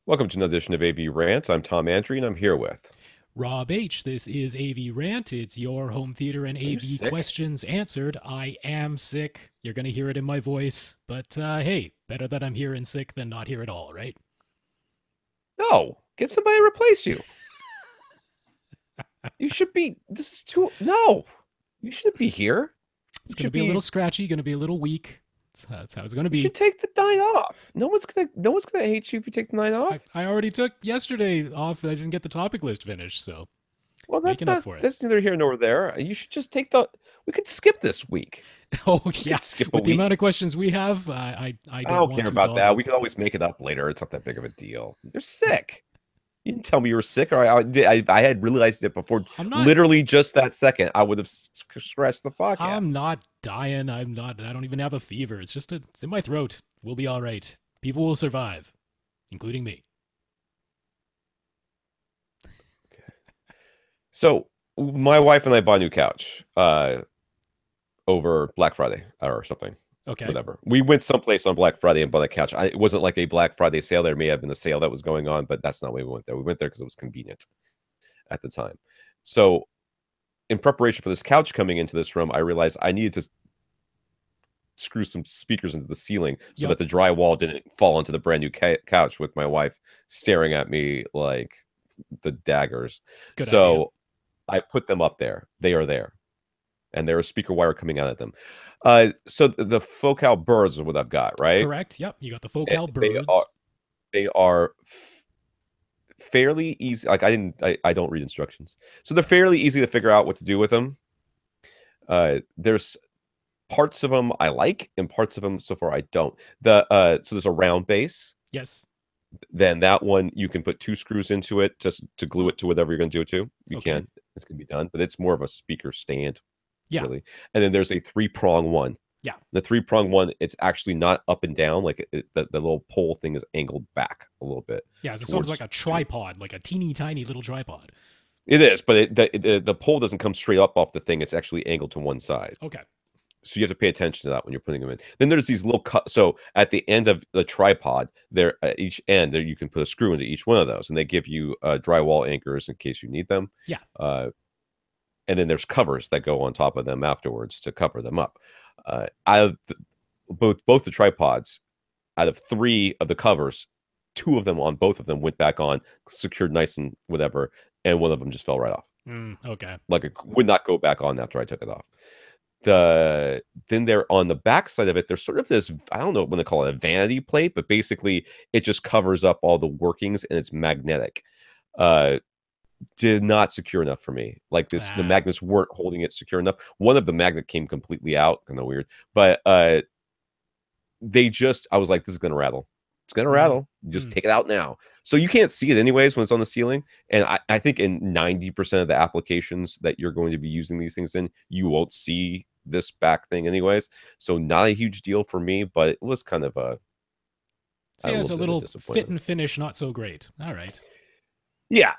Welcome to another edition of AV Rant. I'm Tom Andry, and I'm here with. Rob H. This is AV Rant. It's your home theater and Are you AV sick? questions answered. I am sick. You're going to hear it in my voice. But hey, better that I'm here and sick than not here at all, right? No, get somebody to replace you. You should be. This is too. No, you shouldn't be here. It's You going to should be a little be. scratchy, going to be a little weak. That's how it's going to You be. should take the night off. No one's gonna hate you if you take the night I, off. I already took yesterday off. I didn't get the topic list finished, so Well, that's making up not. for it. That's neither here nor there. You should just take the. We could skip this week. Oh, We yeah. could skip a With the amount week. of questions we have, I I don't don't want care to about bother. that. We could always make it up later. It's not that big of a deal. You're sick. You didn't tell me you were sick, or I had realized it before. I'm not. Literally just that second, I would have scratched the I'm podcast. not dying. I'm not. I don't even have a fever. It's in my throat. We'll be all right. People will survive, including me. So my wife and I bought a new couch over Black Friday or something, Okay. whatever. We went someplace on Black Friday and bought a couch. It wasn't like a Black Friday sale. There may have been a sale that was going on, but that's not why we went there. We went there because it was convenient at the time. So in preparation for this couch coming into this room, I realized I needed to screw some speakers into the ceiling so Yep. that the drywall didn't fall onto the brand new couch with my wife staring at me like the daggers. Good idea. So I put them up there. They are there, and there is speaker wire coming out of them. So the focal birds are what I've got, right? Correct. Yep. You got the Eh, focal They are birds. they are fairly easy. Like I don't read instructions, so they're fairly easy to figure out what to do with them. There's parts of them I like, and parts of them so far I don't. So there's a round base. Yes. Then that one you can put two screws into it to glue Oh, it to whatever you're going to do it to. You okay. can. It's going to be done, but it's more of a speaker stand, Yeah. really. And then there's a three-prong one. Yeah. The three-prong one, it's actually not up and down. Like the little pole thing is angled back a little bit Yeah. It's sort of like towards a towards. tripod, like a teeny tiny little tripod. It is, but the pole doesn't come straight up off the thing. It's actually angled to one side. Okay. So you have to pay attention to that when you're putting them in. Then there's these little cut. So at the end of the tripod, there at each end there you can put a screw into each one of those, and they give you drywall anchors in case you need them. Yeah. Uh, and then there's covers that go on top of them afterwards to cover them up. Out of both the tripods, out of three of the covers, two of them on both of them went back on, secured nice and whatever, and one of them just fell right off. Okay. Like it would not go back on after I took it off. Then they're on the back side of it, there's sort of this, I don't know what they call it, a vanity plate, but basically it just covers up all the workings and it's magnetic. Uh did not secure enough for me. Like the Ah. magnets weren't holding it secure enough. One of the magnet came completely out, kind of weird. But I was like, this is gonna rattle. It's gonna Mm-hmm. rattle. Just take it out now. So you can't see it anyways when it's on the ceiling. And I think in 90% of the applications that you're going to be using these things in, you won't see this back thing anyways. So not a huge deal for me, but it was kind of So a yeah, little it's a bit of a little fit disappointment. and finish, not so great. All right. Yeah.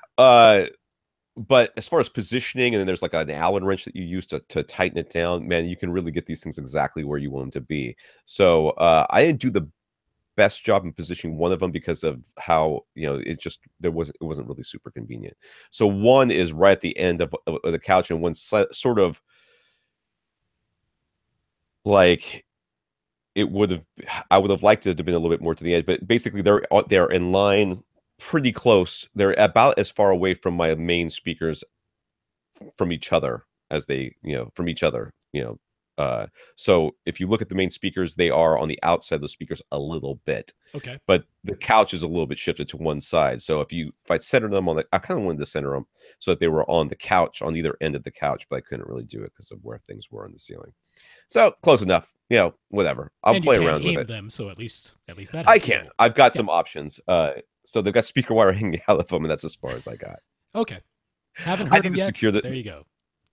But as far as positioning, and then there's like an Allen wrench that you use to tighten it down, man, you can really get these things exactly where you want them to be. So I didn't do the best job in positioning one of them because of how it wasn't really super convenient. So one is right at the end of the couch, and one sort of like it would have. I would have liked it to have been a little bit more to the edge, but basically they're in line pretty close. They're about as far away from my main speakers from each other as from each other. So if you look at the main speakers, they are on the outside of the speakers a little bit, Okay. but the couch is a little bit shifted to one side. So if I centered them I kind of wanted to center them so that they were on the couch on either end of the couch, but I couldn't really do it because of where things were on the ceiling. So close enough, whatever. I'll And you play can around with aim it. them, so at least that I helps a can. little. I've got Yeah. some options. So they've got speaker wire hanging out of them, and that's as far as I got. Okay. Haven't I heard need them to yet. secure the. There you go.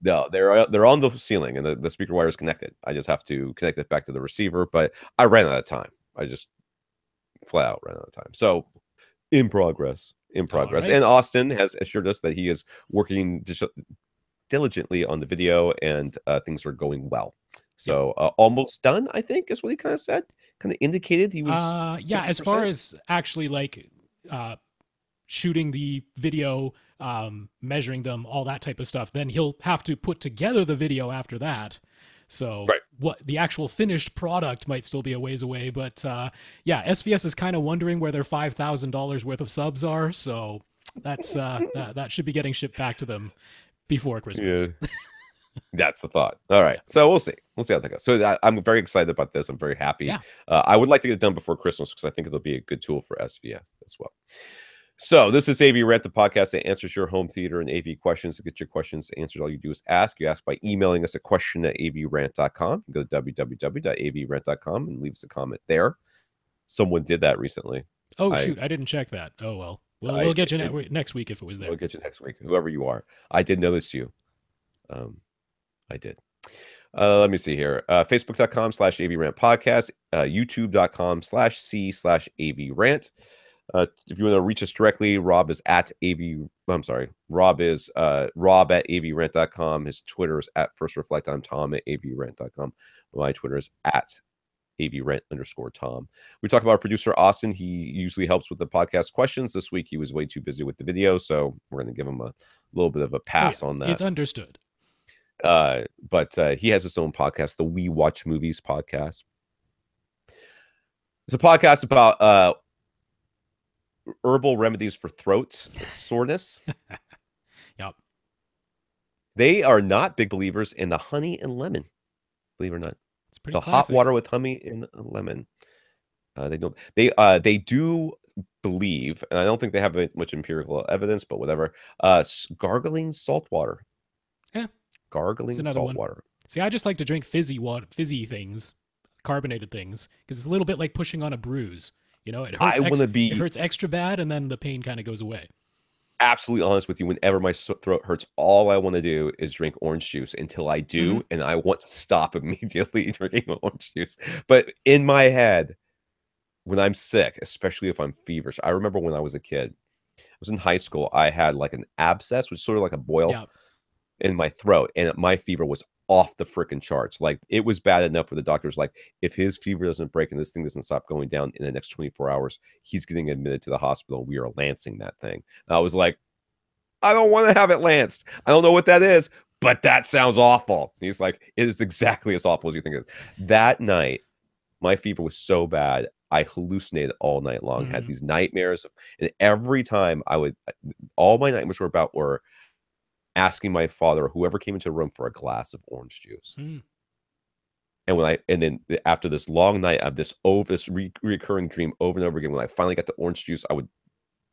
No, they're on the ceiling, and the speaker wire is connected. I just have to connect it back to the receiver, but I ran out of time. I just flat out ran out of time. So in progress, in All progress. And right. Austin has assured us that he is working diligently on the video, and things are going well. Yep. So almost done, I think, is what he kind of said. Kind of indicated he was Yeah, as far 50%. as actually like shooting the video, measuring them, all that type of stuff. Then he'll have to put together the video after that. So Right. what the actual finished product might still be a ways away, but yeah, SVS is kind of wondering where their $5,000 worth of subs are. So that's that should be getting shipped back to them before Christmas. Yeah. That's the thought. All right. So we'll see. We'll see how that goes. So I'm very excited about this. I'm very happy. Yeah. I would like to get it done before Christmas because I think it'll be a good tool for SVS as well. So this is AV Rant, the podcast that answers your home theater and AV questions. To get your questions answered, all you do is ask. You ask by emailing us a question at avrant.com. Go to www.avrant.com and leave us a comment there. Someone did that recently. Oh, shoot. I didn't check that. Oh, well. We'll get you next week if it was there. We'll get you next week, whoever you are. I did notice you. I did. Let me see here. Facebook.com/AVRant podcast. YouTube.com/C/AVRant. If you want to reach us directly, Rob is at Rob is Rob at avrant.com. His Twitter is at First Reflect. I'm Tom at avrant.com. My Twitter is at avrant_Tom. We talk about our producer, Austin. He usually helps with the podcast questions. This week, he was way too busy with the video, so we're going to give him a little bit of a pass on that. It's understood. But he has his own podcast, the We Watch Movies podcast. It's a podcast about herbal remedies for throat soreness. Yep. They are not big believers in the honey and lemon, believe it or not. It's pretty the classic. Hot water with honey and lemon. They don't. They do believe, and I don't think they have much empirical evidence, but whatever. Gargling salt water. Yeah. Gargling salt water. See, I just like to drink fizzy things, carbonated things, because it's a little bit like pushing on a bruise. You know, it hurts extra bad, and then the pain kind of goes away. Absolutely honest with you. Whenever my throat hurts, all I want to do is drink orange juice until I do, and I want to stop immediately drinking orange juice. But in my head, when I'm sick, especially if I'm feverish, I remember when I was a kid, I was in high school, I had like an abscess, which is sort of like a boil in my throat, and my fever was off the freaking charts. Like, it was bad enough for the doctors, like, if his fever doesn't break and this thing doesn't stop going down in the next 24 hours, he's getting admitted to the hospital. We are lancing that thing. And I was like, I don't want to have it lanced. I don't know what that is, but that sounds awful. And he's like, it is exactly as awful as you think it is. That night, my fever was so bad, I hallucinated all night long, had these nightmares. And every time all my nightmares were asking my father or whoever came into the room for a glass of orange juice. And then after this long night of this recurring dream over and over again, when I finally got the orange juice, I would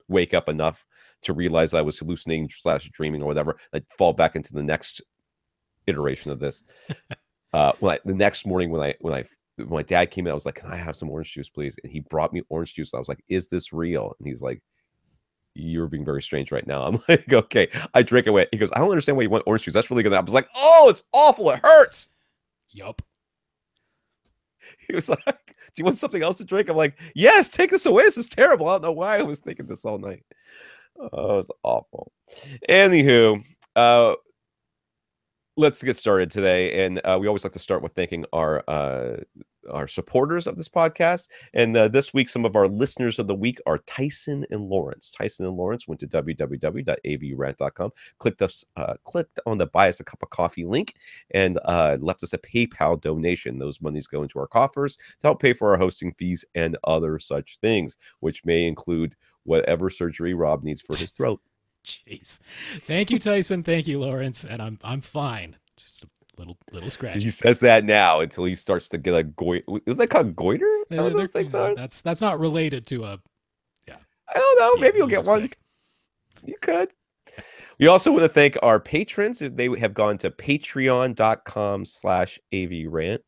wake up enough to realize I was hallucinating / dreaming or whatever. I'd fall back into the next iteration of this. The next morning when my dad came in, I was like, "Can I have some orange juice, please?" And he brought me orange juice. I was like, "Is this real?" And he's like, "You're being very strange right now." I'm like, "Okay." I drink away. He goes, "I don't understand why you want orange juice. That's really good." I was like, "Oh, it's awful. It hurts." Yup. He was like, "Do you want something else to drink?" I'm like, "Yes, take this away. This is terrible." I don't know why I was thinking this all night. Oh, it was awful. Anywho, let's get started today. And we always like to start with thanking our supporters of this podcast. And this week, some of our listeners of the week are Tyson and Lawrence. Tyson and Lawrence went to www.avrant.com, clicked on the buy us a cup of coffee link, and left us a PayPal donation. Those monies go into our coffers to help pay for our hosting fees and other such things, which may include whatever surgery Rob needs for his throat. Jeez. Thank you, Tyson. Thank you, Lawrence. And I'm fine. Just a little scratch. He says that now until he starts to get a goiter. Is that called goiter? Those things are? That's not related to a. Yeah. I don't know. Maybe you'll get one. Sick. You could. We also want to thank our patrons. They have gone to patreon.com/AVRant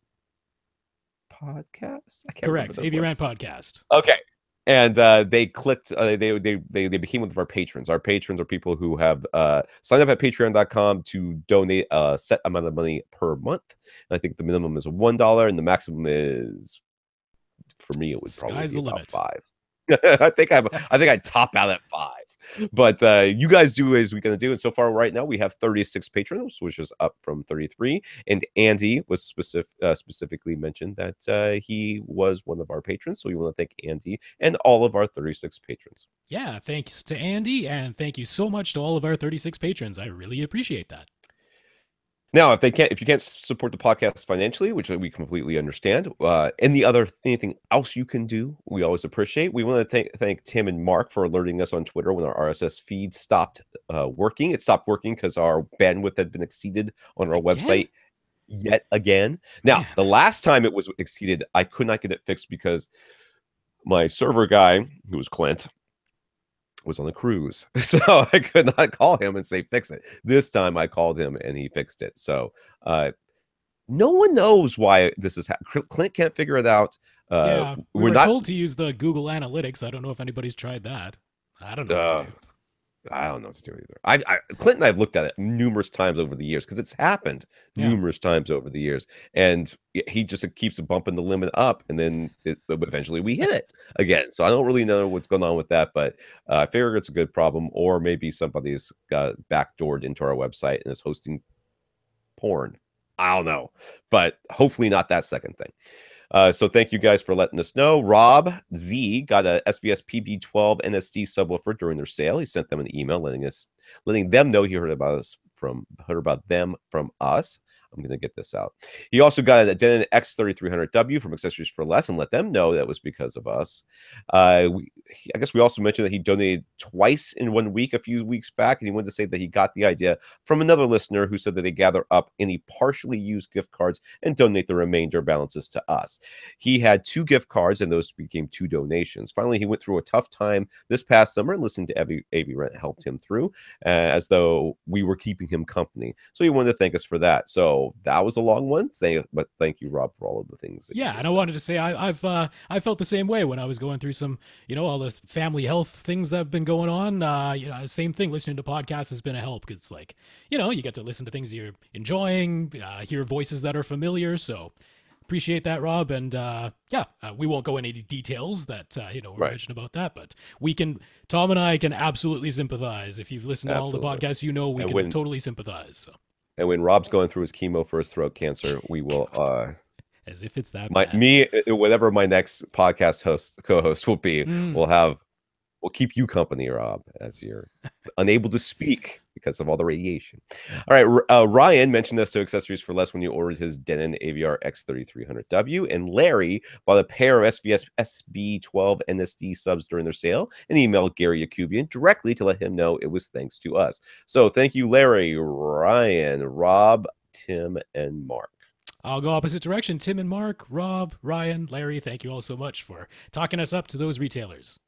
podcast. Correct. AVRant podcast. Okay. And they clicked. They became one of our patrons. Our patrons are people who have signed up at patreon.com to donate a set amount of money per month. And I think the minimum is $1, and the maximum is, for me, it would probably be about $5. I think I top out at 5. But you guys do as we're gonna do. And so far right now we have 36 patrons, which is up from 33. And Andy was specifically mentioned that he was one of our patrons. So we want to thank Andy and all of our 36 patrons. Yeah, thanks to Andy, and thank you so much to all of our 36 patrons. I really appreciate that. Now, if you can't support the podcast financially, which we completely understand, anything else you can do, we always appreciate. We want to thank Tim and Mark for alerting us on Twitter when our RSS feed stopped working. It stopped working because our bandwidth had been exceeded on our website yet again. Now, the last time it was exceeded, I could not get it fixed because my server guy, who was Clint, was on a cruise, so I could not call him and say fix it. This time I called him and he fixed it. So no one knows why this is Clint can't figure it out. Yeah, we're not told to use the Google Analytics. I don't know if anybody's tried that. I don't know. I don't know what to do either. Clint and I've looked at it numerous times over the years because it's happened numerous times over the years, and he just keeps bumping the limit up, and then eventually we hit it again. So I don't really know what's going on with that, but I figure it's a good problem, or maybe somebody's got backdoored into our website and is hosting porn. I don't know, but hopefully not that second thing. So thank you guys for letting us know. Rob Z got a SVS PB12 NSD subwoofer during their sale. He sent them an email letting them know he heard about them from us. I'm going to get this out. He also got a Denon X3300W from Accessories for Less and let them know that was because of us. I guess we also mentioned that he donated twice in 1 week a few weeks back, and he wanted to say that he got the idea from another listener who said that they gather up any partially used gift cards and donate the remainder balances to us. He had 2 gift cards, and those became 2 donations. Finally, he went through a tough time this past summer, and listening to AV Rant helped him through, as though we were keeping him company. So he wanted to thank us for that. So that was a long one, but thank you, Rob, for all of the things. And I wanted to say I felt the same way when I was going through some, all the family health things that have been going on. Same thing. Listening to podcasts has been a help because it's like, you get to listen to things you're enjoying, hear voices that are familiar. So appreciate that, Rob. And we won't go into any details that we're mentioning about that, but Tom and I can absolutely sympathize. If you've listened to all the podcasts, we can totally sympathize. So. And when Rob's going through his chemo for his throat cancer, we will as if it's that bad. Whatever my next podcast co-host will be, we'll keep you company, Rob, as you're unable to speak because of all the radiation. All right, Ryan mentioned us to Accessories for Less when you ordered his Denon AVR X3300W, and Larry bought a pair of SVS SB12 NSD subs during their sale and emailed Gary Yakubian directly to let him know it was thanks to us. So thank you, Larry, Ryan, Rob, Tim, and Mark. I'll go opposite direction. Tim and Mark, Rob, Ryan, Larry, thank you all so much for talking us up to those retailers.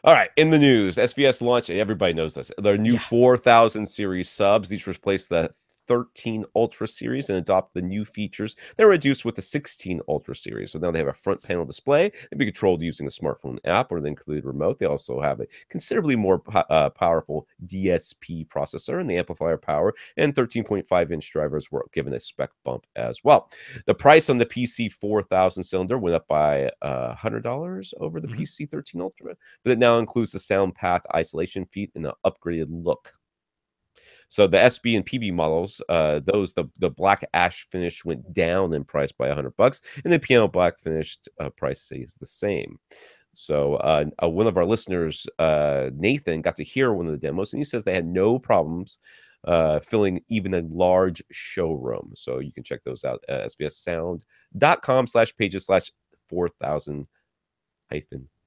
All right, in the news, SVS launched, everybody knows this, their new 4000 series subs. These replace the 13 Ultra series and adopt the new features that are reduced with the 16 Ultra series. So now they have a front panel display. They can be controlled using a smartphone app or the included remote. They also have a considerably more powerful DSP processor, and the amplifier power and 13.5-inch drivers were given a spec bump as well. The price on the PC 4000 cylinder went up by $100 over the PC 13 Ultra, but it now includes the sound path isolation feat and an upgraded look. So the SB and PB models, the black ash finish went down in price by $100, and the piano black finished price stays the same. So one of our listeners, Nathan, got to hear one of the demos, and he says they had no problems filling even a large showroom. So you can check those out at svssound.com/pages/4000-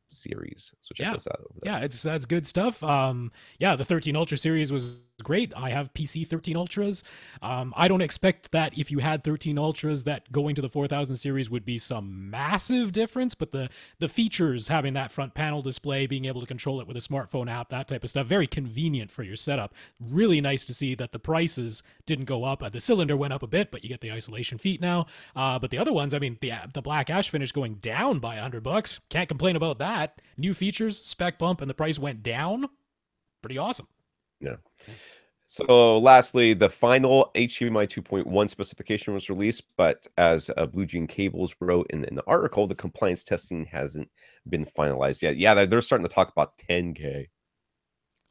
series. So check those out over there. That's good stuff. The 13 Ultra series was great. I have PC 13 Ultras. I don't expect that if you had 13 Ultras that going to the 4000 series would be some massive difference, but the features, having that front panel display, being able to control it with a smartphone app, that type of stuff, very convenient for your setup. Really nice to see that the prices didn't go up. The cylinder went up a bit, but you get the isolation feet now. But the other ones, I mean, the black ash finish going down by $100. Can't complain about that. New features, spec bump, and the price went down. Pretty awesome. Yeah. So lastly, the final HDMI 2.1 specification was released, but as Blue Jean Cables wrote in an article, the compliance testing hasn't been finalized yet. Yeah, they're starting to talk about 10K.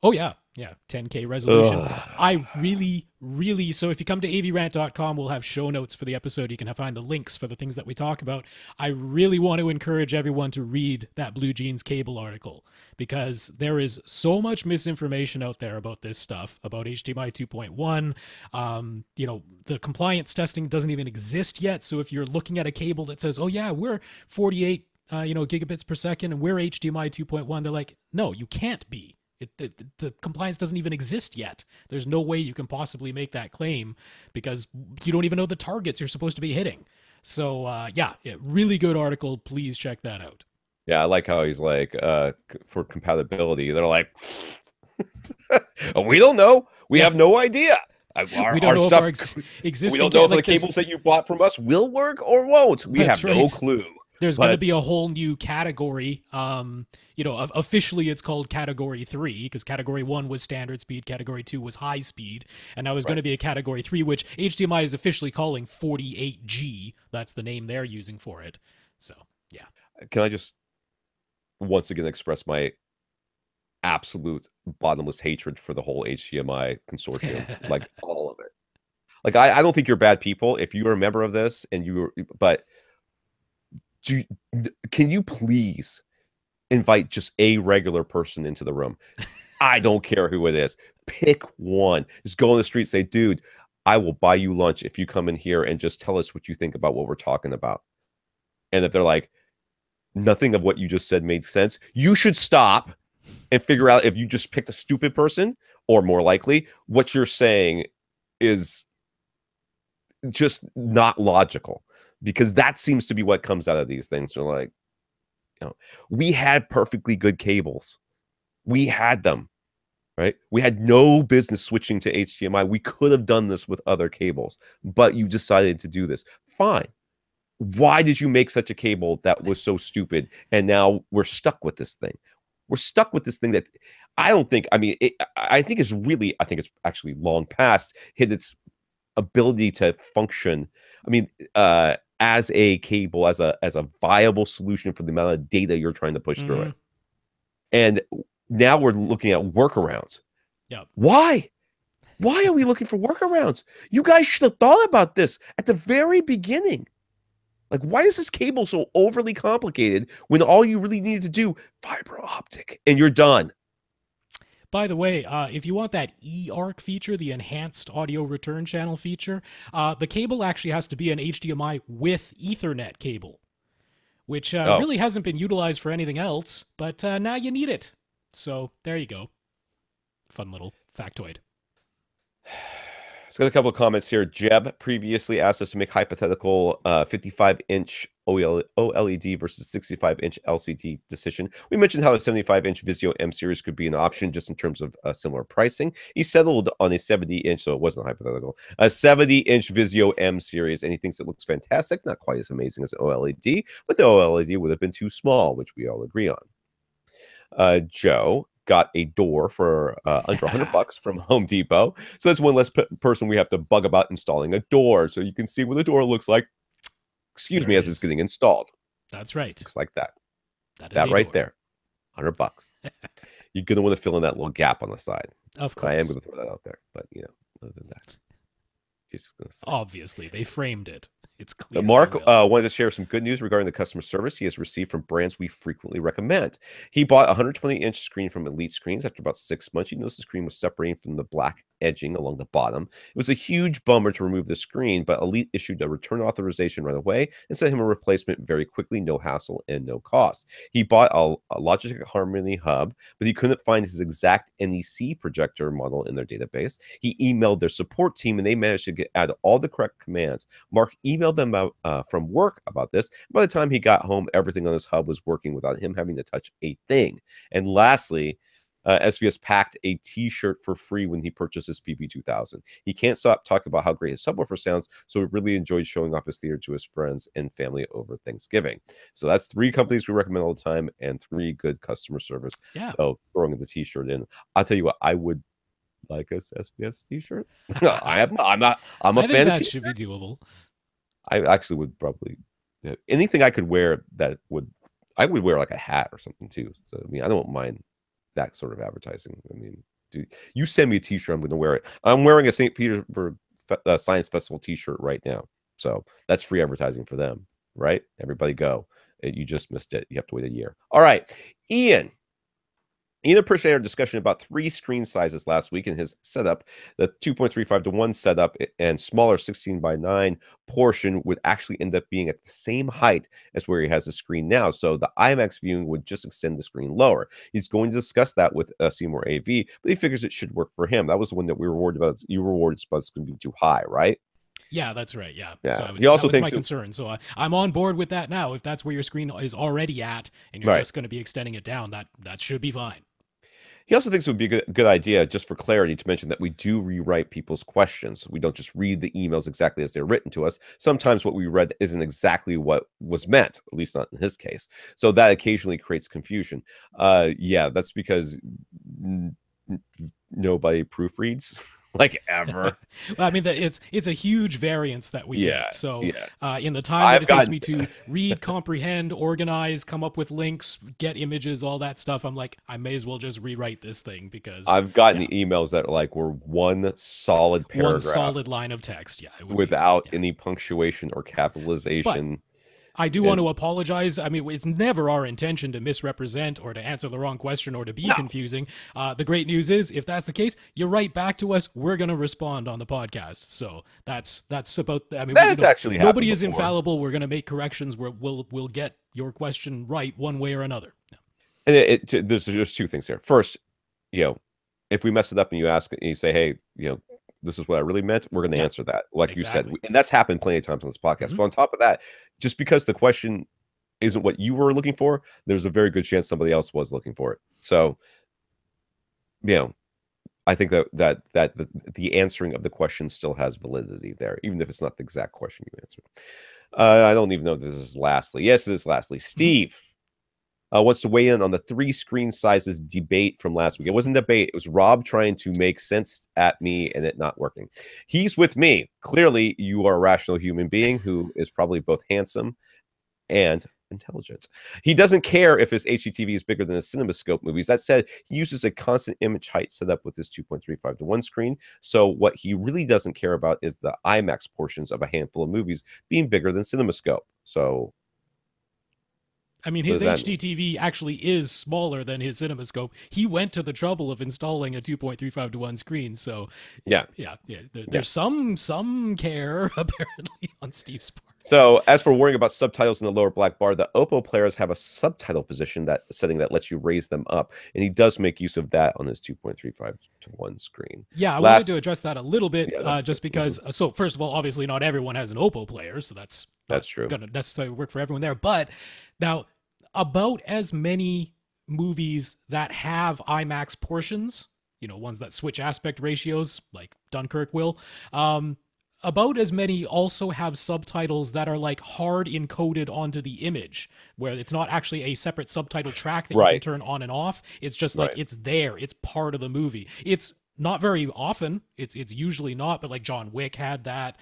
Oh yeah, yeah, 10K resolution. Ugh. I really, so if you come to avrant.com, we'll have show notes for the episode. You can find the links for the things that we talk about. I really want to encourage everyone to read that Blue Jeans Cable article, because there is so much misinformation out there about this stuff, about HDMI 2.1. The compliance testing doesn't even exist yet. So if you're looking at a cable that says, oh yeah, we're 48 gigabits per second and we're HDMI 2.1, they're like, no, you can't be. The compliance doesn't even exist yet. There's no way you can possibly make that claim, because you don't even know the targets you're supposed to be hitting. So really good article. Please check that out. Yeah, I like how he's like, for compatibility, they're like, we don't know. We have no idea. We don't know if our existing, we don't know if the cables that you bought from us will work or won't. We have no clue. There's going to be a whole new category. Officially it's called Category 3, because Category 1 was standard speed, Category 2 was high speed, and now there's going to be a Category 3, which HDMI is officially calling 48G. That's the name they're using for it. So, yeah. Can I just once again express my absolute bottomless hatred for the whole HDMI consortium, like all of it. Like, I don't think you're bad people if you're a member of this, but can you please invite just a regular person into the room? I don't care who it is. Pick one. Just go on the street, say, dude, I will buy you lunch if you come in here and just tell us what you think about what we're talking about. And if they're like, nothing of what you just said made sense, you should stop and figure out if you just picked a stupid person, or more likely, what you're saying is just not logical. Because that seems to be what comes out of these things. They're like, we had perfectly good cables. We had them, right? We had no business switching to HDMI. We could have done this with other cables, but you decided to do this. Fine. Why did you make such a cable that was so stupid? And now we're stuck with this thing. We're stuck with this thing that I think it's actually long past hit its ability to function. I mean, as a cable, as a viable solution for the amount of data you're trying to push through it. And now we're looking at workarounds. Yeah. Why are we looking for workarounds? You guys should have thought about this at the very beginning. Like, why is this cable so overly complicated when all you really needed to do, fiber optic, and you're done? By the way, if you want that eARC feature, the enhanced audio return channel feature, the cable actually has to be an HDMI with Ethernet cable, which really hasn't been utilized for anything else, but now you need it. So there you go. Fun little factoid. Let's get a couple of comments here. Jeb previously asked us to make hypothetical 55-inch OLED versus 65-inch LCD decision. We mentioned how a 75-inch Vizio M series could be an option just in terms of similar pricing. He settled on a 70-inch, so it wasn't hypothetical, a 70-inch Vizio M series, and he thinks it looks fantastic, not quite as amazing as OLED, but the OLED would have been too small, which we all agree on. Joe got a door for under $100 from Home Depot. So that's one less person we have to bug about installing a door. So you can see what the door looks like, as it's getting installed. That's right. Looks like that. That right door. there. $100. You're going to want to fill in that little gap on the side. Of course. I am going to throw that out there. But, other than that. Just gonna say. Obviously, they framed it. It's clear. Mark wanted to share some good news regarding the customer service he has received from brands we frequently recommend. He bought a 120-inch screen from Elite Screens. After about 6 months, he noticed the screen was separating from the black edging along the bottom. It was a huge bummer to remove the screen, but Elite issued a return authorization right away and sent him a replacement very quickly, no hassle and no cost. He bought a Logitech Harmony hub, but he couldn't find his exact NEC projector model in their database. He emailed their support team, and they managed to add all the correct commands. Mark emailed them out from work about this. By the time he got home, everything on his hub was working without him having to touch a thing. And lastly, SVS packed a t-shirt for free when he purchased his PP2000. He can't stop talking about how great his subwoofer sounds, so he really enjoyed showing off his theater to his friends and family over Thanksgiving. So that's 3 companies we recommend all the time and 3 good customer service. Yeah. So throwing the t-shirt in. I'll tell you what, I would like a SBS t-shirt? I'm not. I'm a I think fan of that t-shirts. should be doable. I actually would probably anything I could wear that would I would wear like a hat or something too. So I mean, I don't mind that sort of advertising. I mean, dude, you send me a t-shirt, I'm going to wear it. I'm wearing a St. Petersburg Science Festival t-shirt right now. So that's free advertising for them, right? Everybody go. You just missed it. You have to wait a year. All right. Ian appreciated our discussion about 3 screen sizes last week in his setup. The 2.35 to 1 setup and smaller 16:9 portion would actually end up being at the same height as where he has the screen now. So the IMAX viewing would just extend the screen lower. He's going to discuss that with Seymour AV, but he figures it should work for him. That was the one that we were worried about. You were worried about it's going to be too high, right? Yeah, that's right. Yeah. Yeah. So He also that was thinks my concern. So I'm on board with that now. If that's where your screen is already at and you're Right. just going to be extending it down, that should be fine. He also thinks it would be a good idea, just for clarity, to mention that we do rewrite people's questions. We don't just read the emails exactly as they're written to us. Sometimes what we read isn't exactly what was meant, at least not in his case. So that occasionally creates confusion. Yeah, that's because nobody proofreads. Like ever. Well, I mean, it's a huge variance that we Yeah, get. So yeah. in the time that it takes me to read, comprehend, organize, come up with links, get images, all that stuff, I'm like, I may as well just rewrite this thing because I've gotten emails that like were one solid paragraph, one solid line of text. Yeah, it would without any punctuation or capitalization. I do want to apologize. I mean, it's never our intention to misrepresent or to answer the wrong question or to be confusing. The great news is, if that's the case, you write back to us. We're going to respond on the podcast. So that's about. I mean, that has actually happened nobody is before. infallible. We're going to make corrections. We'll get your question right one way or another. And there's just 2 things here. First, if we mess it up and you ask and you say, hey, this is what I really meant, we're going to answer that, like you said. And that's happened plenty of times on this podcast. But on top of that, just because the question isn't what you were looking for, there's a very good chance somebody else was looking for it. So, I think that the answering of the question still has validity there, even if it's not the exact question you answered. I don't even know if this is lastly. Yes, it is lastly. Steve wants to weigh in on the 3 screen sizes debate from last week. It wasn't a debate. It was Rob trying to make sense at me and it not working. He's with me. Clearly, you are a rational human being who is probably both handsome and intelligent. He doesn't care if his HDTV is bigger than his CinemaScope movies. That said, he uses a constant image height setup with his 2.35 to 1 screen. So what he really doesn't care about is the IMAX portions of a handful of movies being bigger than CinemaScope. So I mean, his HDTV actually is smaller than his CinemaScope. He went to the trouble of installing a 2.35 to 1 screen. So yeah. There's some care apparently on Steve's part. So as for worrying about subtitles in the lower black bar, the Oppo players have a subtitle position setting that lets you raise them up, and he does make use of that on his 2.35 to 1 screen. Yeah, I wanted to address that a little bit, just because. So first of all, obviously not everyone has an Oppo player, so that's true. Going to necessarily work for everyone there. But now, about as many movies that have IMAX portions, ones that switch aspect ratios, like Dunkirk will, about as many also have subtitles that are like hard encoded onto the image, where it's not actually a separate subtitle track that you can turn on and off. It's just like it's there. It's part of the movie. It's not very often. It's usually not, but like John Wick had that.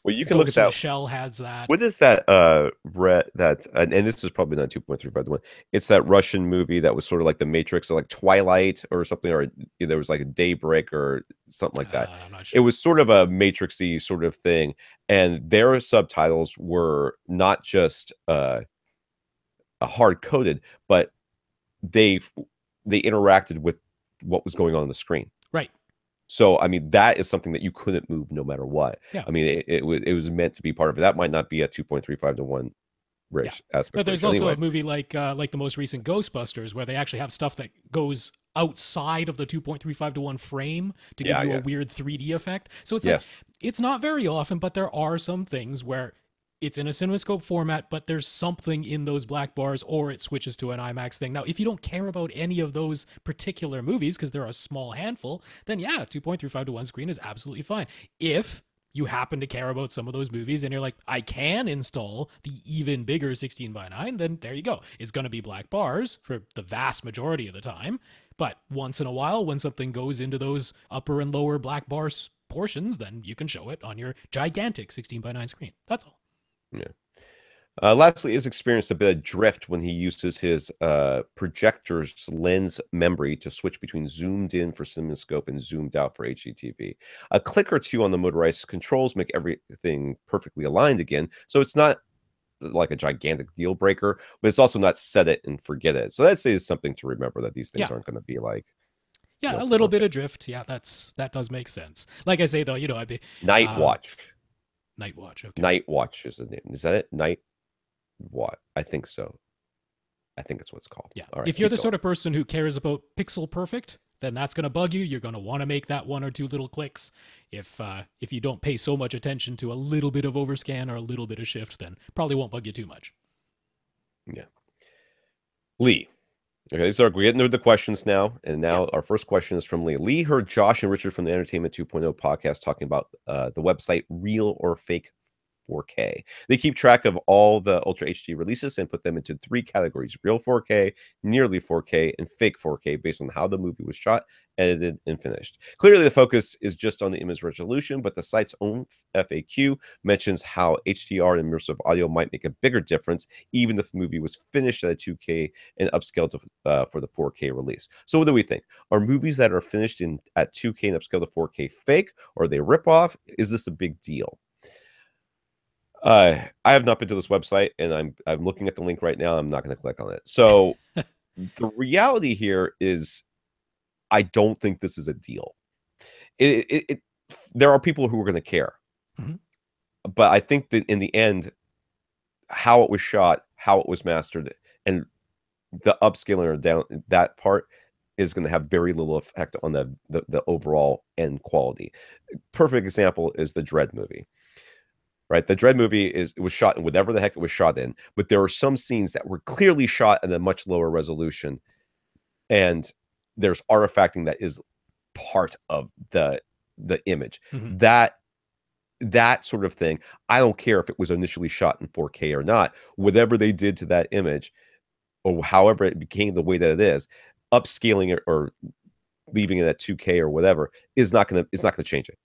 Well, you can look at that. Shell has that. What is that? And this is probably not 2.35 to 1. It's that Russian movie that was sort of like The Matrix, or like Twilight or something, or there was like a Daybreak or something like that. I'm not sure. It was sort of a Matrixy sort of thing, and their subtitles were not just hard coded, but they interacted with what was going on the screen. Right. So, I mean, that is something that you couldn't move no matter what. Yeah. I mean, it was meant to be part of it. That might not be a 2.35 to 1 aspect. But there's also a movie like the most recent Ghostbusters, where they actually have stuff that goes outside of the 2.35 to 1 frame to give you a weird 3D effect. So it's like, it's not very often, but there are some things where it's in a CinemaScope format, but there's something in those black bars, or it switches to an IMAX thing. Now, if you don't care about any of those particular movies, because they're a small handful, then 2.35 to 1 screen is absolutely fine. If you happen to care about some of those movies and you're like, I can install the even bigger 16:9, then there you go. It's going to be black bars for the vast majority of the time. But once in a while, when something goes into those upper and lower black bar portions, then you can show it on your gigantic 16:9 screen. That's all. Yeah. Lastly, has experienced a bit of drift when he uses his projector's lens memory to switch between zoomed in for CinemaScope and zoomed out for HDTV. A click or two on the motorized controls make everything perfectly aligned again, so it's not like a gigantic deal breaker, but it's also not set it and forget it. So that is something to remember, that these things aren't going to be like, yeah, a little bit of drift. Yeah, that does make sense. Like I say though, I'd be Night Watch. Night Watch. Okay. Night Watch is the name. Is that it? Night What? I think so. I think that's what it's called. Yeah. All right, if you're the sort of person who cares about pixel perfect, then that's going to bug you. You're going to want to make that one or two little clicks. If you don't pay so much attention to a little bit of overscan or a little bit of shift, then probably won't bug you too much. Yeah. Lee. Okay, so we're getting into the questions now. And now our first question is from Lee. Lee heard Josh and Richard from the Entertainment 2.0 podcast talking about the website Real or Fake 4K. They keep track of all the Ultra HD releases and put them into 3 categories: real 4K, nearly 4K, and fake 4K, based on how the movie was shot, edited, and finished. Clearly, the focus is just on the image resolution, but the site's own FAQ mentions how HDR and immersive audio might make a bigger difference, even if the movie was finished at a 2K and upscaled to, for the 4K release. So what do we think? Are movies that are finished at 2K and upscaled to 4K fake, or are they rip-off? Is this a big deal? I have not been to this website, and I'm looking at the link right now. I'm not going to click on it. So the reality here is, I don't think this is a deal. There are people who are going to care, but I think that in the end, how it was shot, how it was mastered, and the upscaling or down that part is going to have very little effect on the overall end quality. Perfect example is the Dredd movie. Right, the Dredd movie it was shot in whatever the heck it was shot in, but there are some scenes that were clearly shot at a much lower resolution, and there's artifacting that is part of the image. That sort of thing, I don't care if it was initially shot in 4K or not. Whatever they did to that image, or however it became the way that it is, upscaling it or leaving it at 2K or whatever is not gonna change it.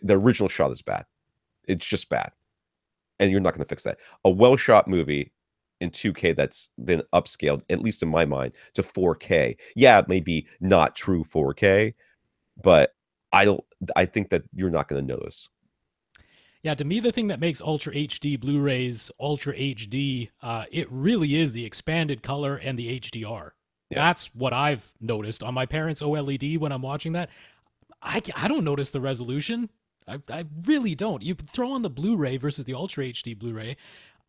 The original shot is bad. It's just bad. And you're not going to fix that. A well-shot movie in 2K that's then upscaled, at least in my mind, to 4K. Yeah, it may be not true 4K, but I think that you're not going to notice. Yeah, to me, the thing that makes Ultra HD Blu-rays Ultra HD, it really is the expanded color and the HDR. Yeah. That's what I've noticed on my parents' OLED when I'm watching that. I don't notice the resolution. I really don't. You throw on the Blu-ray versus the Ultra HD Blu-ray,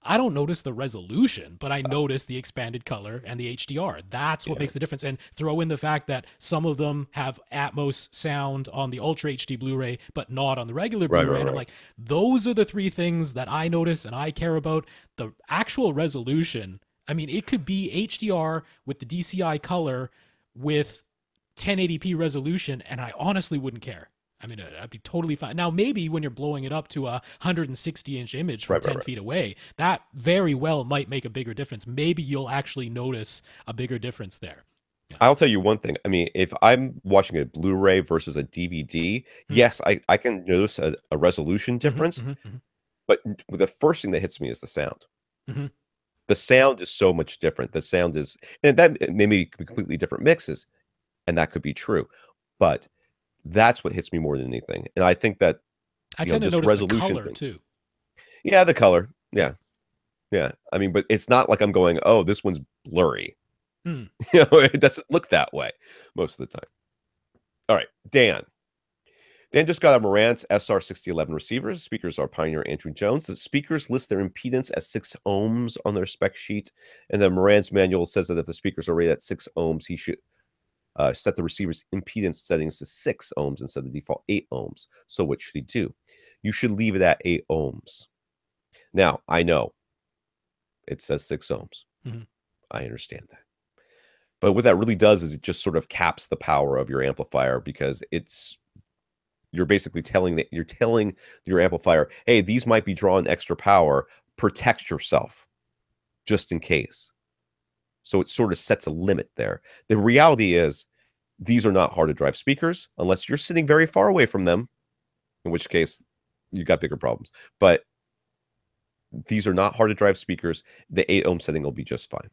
I don't notice the resolution, but I notice the expanded color and the HDR. That's what makes the difference. And throw in the fact that some of them have Atmos sound on the Ultra HD Blu-ray, but not on the regular Blu-ray. And I'm like, those are the 3 things that I notice and I care about. The actual resolution, I mean, it could be HDR with the DCI color with 1080p resolution, and I honestly wouldn't care. I mean, I'd be totally fine. Now, maybe when you're blowing it up to a 160-inch image from 10 feet away, that very well might make a bigger difference. Maybe you'll actually notice a bigger difference there. Yeah. I'll tell you one thing. I mean, if I'm watching a Blu-ray versus a DVD, yes, I can notice a resolution difference, but the first thing that hits me is the sound. The sound is so much different. The sound is, and that may be completely different mixes, and that could be true, but that's what hits me more than anything. And I think that I tend to notice the color too. Yeah, the color. Yeah. I mean, but it's not like I'm going, oh, this one's blurry. It doesn't look that way most of the time. All right, Dan. Dan just got a Marantz SR6011 receivers. Speakers are Pioneer Andrew Jones. The speakers list their impedance as 6 ohms on their spec sheet. And the Marantz manual says that if the speakers are rated at 6 ohms, he should set the receiver's impedance settings to 6 ohms instead of the default 8 ohms. So what should he do? You should leave it at 8 ohms. Now, I know it says 6 ohms. I understand that. But what that really does is it just sort of caps the power of your amplifier, because it's You're basically telling your amplifier, hey, these might be drawing extra power. Protect yourself just in case. So it sort of sets a limit there. The reality is these are not hard to drive speakers unless you're sitting very far away from them, in which case you got bigger problems. But these are not hard to drive speakers. The 8 ohm setting will be just fine.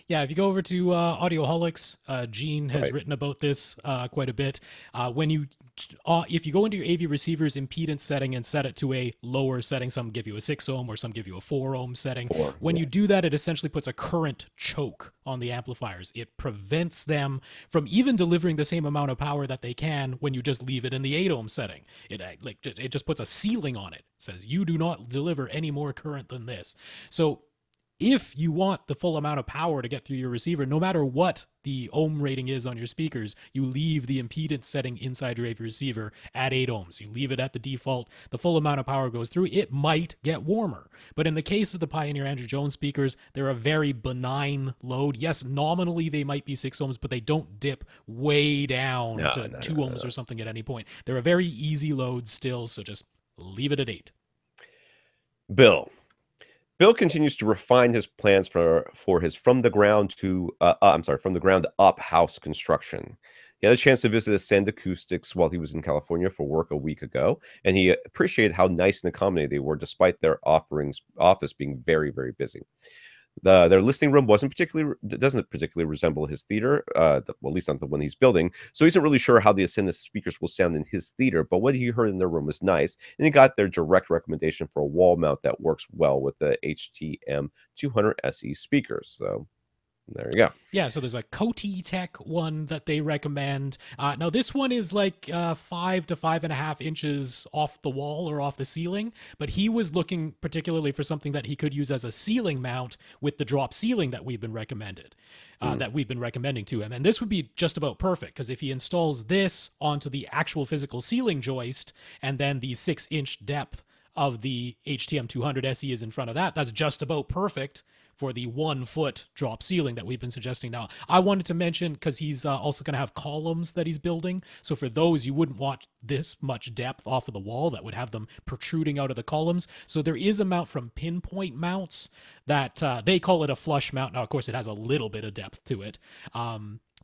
Yeah, if you go over to Audioholics, Gene has written about this quite a bit. If you go into your AV receiver's impedance setting and set it to a lower setting, some give you a 6 ohm or some give you a 4 ohm setting. When you do that, it essentially puts a current choke on the amplifiers. It prevents them from even delivering the same amount of power that they can when you just leave it in the 8 ohm setting. It just puts a ceiling on it. It says you do not deliver any more current than this. So if you want the full amount of power to get through your receiver, no matter what the ohm rating is on your speakers, you leave the impedance setting inside your AV receiver at 8 ohms. You leave it at the default. The full amount of power goes through. It might get warmer. But in the case of the Pioneer Andrew Jones speakers, they're a very benign load. Yes, nominally they might be 6 ohms, but they don't dip way down to 2 ohms or something at any point. They're a very easy load still, so just leave it at 8. Bill continues to refine his plans for his from the ground up house construction. He had a chance to visit Ascend Acoustics while he was in California for work a week ago, and he appreciated how nice and accommodating they were, despite their office being very, very busy. Their listening room doesn't particularly resemble his theater, well, at least not the one he's building. So he isn't really sure how the Ascend speakers will sound in his theater, but what he heard in their room was nice, and he got their direct recommendation for a wall mount that works well with the HTM200 SE speakers. So there you go. Yeah, so there's a Coty Tech one that they recommend. Now, this one is like 5 to 5.5 inches off the wall or off the ceiling, but he was looking particularly for something that he could use as a ceiling mount with the drop ceiling that we've been recommending to him. And this would be just about perfect, because if he installs this onto the actual physical ceiling joist and then the 6-inch depth of the HTM200 SE is in front of that, that's just about perfect for the 1-foot drop ceiling that we've been suggesting. Now, I wanted to mention, because he's also going to have columns that he's building, so for those, you wouldn't want this much depth off of the wall. That would have them protruding out of the columns. So there is a mount from Pinpoint Mounts that they call it a flush mount. Now, of course, it has a little bit of depth to it.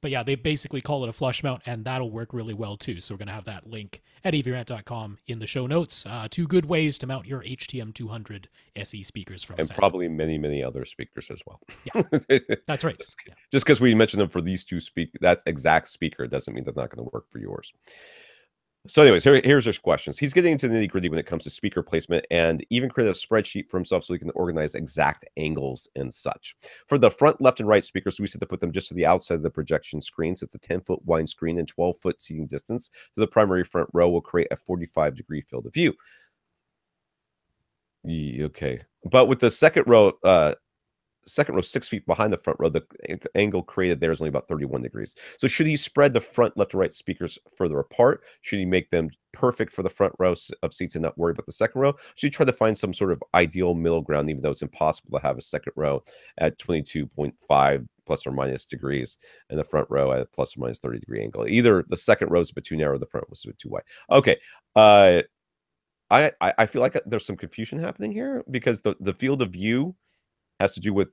But yeah, they basically call it a flush mount, and that'll work really well too. So we're going to have that link at avrant.com in the show notes. 2 good ways to mount your HTM200 SE speakers from and probably many, many other speakers as well. Yeah, that's right. Just because we mentioned them for these two that exact speaker doesn't mean they're not going to work for yours. So anyways, here's his questions. He's getting into the nitty-gritty when it comes to speaker placement, and even created a spreadsheet for himself so he can organize exact angles and such. For the front, left, and right speakers, we said to put them just to the outside of the projection screen. So it's a 10-foot wide screen and 12-foot seating distance to the primary front row will create a 45-degree field of view. Okay. But with the second row 6 feet behind the front row, the angle created there is only about 31 degrees. So should he spread the front, left, and right speakers further apart? Should he make them perfect for the front row of seats and not worry about the second row? Should he try to find some sort of ideal middle ground, even though it's impossible to have a second row at 22.5 plus or minus degrees and the front row at a plus or minus 30-degree angle? Either the second row is a bit too narrow, the front row is a bit too wide. Okay. I feel like there's some confusion happening here, because the field of view has to do with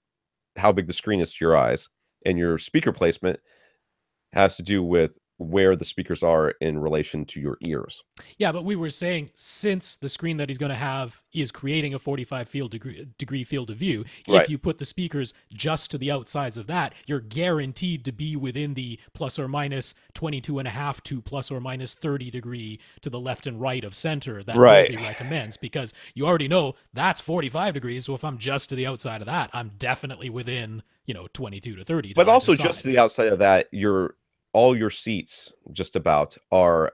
how big the screen is to your eyes, and your speaker placement has to do with where the speakers are in relation to your ears. Yeah, but we were saying, since the screen that he's going to have is creating a 45 degree field of view, if you put the speakers just to the outsides of that, you're guaranteed to be within the plus or minus 22.5 to plus or minus 30 degree to the left and right of center that Dolby recommends, because you already know that's 45 degrees. So if I'm just to the outside of that, I'm definitely within, 22 to 30. But also just to the outside of that, all your seats just about are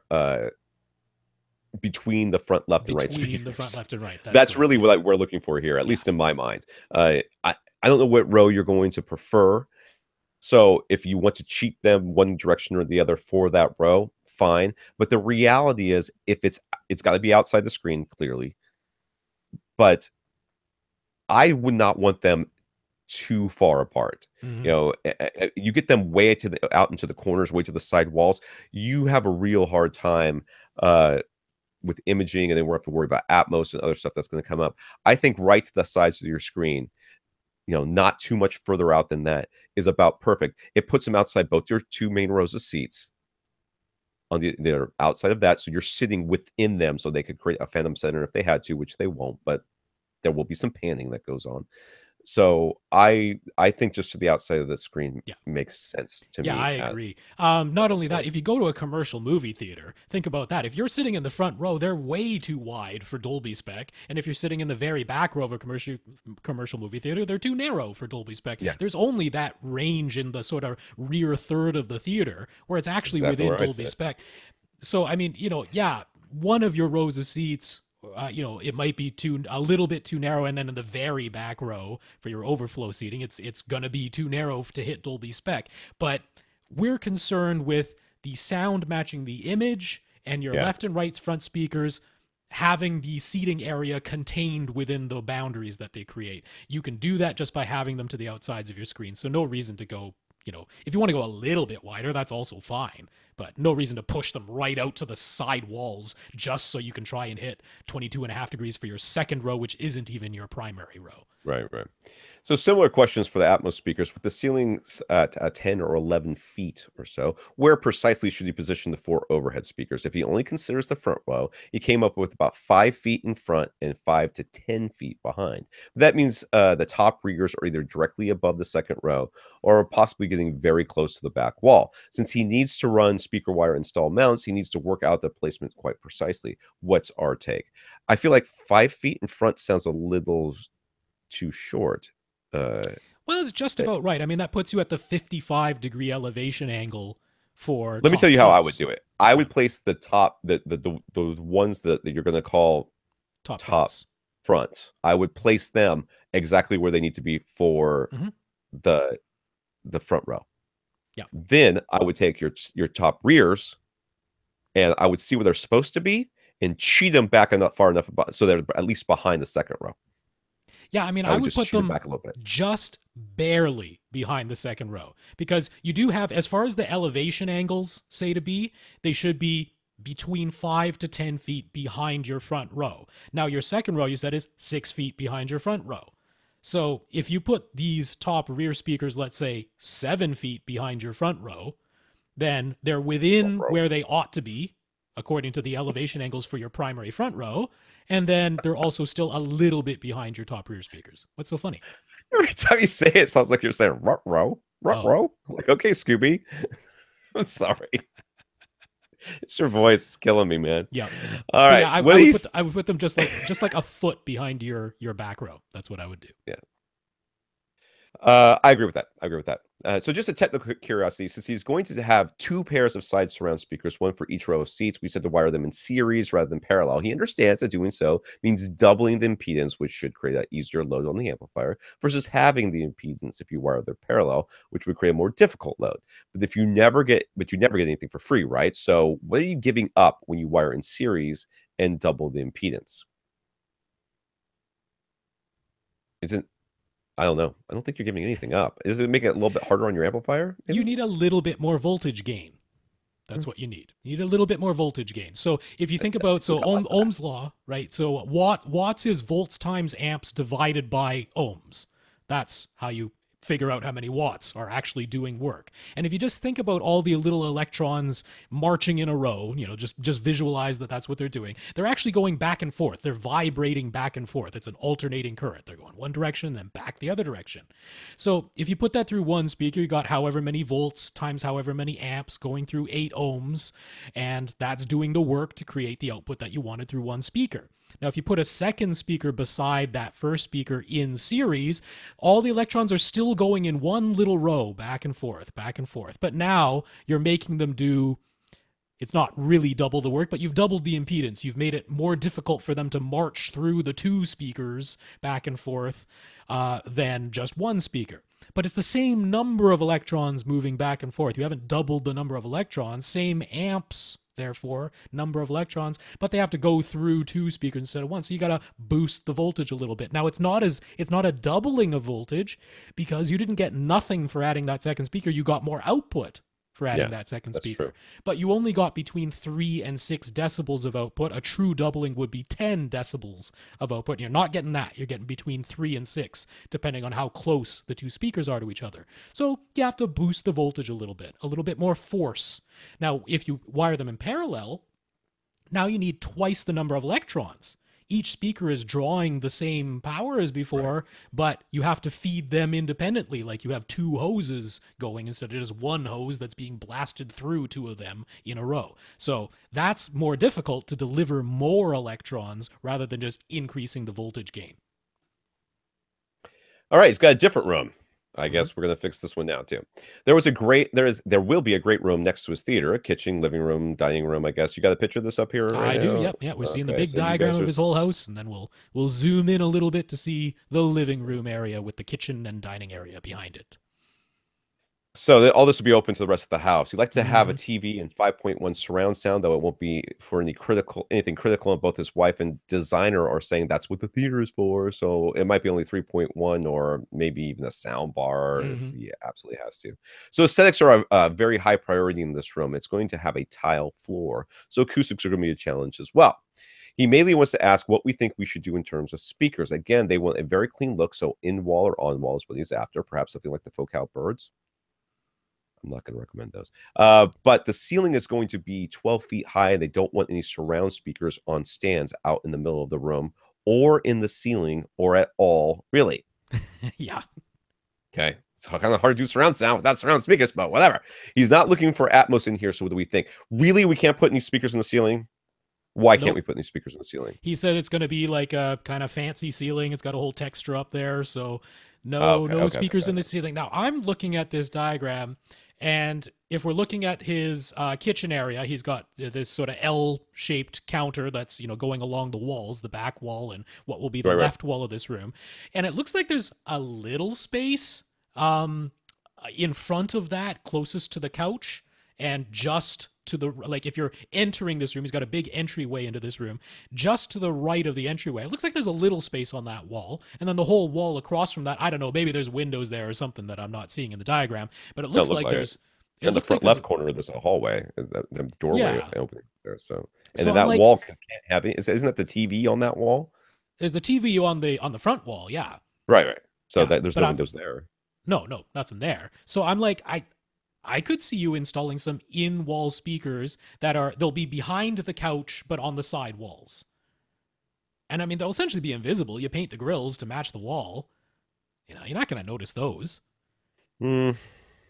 between the front, left, and right speakers. Between the front, left, and right. That's really what we're looking for here, at least in my mind. I don't know what row you're going to prefer. So if you want to cheat them one direction or the other for that row, fine. But the reality is, if it's got to be outside the screen, clearly. But I would not want them too far apart. You get them out into the corners, way to the side walls, you have a real hard time with imaging, and then we're have to worry about Atmos and other stuff that's going to come up. I think right to the sides of your screen, not too much further out than that, is about perfect. It puts them outside both your two main rows of seats. They're outside of that, so you're sitting within them, so they could create a phantom center if they had to, which they won't, but there will be some panning that goes on. So I think just to the outside of the screen makes sense to me. Yeah, I agree. Not only that, if you go to a commercial movie theater, think about that. If you're sitting in the front row, they're way too wide for Dolby spec. And if you're sitting in the very back row of a commercial movie theater, they're too narrow for Dolby spec. Yeah. There's only that range in the sort of rear third of the theater where it's actually within Dolby spec. So, I mean, one of your rows of seats, it might be a little bit too narrow, and then in the very back row for your overflow seating, it's gonna be too narrow to hit Dolby spec. But we're concerned with the sound matching the image, and your left and right front speakers having the seating area contained within the boundaries that they create. You can do that just by having them to the outsides of your screen. So no reason to go, if you want to go a little bit wider, that's also fine, but no reason to push them right out to the side walls just so you can try and hit 22.5 degrees for your second row, which isn't even your primary row. Right. So similar questions for the Atmos speakers with the ceilings at 10 or 11 feet or so. Where precisely should he position the 4 overhead speakers? If he only considers the front row, he came up with about 5 feet in front and 5 to 10 feet behind. That means the top rears are either directly above the second row or possibly getting very close to the back wall. Since he needs to run speaker wire install mounts, he needs to work out the placement quite precisely. What's our take? I feel like 5 feet in front sounds a little too short. Well, it's just about right. I mean, that puts you at the 55-degree elevation angle for. Let me tell you how I would do it. I would place the top, the ones that you're going to call top fronts. I would place them exactly where they need to be for the front row. Yeah. Then I would take your top rears, and I would see where they're supposed to be, and cheat them back far enough so they're at least behind the second row. Yeah, I mean, I would put them back a little bit. Just barely behind the second row, because you do have, as far as the elevation angles say to be, they should be between 5 to 10 feet behind your front row. Now, your second row, you said, is 6 feet behind your front row. So if you put these top rear speakers, let's say 7 feet behind your front row, then they're within where they ought to be, according to the elevation angles for your primary front row, and then they're also still a little bit behind your top rear speakers. What's so funny? Every time you say it, it sounds like you're saying "rut row." Like, okay, Scooby. I'm sorry. It's your voice. It's killing me, man. Yeah. All right. Yeah, I would put them just like a foot behind your back row. That's what I would do. Yeah. I agree with that. So just a technical curiosity, since he's going to have 2 pairs of side surround speakers, one for each row of seats, we said to wire them in series rather than parallel. He understands that doing so means doubling the impedance, which should create an easier load on the amplifier, versus having the impedance if you wire them parallel, which would create a more difficult load. But you never get anything for free, right? So what are you giving up when you wire in series and double the impedance? I don't know. I don't think you're giving anything up. Does it make it a little bit harder on your amplifier? Maybe? You need a little bit more voltage gain. That's what you need. You need a little bit more voltage gain. So if you think about, Ohm's law, right? So watts is volts times amps divided by ohms. That's how you figure out how many watts are actually doing work. And if you just think about all the little electrons marching in a row, just visualize that that's what they're doing. They're actually going back and forth. They're vibrating back and forth. It's an alternating current. They're going one direction, then back the other direction. So if you put that through one speaker, you got however many volts times however many amps going through 8 ohms, and that's doing the work to create the output that you wanted through one speaker. Now, if you put a second speaker beside that first speaker in series, all the electrons are still going in one little row, back and forth, back and forth. But now you're making them do, it's not really double the work, but you've doubled the impedance. You've made it more difficult for them to march through the 2 speakers back and forth than just one speaker. But it's the same number of electrons moving back and forth. You haven't doubled the number of electrons, same amps, therefore, number of electrons, but they have to go through 2 speakers instead of one. So you got to boost the voltage a little bit. Now, it's not a doubling of voltage because you didn't get nothing for adding that second speaker. You got more output for adding that second that's speaker. true. But you only got between 3 and 6 decibels of output. A true doubling would be 10 decibels of output. You're not getting that. You're getting between 3 and 6, depending on how close the two speakers are to each other. So you have to boost the voltage a little bit more force. Now, if you wire them in parallel, now you need twice the number of electrons. Each speaker is drawing the same power as before, but you have to feed them independently. Like you have 2 hoses going instead of just one hose that's being blasted through 2 of them in a row. So that's more difficult to deliver more electrons rather than just increasing the voltage gain. All right, he's got a different room. I guess we're gonna fix this one now too. There will be a great room next to his theater, a kitchen, living room, dining room. I guess you got a picture of this up here. Right I do. now? Yep. Yeah, we're seeing the Okay, big so you diagram guys of are his whole house, and then we'll zoom in a little bit to see the living room area with the kitchen and dining area behind it. So all this will be open to the rest of the house. You'd like to have a TV and 5.1 surround sound, though it won't be for anything critical. And both his wife and designer are saying that's what the theater is for. So it might be only 3.1 or maybe even a sound bar if he absolutely has to. So aesthetics are a very high priority in this room. It's going to have a tile floor, so acoustics are going to be a challenge as well. He mainly wants to ask what we think we should do in terms of speakers. Again, they want a very clean look, so in-wall or on-wall is what he's after. Perhaps something like the Focal Birds. I'm not going to recommend those. But the ceiling is going to be 12 feet high. They don't want any surround speakers on stands out in the middle of the room or in the ceiling or at all, really. Yeah. Okay. It's kind of hard to do surround sound without surround speakers, but whatever. He's not looking for Atmos in here, so what do we think? Really, we can't put any speakers in the ceiling? Why can't we put any speakers in the ceiling? He said it's going to be like a kind of fancy ceiling. It's got a whole texture up there, so no speakers in the ceiling. Now, I'm looking at this diagram, and if we're looking at his kitchen area, he's got this sort of L-shaped counter that's, going along the walls, the back wall and what will be the left wall of this room. And it looks like there's a little space in front of that closest to the couch and just to the, like if you're entering this room, he's got a big entryway into this room. Just to the right of the entryway, it looks like there's a little space on that wall. And then the whole wall across from that, I don't know, maybe there's windows there or something that I'm not seeing in the diagram. But it looks like there's... In the front left corner, there's a hallway, the doorway opening there. So, and then that wall can't have it. Isn't that the TV on that wall? There's the TV on the front wall, yeah. Right. So there's no windows there. No, nothing there. So I'm like, I could see you installing some in-wall speakers they'll be behind the couch, but on the side walls. And I mean, they'll essentially be invisible. You paint the grills to match the wall. You're not going to notice those.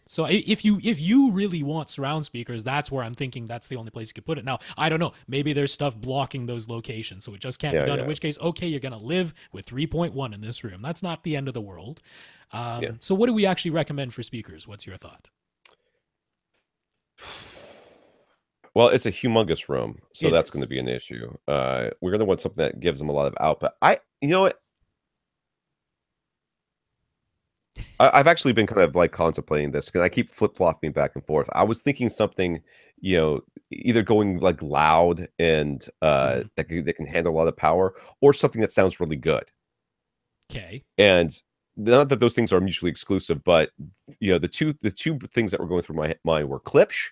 So if you really want surround speakers, that's where I'm thinking that's the only place you could put it. Now, I don't know. Maybe there's stuff blocking those locations, so it just can't be done. In which case, okay, you're going to live with 3.1 in this room. That's not the end of the world. So what do we actually recommend for speakers? What's your thought? Well, it's a humongous room, so that's going to be an issue. We're going to want something that gives them a lot of output. You know what? I've actually been kind of like contemplating this because I keep flip-flopping back and forth. I was thinking something, either going like loud and that can handle a lot of power, or something that sounds really good. Okay. And not that those things are mutually exclusive, but the two things that were going through my mind were Klipsch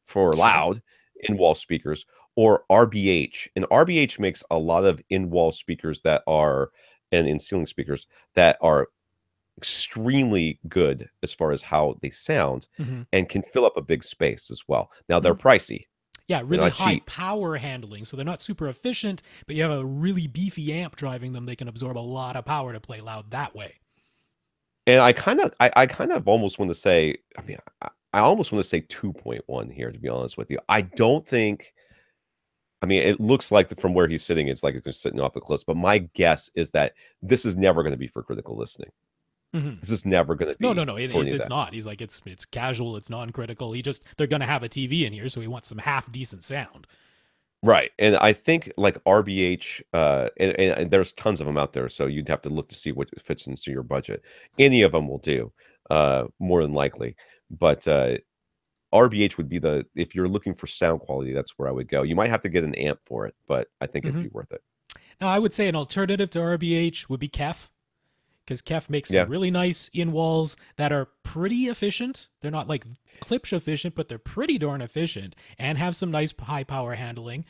for loud in-wall speakers, or RBH. And RBH makes a lot of in-wall speakers and in-ceiling speakers that are extremely good as far as how they sound and can fill up a big space as well. Now they're pricey. Yeah, really high power handling, so they're not super efficient, but you have a really beefy amp driving them. They can absorb a lot of power to play loud that way. And I kind of almost want to say, I almost want to say 2.1 here, to be honest with you. I don't think, it looks like from where he's sitting, it's like it's just sitting off the cliffs. But my guess is that this is never going to be for critical listening. This is never going to be. No. It's not. He's like, it's casual. It's non-critical. They're going to have a TV in here, so he wants some half decent sound. Right. And I think like RBH, and there's tons of them out there. So you'd have to look to see what fits into your budget. Any of them will do, more than likely. But RBH would be if you're looking for sound quality, that's where I would go. You might have to get an amp for it, but I think it'd be worth it. Now, I would say an alternative to RBH would be KEF. because Kef makes some Yeah. really nice in walls that are pretty efficient. They're not like Klipsch efficient, but they're pretty darn efficient and have some nice high power handling.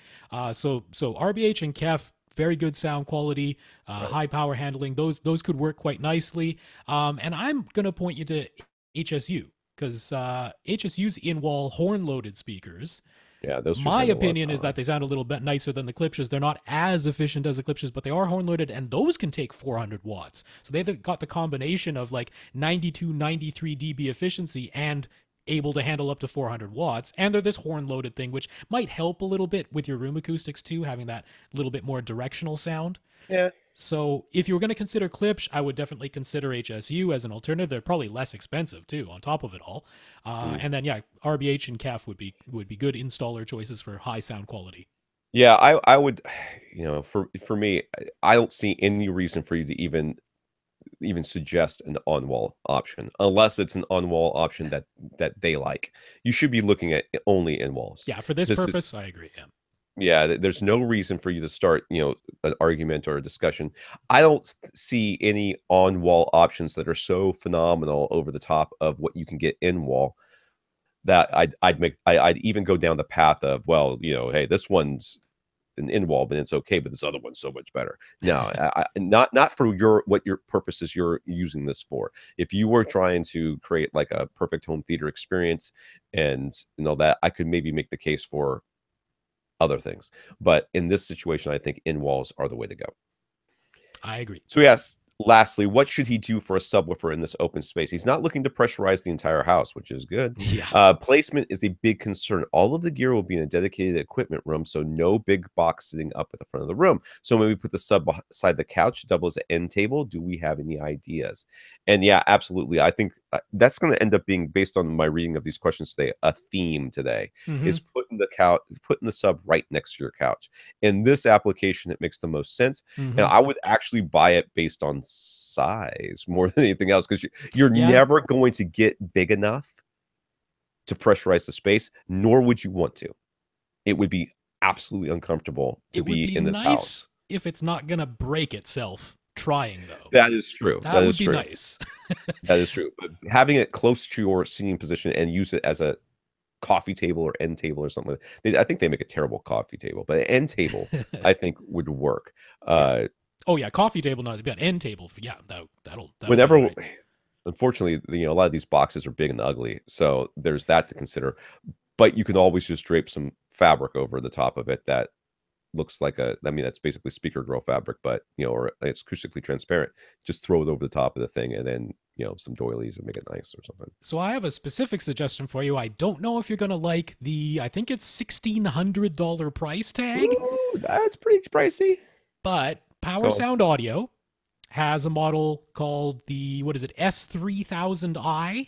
So RBH and Kef, very good sound quality, high power handling. Those could work quite nicely. And I'm gonna point you to HSU because HSU's in wall horn loaded speakers. Yeah, those should My handle a lot of opinion is power. that they sound a little bit nicer than the Klipsch's. They're not as efficient as the Klipsch's, but they are horn loaded, and those can take 400 watts. So they've got the combination of like 92, 93 dB efficiency and able to handle up to 400 watts. And they're this horn loaded thing, which might help a little bit with your room acoustics too, having that little bit more directional sound. Yeah. So if you were going to consider Klipsch, I would definitely consider HSU as an alternative. They're probably less expensive too, on top of it all. And then yeah, RBH and CAF would be good installer choices for high sound quality. Yeah, I would, for me, I don't see any reason for you to even suggest an on-wall option unless it's an on-wall option that they like. You should be looking at only in-walls. Yeah, for this purpose, I agree. Yeah. Yeah, there's no reason for you to start, an argument or a discussion. I don't see any on-wall options that are so phenomenal over the top of what you can get in-wall that I'd even go down the path of, well, hey, this one's an in-wall, but it's okay, but this other one's so much better. No, not for what your purposes you're using this for. If you were trying to create like a perfect home theater experience and that, I could maybe make the case for other things. But in this situation, I think in-walls are the way to go. I agree. So yes, lastly, what should he do for a subwoofer in this open space? He's not looking to pressurize the entire house, which is good. Yeah. Placement is a big concern. All of the gear will be in a dedicated equipment room, so no big box sitting up at the front of the room. So when we put the sub beside the couch, double as an end table, do we have any ideas? And yeah, absolutely. I think that's going to end up being, based on my reading of these questions today, a theme today is putting the sub right next to your couch. In this application, it makes the most sense. And I would actually buy it based on size more than anything else, because you're never going to get big enough to pressurize the space, nor would you want to. It would be absolutely uncomfortable to be in this house. If it's not gonna break itself trying, though. That is true. That would be nice. That is true. But having it close to your seating position and use it as a coffee table or end table or something, I think they make a terrible coffee table, but an end table I think would work. Oh yeah, coffee table, not an end table. Yeah, that'll whenever. Right. Unfortunately, a lot of these boxes are big and ugly, so there's that to consider. But you can always just drape some fabric over the top of it that looks like that's basically speaker grill fabric, but or it's acoustically transparent. Just throw it over the top of the thing, and then some doilies and make it nice or something. So I have a specific suggestion for you. I don't know if you're gonna like I think it's $1,600 price tag. Ooh, that's pretty pricey. But Power Sound Audio has a model called the S3000i.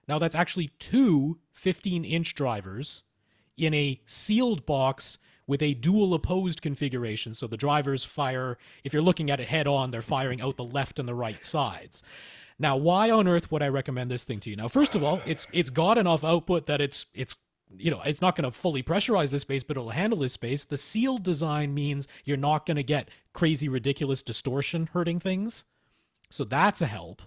Now that's actually two 15-inch drivers in a sealed box with a dual opposed configuration. So the drivers fire, if you're looking at it head on, they're firing out the left and the right sides. Now, why on earth would I recommend this thing to you? Now, first of all, it's got enough output that it's not going to fully pressurize this space, but it'll handle this space. The sealed design means you're not going to get crazy, ridiculous distortion hurting things. So that's a help.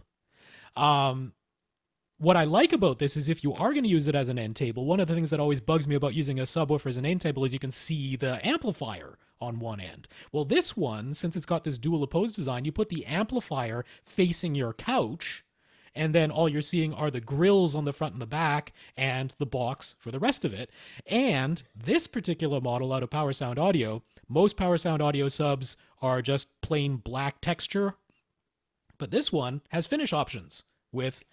What I like about this is if you are going to use it as an end table, one of the things that always bugs me about using a subwoofer as an end table is you can see the amplifier on one end. Well, this one, since it's got this dual opposed design, you put the amplifier facing your couch, and then all you're seeing are the grills on the front and the back and the box for the rest of it. And this particular model out of Power Sound Audio, most Power Sound Audio subs are just plain black texture, but this one has finish options with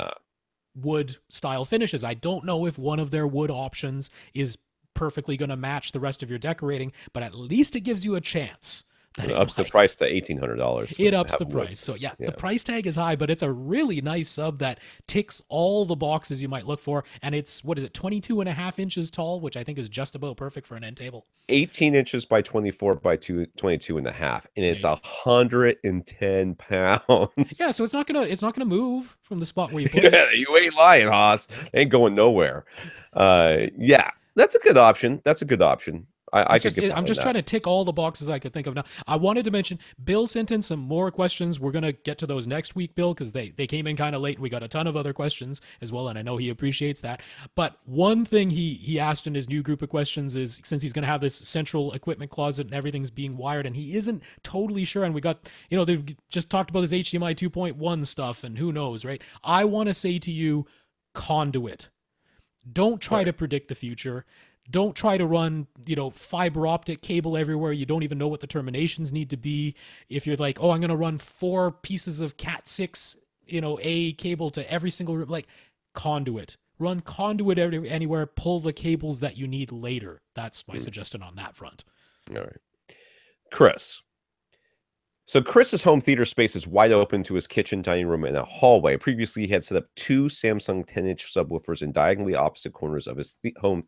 wood style finishes. I don't know if one of their wood options is perfectly going to match the rest of your decorating, but at least it gives you a chance. It ups the price to $1,800. It ups the price. So yeah, the price tag is high, but it's a really nice sub that ticks all the boxes you might look for. And it's, 22.5 inches tall, which I think is just about perfect for an end table. 18 inches by 24 by 22.5, and it's 110 pounds. Yeah, so it's not gonna move from the spot where you put it. Yeah, you ain't lying, Haas. Ain't going nowhere. Yeah, that's a good option. I could get I'm just trying to tick all the boxes I could think of now. I wanted to mention Bill sent in some more questions. We're gonna get to those next week, Bill, because they came in kind of late. We got a ton of other questions as well, and I know he appreciates that. But one thing he asked in his new group of questions is, since he's gonna have this central equipment closet and everything's being wired, and he isn't totally sure, and we got, they just talked about this HDMI 2.1 stuff, and who knows, right? I want to say to you, conduit. Don't try to predict the future. Don't try to run, fiber optic cable everywhere. You don't even know what the terminations need to be. If you're like, oh, I'm going to run 4 pieces of Cat 6, A cable to every single room, like, conduit. Run conduit anywhere. Pull the cables that you need later. That's my suggestion on that front. All right. Chris. So Chris's home theater space is wide open to his kitchen, dining room, and a hallway. Previously, he had set up 2 Samsung 10-inch subwoofers in diagonally opposite corners of his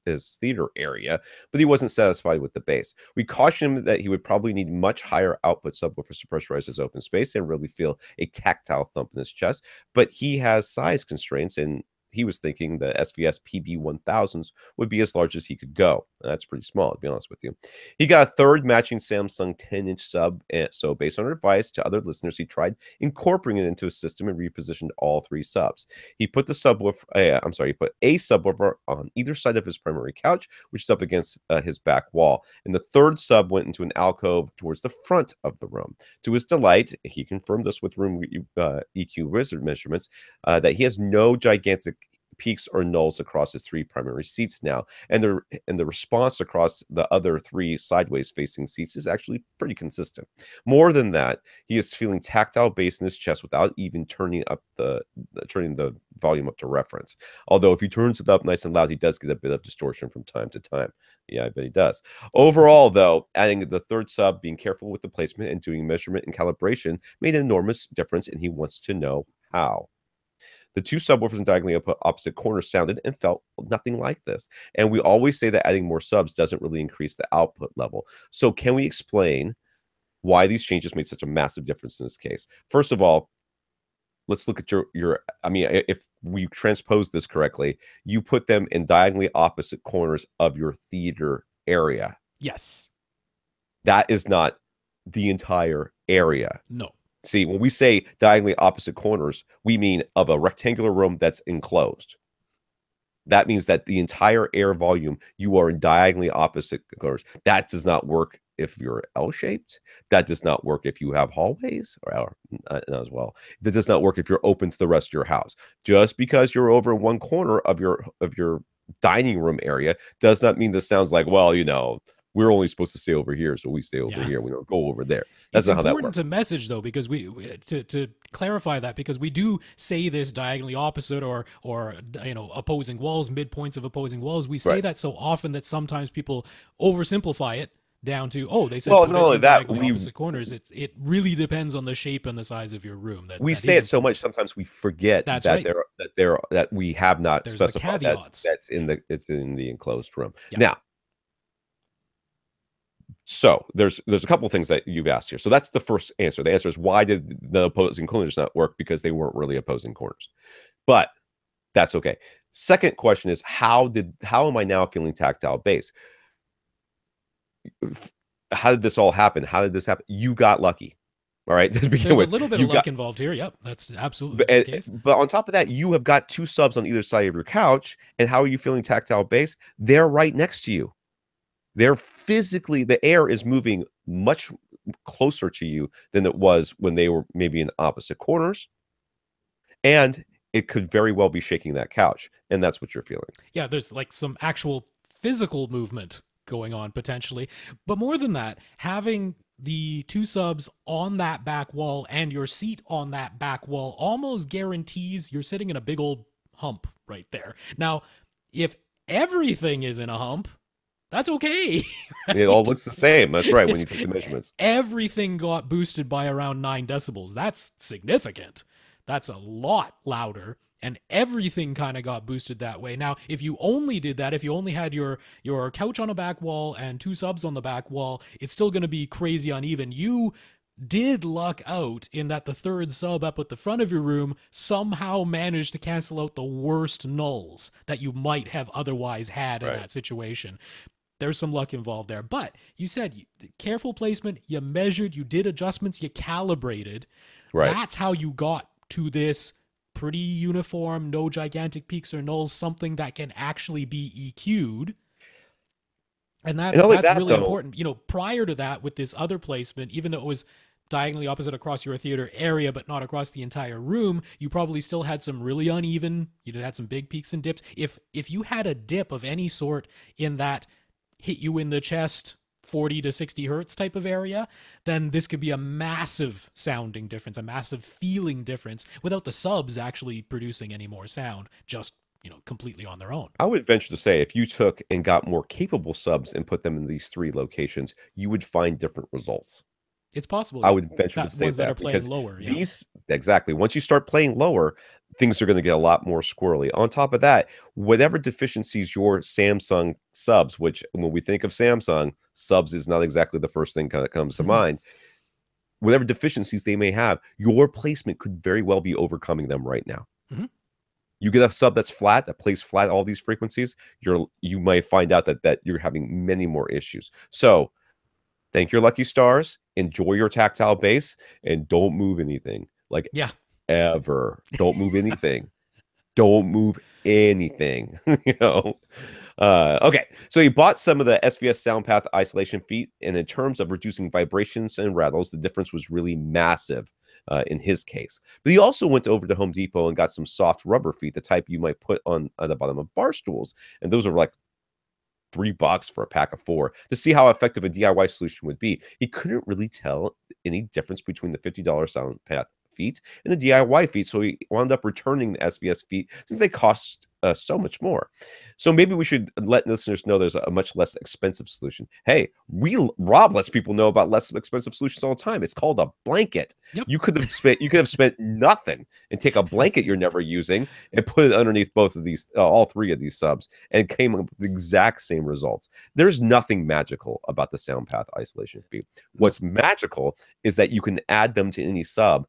his theater area, but he wasn't satisfied with the bass. We cautioned him that he would probably need much higher output subwoofers to pressurize his open space and really feel a tactile thump in his chest, but he has size constraints, and he was thinking the SVS PB1000s would be as large as he could go. And that's pretty small, to be honest with you. He got a third matching Samsung 10-inch sub, so based on advice to other listeners, he tried incorporating it into his system and repositioned all 3 subs. He put he put a subwoofer on either side of his primary couch, which is up against his back wall. And the third sub went into an alcove towards the front of the room. To his delight, he confirmed this with room EQ wizard measurements, that he has no gigantic peaks or nulls across his 3 primary seats now, and the response across the other 3 sideways facing seats is actually pretty consistent. More than that, he is feeling tactile bass in his chest without even turning the volume up to reference. Although if he turns it up nice and loud, he does get a bit of distortion from time to time. Yeah, I bet he does. Overall, though, adding the third sub, being careful with the placement, and doing measurement and calibration made an enormous difference, and he wants to know how. The 2 subwoofers in diagonally opposite corners sounded and felt nothing like this. And we always say that adding more subs doesn't really increase the output level. So can we explain why these changes made such a massive difference in this case? First of all, let's look at if we transpose this correctly, you put them in diagonally opposite corners of your theater area. Yes. That is not the entire area. No. See, when we say diagonally opposite corners, we mean of a rectangular room that's enclosed. That means that the entire air volume, you are in diagonally opposite corners. That does not work if you're L-shaped. That does not work if you have hallways or as well. That does not work if you're open to the rest of your house. Just because you're over one corner of your dining room area does not mean this sounds like, well, we're only supposed to stay over here, so we stay over here. We don't go over there. That's not how that works. It's important to message, though, because to clarify that, because we do say this diagonally opposite or opposing walls, midpoints of opposing walls. We say that so often that sometimes people oversimplify it down to, they said, well, not only that, opposite corners. It really depends on the shape and the size of your room. We say it so much sometimes we forget that we have not specified that's in the enclosed room. Yeah. Now. So there's a couple of things that you've asked here. So that's the first answer. The answer is, why did the opposing corners not work? Because they weren't really opposing corners. But that's okay. Second question is, how am I now feeling tactile bass? How did this all happen? How did this happen? You got lucky. All right. There's a little bit of luck involved here. Yep. That's absolutely the case. But on top of that, you have got 2 subs on either side of your couch. And how are you feeling tactile bass? They're right next to you. They're physically, the air is moving much closer to you than it was when they were maybe in opposite corners. And it could very well be shaking that couch. And that's what you're feeling. Yeah, there's like some actual physical movement going on potentially. But more than that, having the 2 subs on that back wall and your seat on that back wall almost guarantees you're sitting in a big old hump right there. Now, if everything is in a hump, that's okay. Right? It all looks the same. That's right. When you take the measurements, everything got boosted by around 9 decibels. That's significant. That's a lot louder, and everything kind of got boosted that way. Now, if you only did that, if you only had your couch on a back wall and 2 subs on the back wall, it's still going to be crazy uneven. You did luck out in that the third sub up at the front of your room somehow managed to cancel out the worst nulls that you might have otherwise had in that situation. there's some luck involved there. But you said careful placement, you measured, you did adjustments, you calibrated. Right. That's how you got to this pretty uniform, no gigantic peaks or nulls, something that can actually be EQ'd. And And not like that's that really though. important. You know, prior to that, with this other placement, even though it was diagonally opposite across your theater area, but not across the entire room, you probably still had some really uneven. You had some big peaks and dips. If you had a dip of any sort in that hit you in the chest 40 to 60 hertz type of area, then this could be a massive sounding difference, a massive feeling difference without the subs actually producing any more sound, just, completely on their own. I would venture to say if you took and got more capable subs and put them in these 3 locations, you would find different results. It's possible. I Yeah. would venture to That say ones that are that playing because lower. Yeah. these exactly, once you start playing lower, things are going to get a lot more squirrely. On top of that, whatever deficiencies your Samsung subs, which when we think of Samsung, subs is not exactly the first thing that comes to mind. Whatever deficiencies they may have, your placement could very well be overcoming them right now. Mhm. You get a sub that's flat, that plays flat all these frequencies, you might find out that you're having many more issues. So thank your lucky stars, enjoy your tactile bass, and don't move anything. Like Yeah. ever. Don't move anything. Don't move anything. Okay, so he bought some of the SVS SoundPath isolation feet, and in terms of reducing vibrations and rattles, the difference was really massive in his case. But he also went over to Home Depot and got some soft rubber feet, the type you might put on the bottom of bar stools, and those are like $3 for a pack of 4 to see how effective a DIY solution would be. He couldn't really tell any difference between the $50 SoundPath feet and the DIY feet, so he wound up returning the SVS feet since they cost so much more. So maybe we should let listeners know there's a much less expensive solution. Hey, Rob lets people know about less expensive solutions all the time. It's called a blanket. Yep. You could have spent nothing and take a blanket you're never using and put it underneath both of these, all 3 of these subs, and came up with the exact same results. There's nothing magical about the SoundPath isolation feet. What's magical is that you can add them to any sub,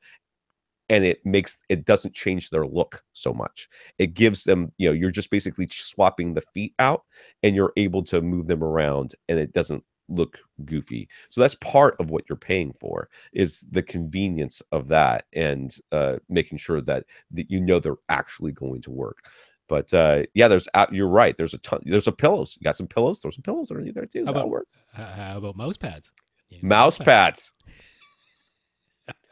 and it doesn't change their look so much. It gives them, you're just basically swapping the feet out and you're able to move them around and it doesn't look goofy. So that's part of what you're paying for, is the convenience of that, and making sure that they're actually going to work. But yeah, you're right. There's a ton. There's pillows. You got some pillows. Throw some pillows underneath there too. That'll work. How about mouse pads? Mouse pads.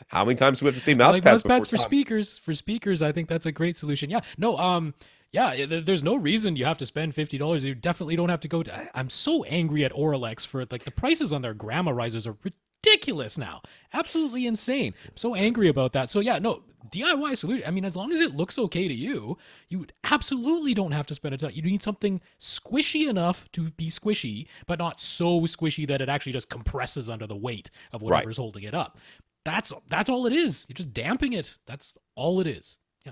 How many times do we have to say mouse pads? Mouse pads for speakers. For speakers, I think that's a great solution. Yeah. No. Yeah. There's no reason you have to spend $50. You definitely don't have to go to. I'm so angry at Auralex for the prices on their grandma risers are ridiculous now. Absolutely insane. I'm so angry about that. So yeah, no DIY solution. I mean, as long as it looks okay to you, you absolutely don't have to spend a ton. You need something squishy enough to be squishy, but not so squishy that it actually just compresses under the weight of whatever's holding it up. That's all it is. You're just damping it. That's all it is. Yeah.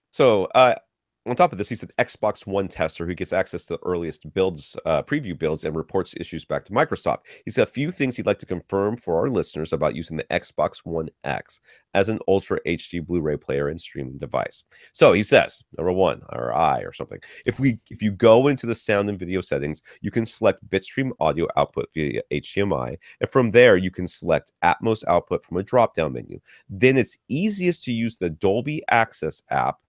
So on top of this, he's an Xbox One tester who gets access to the earliest builds, preview builds, and reports issues back to Microsoft. He's got a few things he'd like to confirm for our listeners about using the Xbox One X as an Ultra HD Blu-ray player and streaming device. So he says, number 1, or I, or something. If you go into the sound and video settings, you can select bitstream audio output via HDMI, and from there you can select Atmos output from a drop-down menu. Then it's easiest to use the Dolby Access app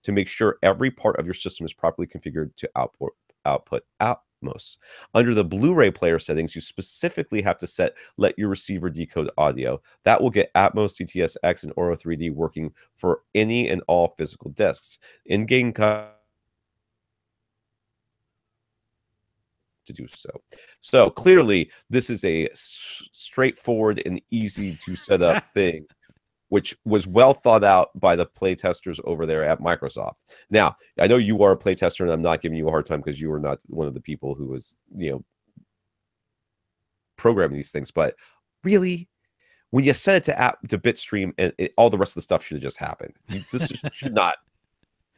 to make sure every part of your system is properly configured to output Atmos. Under the Blu-ray player settings, you specifically have to let your receiver decode audio. That will get Atmos, CTS-X, and Auro 3D working for any and all physical discs. In-game to do so. So clearly, this is a straightforward and easy to set up thing, which was well thought out by the playtesters over there at Microsoft. Now, I know you are a playtester, and I'm not giving you a hard time because you were not one of the people who was, programming these things. But really, when you set it to bitstream, and all the rest of the stuff should have just happened. This should not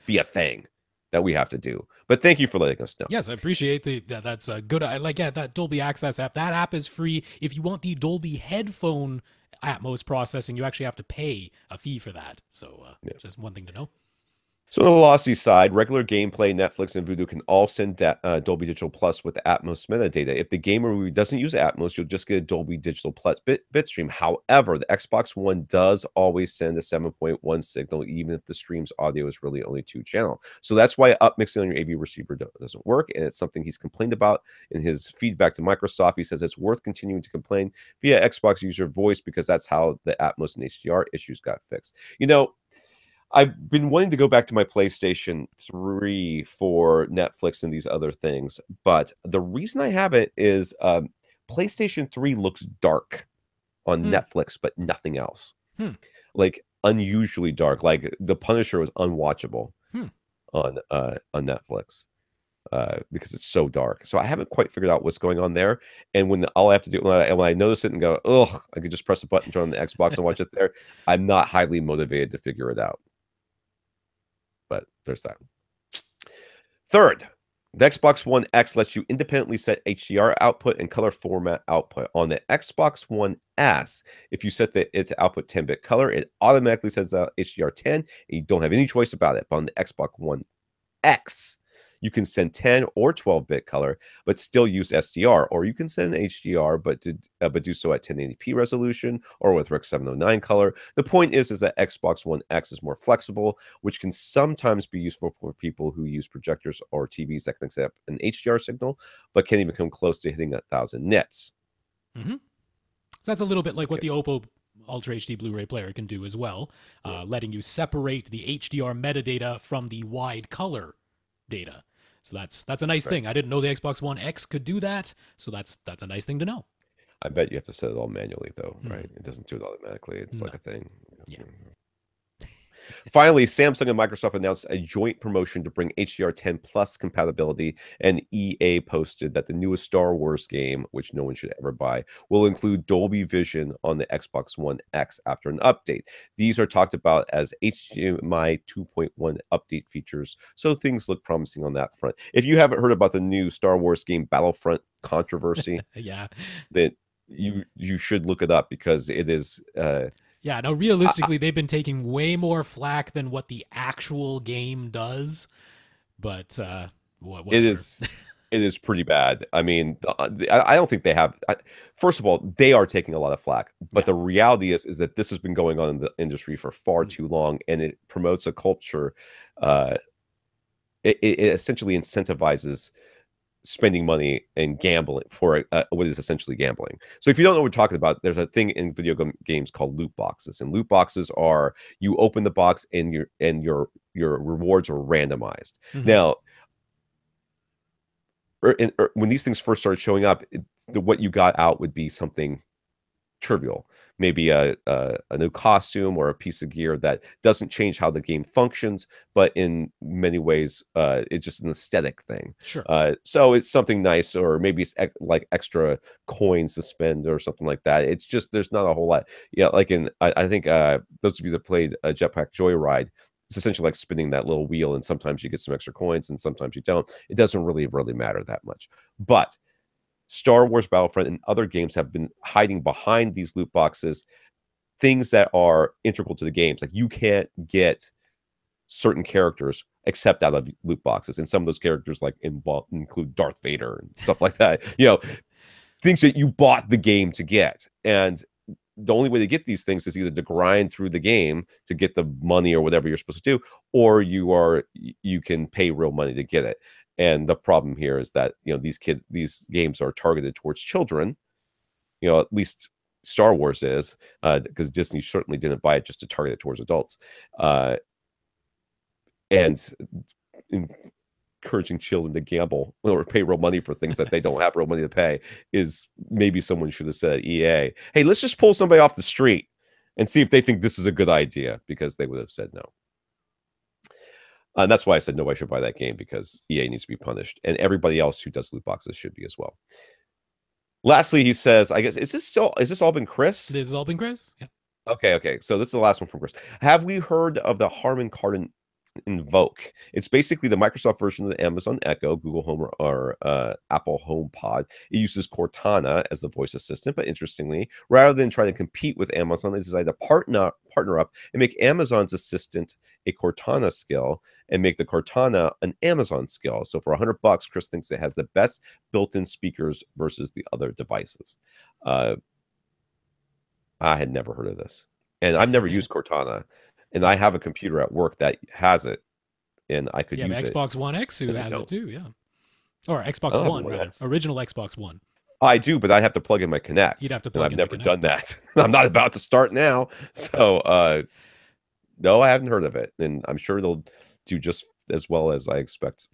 be a thing that we have to do. But thank you for letting us know. Yes, I appreciate that's a good. that Dolby Access app. That app is free. If you want the Dolby headphone Atmos processing, you actually have to pay a fee for that. So just one thing to know. So on the lossy side, regular gameplay, Netflix, and Vudu can all send Dolby Digital Plus with Atmos metadata. If the game or movie doesn't use Atmos, you'll just get a Dolby Digital Plus bitstream. However, the Xbox One does always send a 7.1 signal, even if the stream's audio is really only 2-channel. So that's why upmixing on your AV receiver doesn't work, and it's something he's complained about in his feedback to Microsoft. He says it's worth continuing to complain via Xbox user voice because that's how the Atmos and HDR issues got fixed. You know, I've been wanting to go back to my PlayStation 3 for Netflix and these other things, but the reason I have it is PlayStation 3 looks dark on Hmm. Netflix, but nothing else. Hmm. Like unusually dark. Like The Punisher was unwatchable Hmm. on Netflix because it's so dark. So I haven't quite figured out what's going on there. And when all I have to do when I notice it and go, ugh, I could just press a button, turn on the Xbox, and watch it there. I'm not highly motivated to figure it out. But there's that. Third, the Xbox One X lets you independently set HDR output and color format output. On the Xbox One S, if you set it to output 10-bit color, it automatically sets out HDR 10, and you don't have any choice about it. But on the Xbox One X, you can send 10 or 12-bit color, but still use SDR, or you can send HDR, but do so at 1080p resolution or with Rec 709 color. The point is that Xbox One X is more flexible, which can sometimes be useful for people who use projectors or TVs that can accept an HDR signal, but can't even come close to hitting 1,000 nits. Mm-hmm. So that's a little bit like what Okay. the Oppo Ultra HD Blu-ray player can do as well, Yeah. letting you separate the HDR metadata from the wide color data. So that's a nice Right. thing. I didn't know the Xbox One X could do that, so that's a nice thing to know. I bet you have to set it all manually, though, Hmm. right? It doesn't do it automatically. It's No. like a thing. Yeah. Finally, Samsung and Microsoft announced a joint promotion to bring HDR10 Plus compatibility, and EA posted that the newest Star Wars game, which no one should ever buy, will include Dolby Vision on the Xbox One X after an update. These are talked about as HDMI 2.1 update features, so things look promising on that front. If you haven't heard about the new Star Wars game Battlefront controversy, Yeah. then you should look it up because it is Yeah, no, realistically, they've been taking way more flack than what the actual game does. But it whatever. is pretty bad. I mean, I don't think they have. First of all, they are taking a lot of flack, but Yeah. the reality is that this has been going on in the industry for far Mm. too long, and it promotes a culture. Uh, it essentially incentivizes spending money and gambling for what is essentially gambling. So if you don't know what we're talking about, there's a thing in video games called loot boxes, and loot boxes are you open the box and your rewards are randomized. Hmm. Now, when these things first started showing up, what you got out would be something trivial, maybe a new costume or a piece of gear that doesn't change how the game functions, but in many ways it's just an aesthetic thing. Sure. So it's something nice, or maybe it's like extra coins to spend or something like that. It's just there's not a whole lot. Yeah, like I think those of you that played Jetpack Joyride, it's essentially like spinning that little wheel, and sometimes you get some extra coins and sometimes you don't. It doesn't really matter that much. But Star Wars Battlefront and other games have been hiding behind these loot boxes, things that are integral to the games. Like you can't get certain characters except out of loot boxes, and some of those characters like include Darth Vader and stuff like that. Things that you bought the game to get, and the only way to get these things is either to grind through the game to get the money or whatever you're supposed to do, or you can pay real money to get it. And the problem here is that these games are targeted towards children. At least Star Wars is, because Disney certainly didn't buy it just to target it towards adults. And encouraging children to gamble or pay real money for things that they don't have real money to pay is maybe someone should have said EA, hey, let's just pull somebody off the street and see if they think this is a good idea, because they would have said no. And that's why I said nobody should buy that game, because EA needs to be punished, and everybody else who does loot boxes should be as well. Lastly, he says, I guess, is this all been Chris? This has all been Chris? Yeah. Okay. So this is the last one from Chris. Have we heard of the Harman Kardon Invoke. It's basically the Microsoft version of the Amazon Echo, Google Home, or Apple HomePod. It uses Cortana as the voice assistant, but interestingly, rather than trying to compete with Amazon, they decided to partner up and make Amazon's assistant a Cortana skill and make the Cortana an Amazon skill. So for $100, Chris thinks it has the best built-in speakers versus the other devices. I had never heard of this, and I've never used Cortana. And I have a computer at work that has it, and I could use it. Xbox One X who has it too, yeah. Or Xbox One, rather. Original Xbox One. I do, but I have to plug in my Kinect. You'd have to plug in. I've never done that. I'm not about to start now. So, no, I haven't heard of it. And I'm sure they'll do just as well as I expect.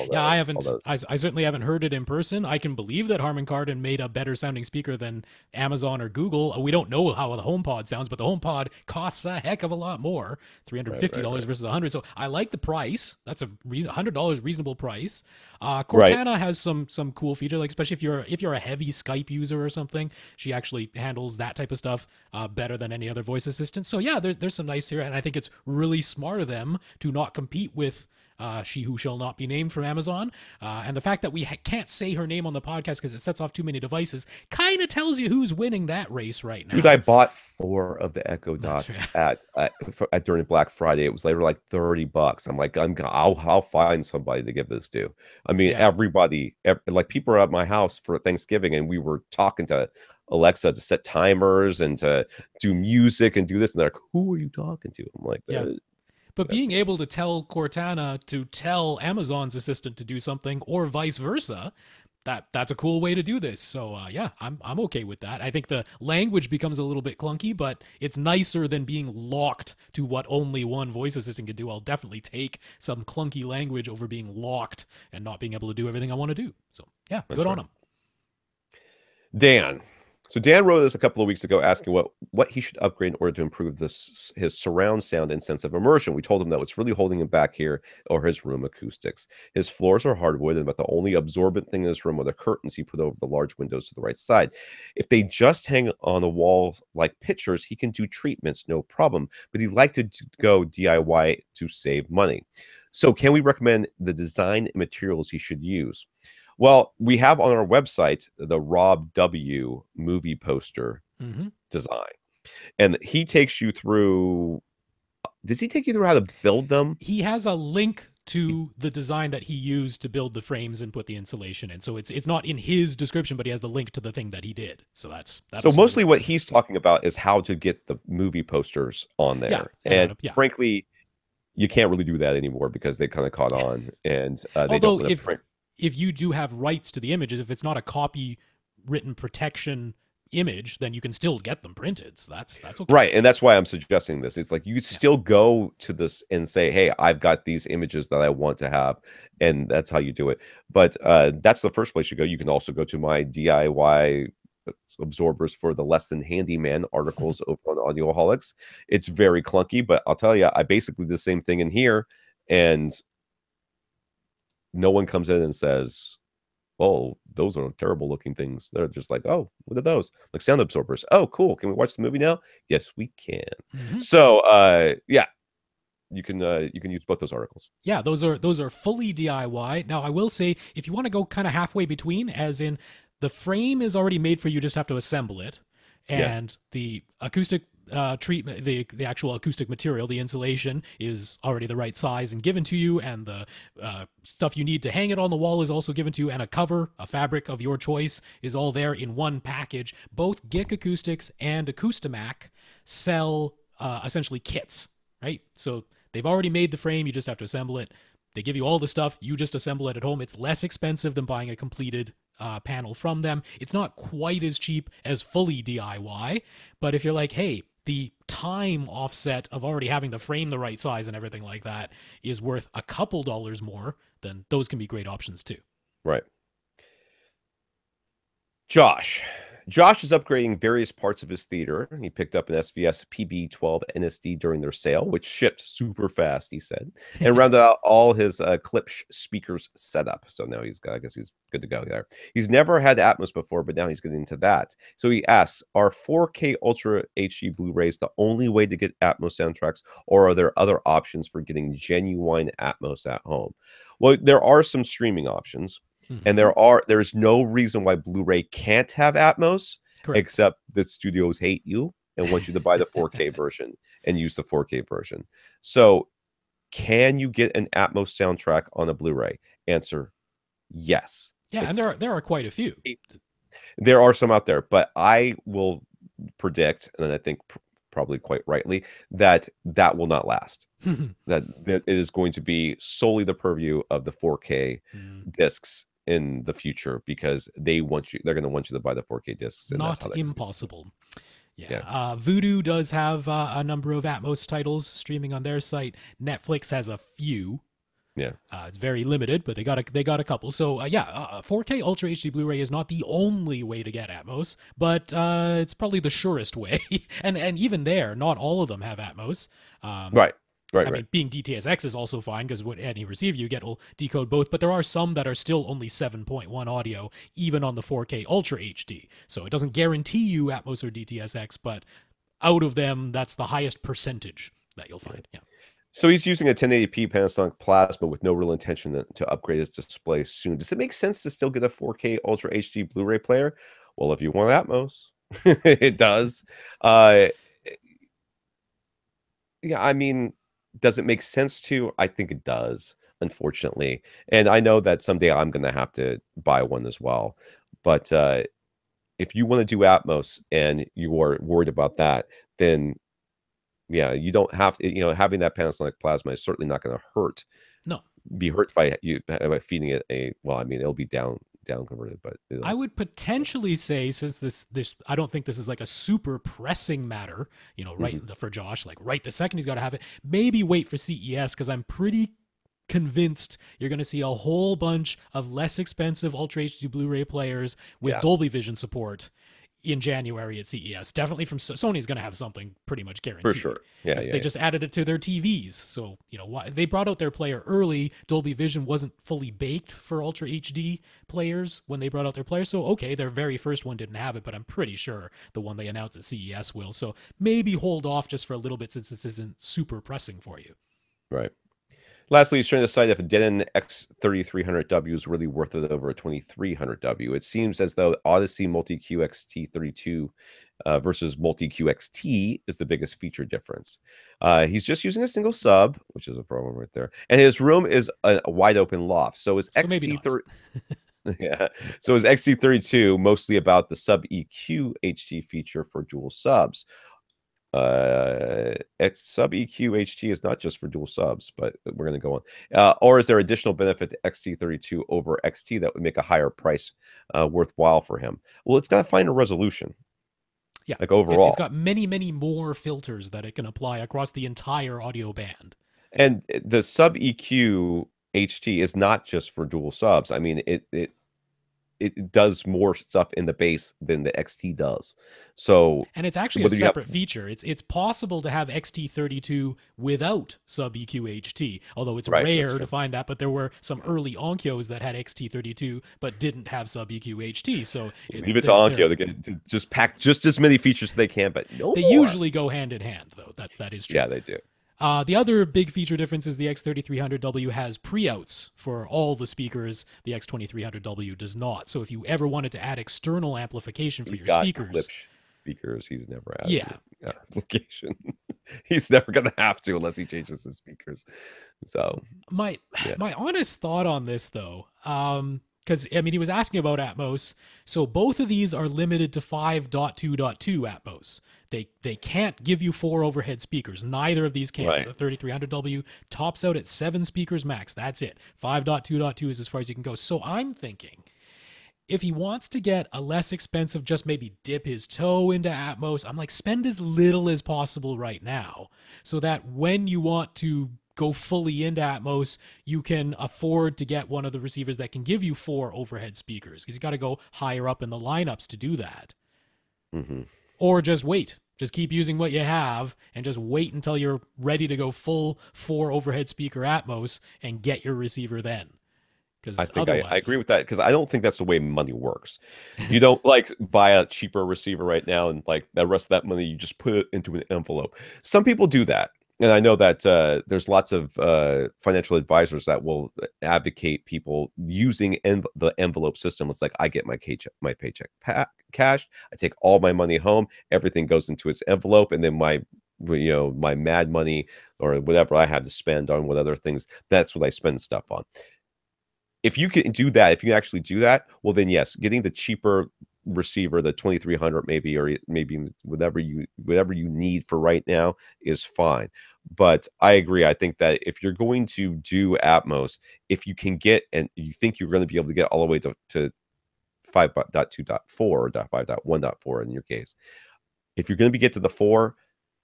Yeah, I haven't. I certainly haven't heard it in person. I can believe that Harman Kardon made a better sounding speaker than Amazon or Google. We don't know how the HomePod sounds, but the HomePod costs a heck of a lot more, $350 versus $100. So I like the price. That's $100 reasonable price. Cortana has some cool feature, like especially if you're a heavy Skype user or something. She actually handles that type of stuff better than any other voice assistant. So yeah, there's some nice here, and I think it's really smart of them to not compete with She Who Shall Not Be Named from Amazon. And the fact that we can't say her name on the podcast because it sets off too many devices kind of tells you who's winning that race right now. Dude, I bought 4 of the Echo Dots at during Black Friday. It was later like $30. I'm like, I'll find somebody to give this to. I mean, everybody, like people are at my house for Thanksgiving, and we were talking to Alexa to set timers and to do music and do this, and they're like, who are you talking to? I'm like, But being able to tell Cortana to tell Amazon's assistant to do something, or vice versa, that's a cool way to do this. So yeah, I'm okay with that. I think the language becomes a little bit clunky, but it's nicer than being locked to what only one voice assistant can do. I'll definitely take some clunky language over being locked and not being able to do everything I want to do. So yeah, good on him. Dan. So Dan wrote us a couple of weeks ago asking what he should upgrade in order to improve his surround sound and sense of immersion. We told him that what's really holding him back here are his room acoustics. His floors are hardwood, and about the only absorbent thing in this room are the curtains he put over the large windows to the right side. If they just hang on the walls like pictures, he can do treatments, no problem. But he'd like to go DIY to save money. So can we recommend the design and materials he should use? Well, we have on our website the Rob W. movie poster design. And he takes you through... Does he take you through how to build them? He has a link to the design that he used to build the frames and put the insulation in. So it's not in his description, but he has the link to the thing that he did. So that's so mostly what he's talking about is how to get the movie posters on there. And frankly, you can't really do that anymore because they kind of caught on, and they don't want to print. If you do have rights to the images, if it's not a copywritten protection image, then you can still get them printed. So that's okay. Right. And that's why I'm suggesting this. It's like you still go to this and say, hey, I've got these images that I want to have. And that's how you do it. But that's the first place you go. You can also go to my DIY absorbers for the less than handyman articles over on Audioholics. It's very clunky, but I'll tell you, I basically do the same thing in here. And no one comes in and says, oh, those are terrible looking things. They're just like, oh, what are those? Like sound absorbers. Oh, cool. Can we watch the movie now? Yes, we can. So yeah, you can use both those articles. Yeah, those are fully DIY. Now I will say, if you want to go kind of halfway between, as in the frame is already made for you, just have to assemble it, and the acoustic treatment, the actual acoustic material, the insulation is already the right size and given to you, and the stuff you need to hang it on the wall is also given to you, and a cover, a fabric of your choice, is all there in one package. Both GIC Acoustics and Acoustimac sell essentially kits, right? So they've already made the frame, you just have to assemble it. They give you all the stuff, you just assemble it at home. It's less expensive than buying a completed panel from them. It's not quite as cheap as fully DIY, but if you're like, hey, the time offset of already having the frame the right size and everything like that is worth a couple dollars more, then those can be great options too. Right. Josh, Josh is upgrading various parts of his theater. He picked up an SVS PB12 NSD during their sale, which shipped super fast, he said, and rounded out all his Klipsch speakers setup. So now I guess he's good to go there. He's never had Atmos before, but now he's getting into that. So he asks, are 4K Ultra HD Blu-rays the only way to get Atmos soundtracks, or are there other options for getting genuine Atmos at home? Well, there are some streaming options. And there's no reason why Blu-ray can't have Atmos, except that studios hate you and want you to buy the 4K version and use the 4K version. So can you get an Atmos soundtrack on a Blu-ray? Answer, yes. Yeah, and there are quite a few. There are some out there, but I will predict, and I think probably quite rightly, that will not last. that it is going to be solely the purview of the 4K discs in the future, because they're going to want you to buy the 4K discs. Not impossible. Yeah. Vudu does have a number of Atmos titles streaming on their site. Netflix has a few. Yeah. It's very limited, but they got a couple. So 4K Ultra HD Blu-ray is not the only way to get Atmos, but it's probably the surest way. and even there, not all of them have Atmos. Right. I mean, being DTSX is also fine, because any receiver you get will decode both, but there are some that are still only 7.1 audio, even on the 4K Ultra HD. So it doesn't guarantee you Atmos or DTSX, but out of them, that's the highest percentage that you'll find. Yeah. So he's using a 1080p Panasonic Plasma with no real intention to upgrade his display soon. Does it make sense to still get a 4K Ultra HD Blu-ray player? Well, if you want Atmos, it does. Yeah, I mean, does it make sense to? I think it does, unfortunately. And I know that someday I'm going to have to buy one as well. But if you want to do Atmos and you are worried about that, then yeah, you don't have to, having that Panasonic Plasma is certainly not going to be hurt by feeding it it'll be down converted, but I would potentially say, since this I don't think this is like a super pressing matter, right, for Josh, like right the second he's got to have it, maybe wait for CES, because I'm pretty convinced you're going to see a whole bunch of less expensive Ultra HD Blu-ray players with Dolby Vision support in January at CES. Definitely from Sony's going to have something pretty much guaranteed. For sure. Yeah. They just added it to their TVs. So, they brought out their player early. Dolby Vision wasn't fully baked for Ultra HD players when they brought out their player. So, okay, their very first one didn't have it, but I'm pretty sure the one they announced at CES will. So maybe hold off just for a little bit, since this isn't super pressing for you. Right. Lastly, he's trying to decide if a Denon X3300W is really worth it over a 2300W. It seems as though Odyssey Multi-Q XT32 versus Multi-Q XT is the biggest feature difference. He's just using a single sub, which is a problem right there. And his room is a wide open loft. So his XT30... Yeah. So his XT32 mostly about the sub EQ HD feature for dual subs. Sub EQ HT is not just for dual subs, but we're going to go on. Or is there additional benefit to XT32 over XT that would make a higher price worthwhile for him? Well, it's got to find a resolution. Yeah, like overall, it's got many more filters that it can apply across the entire audio band. And the sub EQ HT is not just for dual subs. I mean, it does more stuff in the bass than the XT does. So, and it's actually a separate feature. It's possible to have XT32 without sub EQ HT, although it's rare to find that. But there were some early Onkyos that had XT32 but didn't have sub EQ HT. So leave it to Onkyo to just pack just as many features as they can, but they usually go hand in hand, though. That is true. Yeah, they do. The other big feature difference is the X3300W has pre-outs for all the speakers. The X2300W does not. So if you ever wanted to add external amplification for your speakers... Klipsch speakers, he's never added amplification. He's never going to have to unless he changes his speakers. So my honest thought on this, though, because, I mean, he was asking about Atmos. So both of these are limited to 5.2.2 Atmos. They can't give you 4 overhead speakers. Neither of these can. Right. The 3300W tops out at 7 speakers max. That's it. 5.2.2 is as far as you can go. So I'm thinking, if he wants to get a less expensive, just maybe dip his toe into Atmos, I'm like, spend as little as possible right now, so that when you want to go fully into Atmos, you can afford to get one of the receivers that can give you 4 overhead speakers, because you got to go higher up in the lineups to do that. Hmm. Or just wait. Just keep using what you have and just wait until you're ready to go full 4 overhead speaker Atmos and get your receiver then. I Because think I agree otherwise, with that because I don't think that's the way money works. You don't like buy a cheaper receiver right now and like the rest of that money you just put it into an envelope. Some people do that. And I know that there's lots of financial advisors that will advocate people using the envelope system. It's like I get my paycheck cashed. I take all my money home. Everything goes into its envelope, and then my mad money or whatever I have to spend on what other things. That's what I spend stuff on. If you can do that, if you actually do that, well, then yes, getting the cheaper receiver, the 2300 maybe, or maybe whatever you need for right now is fine. But I agree. I think that if you're going to do Atmos, if you can get, and you think you're going to be able to get all the way to 5.2.4 or 5.1.4 in your case, if you're going to get to the 4,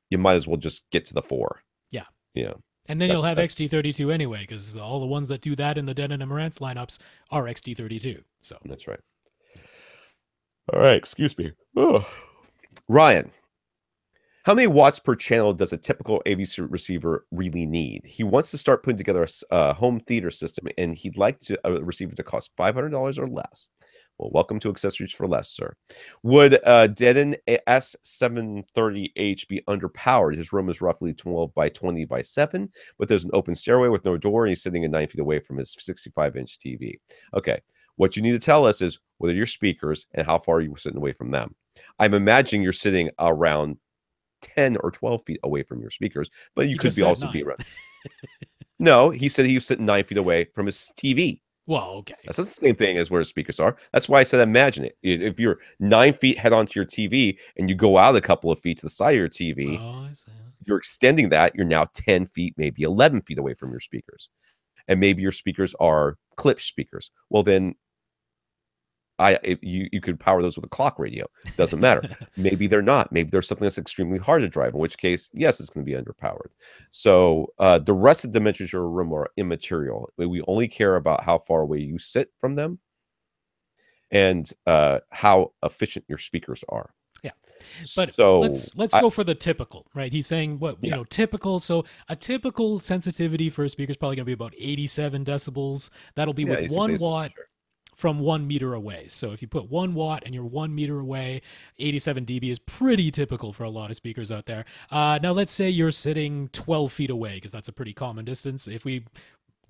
you might as well just get to the 4. yeah. Yeah. And then you'll have XT32 anyway, because all the ones that do that in the Denon and Marantz lineups are XT32. So that's right. All right, excuse me. Oh. Ryan, how many watts per channel does a typical AV receiver really need? He wants to start putting together a home theater system, and he'd like a receiver to cost $500 or less. Well, welcome to Accessories for Less, sir. Would Denon S730H be underpowered? His room is roughly 12 by 20 by 7, but there's an open stairway with no door, and he's sitting at 9 feet away from his 65-inch TV. Okay, what you need to tell us is what are your speakers and how far are you sitting away from them? I'm imagining you're sitting around 10 or 12 feet away from your speakers, but you could be also 9. be around. No, he said he was sitting 9 feet away from his TV. Well, okay. That's not the same thing as where his speakers are. That's why I said imagine it. If you're 9 feet head onto your TV and you go out a couple of feet to the side of your TV, you're extending that. You're now 10 feet, maybe 11 feet away from your speakers. And maybe your speakers are clip speakers. Well, then you could power those with a clock radio. Doesn't matter. Maybe they're not. Maybe there's something that's extremely hard to drive, in which case, yes, it's going to be underpowered. So the rest of the dimensions of your room are immaterial. We only care about how far away you sit from them and how efficient your speakers are. Yeah. But so let's go for the typical, right? He's saying typical. So a typical sensitivity for a speaker is probably going to be about 87 decibels. That'll be with 1 watt. Sure. From 1 meter away. So if you put 1 watt and you're 1 meter away, 87 dB is pretty typical for a lot of speakers out there. Now let's say you're sitting 12 feet away, because that's a pretty common distance. If we